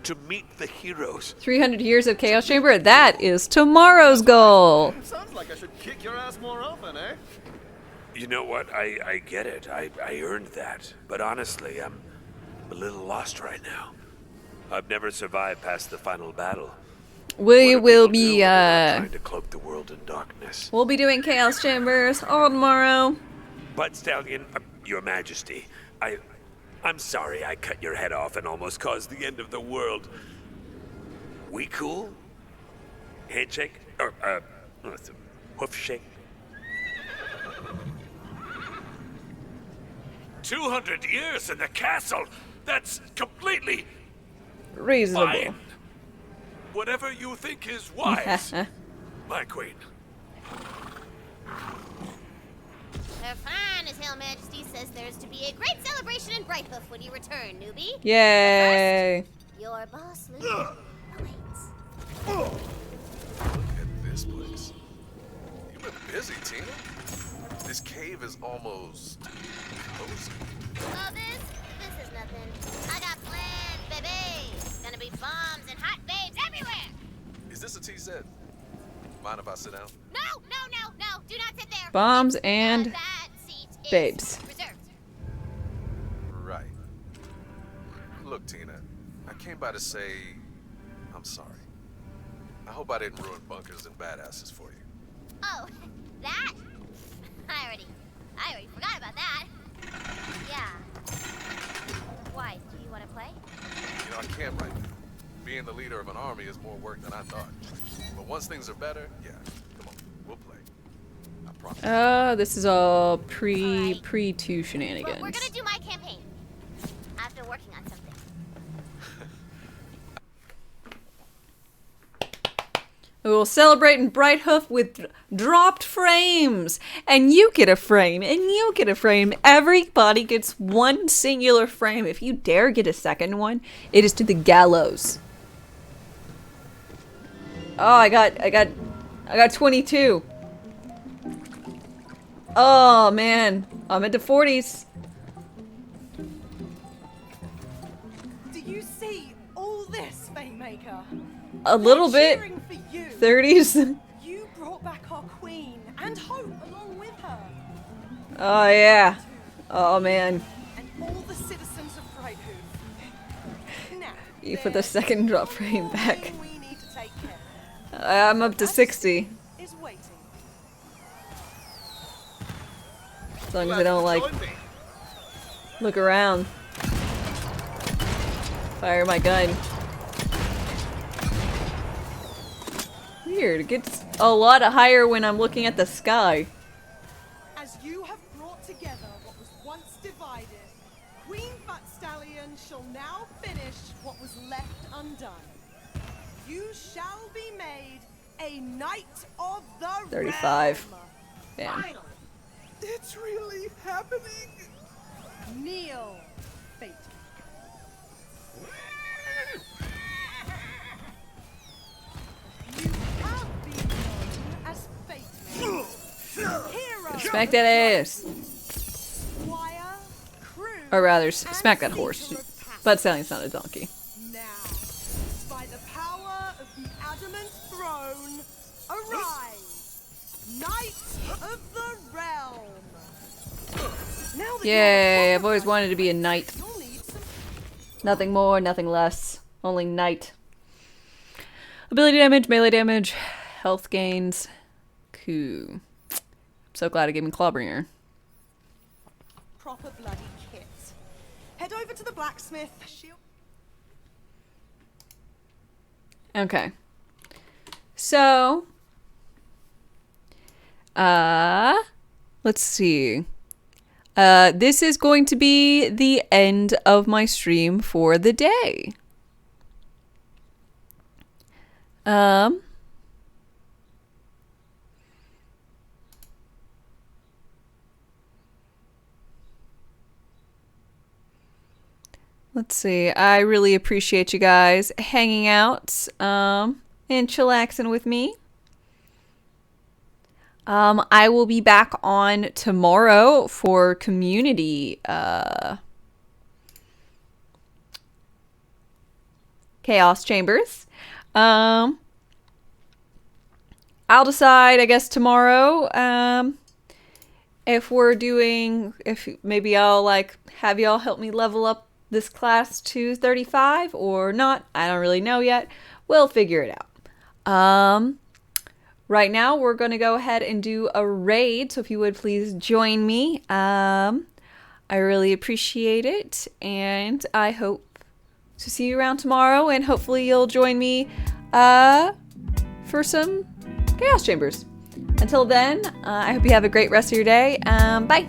To meet the heroes. 300 years of Chaos Chamber? That is tomorrow's goal! Sounds like I should kick your ass more often, eh? You know what? I get it. I earned that. But honestly, I'm a little lost right now. I've never survived past the final battle. We will be, trying to cloak the world in darkness. we'll be doing Chaos Chambers all tomorrow. But Stallion, Your Majesty, I'm sorry I cut your head off and almost caused the end of the world. We cool? Handshake? Or, hoof shake? 200 years in the castle? That's completely... reasonable. Fine. Whatever you think is wise, my queen. Her His Hail Majesty says there's to be a great celebration in Brightbuff when you return, newbie. Yay! First, your boss Luke awaits. Look at this place. You've been busy, Tina. This cave is almost cozy. Oh, this is nothing. I got plans, baby. Gonna be bombs and hot babes everywhere. Is this a TZ? Mind if I sit down? No. Do not sit there. Bombs and babes. Reserved. Right. Look, Tina, I came by to say I'm sorry. I hope I didn't ruin bunkers and badasses for you. Oh, that? I already forgot about that. Yeah. Why? Do you want to play? You know, I can't right now. Being the leader of an army is more work than I thought. But once things are better, yeah, come on, we'll play. I promise. This is all pre-2 shenanigans. We're gonna do my campaign. After working on something. We will celebrate in Brighthoof with dropped frames. And you get a frame. And you get a frame. Everybody gets one singular frame. If you dare get a second one, it is to the gallows. Oh, I got 22. Oh man, I'm into 40s. Do you see all this, Fangmaker? A little bit. 30s. You brought back our queen and Hope along with her. Oh yeah. Oh man. And all the citizens of Brighthoof. Now, You put the second drop frame back. we need to take care I'm up to 60. is waiting. As long as I don't like look around. Fire my gun. Weird, it gets a lot higher when I'm looking at the sky. As you have brought together what was once divided, Queen Butt-Stallion shall now finish what was left undone. You shall be made a Knight of the 35. Realm. Damn. It's really happening. Kneel, fate. You have been known as Fate. Hero. Smack that ass. Squire, crew, Or rather, smack that horse. But Stallion's not a donkey. now, by the power of the adamant throne, arise, Knight of the Realm. Now that Yay, I've always wanted to be a knight. Nothing more, nothing less. Only knight. Ability damage, melee damage, health gains. Cool. I'm so glad it gave me Clawbringer. proper bloody kit. Head over to the blacksmith. Okay. So, let's see. This is going to be the end of my stream for the day. Let's see. I really appreciate you guys hanging out and chillaxing with me. I will be back on tomorrow for community Chaos Chambers. I'll decide, I guess, tomorrow if maybe I'll like have y'all help me level up this class to 35 or not. I don't really know yet. We'll figure it out. Right now we're going to go ahead and do a raid, so if you would please join me. I really appreciate it, and I hope to see you around tomorrow, and hopefully you'll join me for some Chaos Chambers. Until then, I hope you have a great rest of your day. Bye!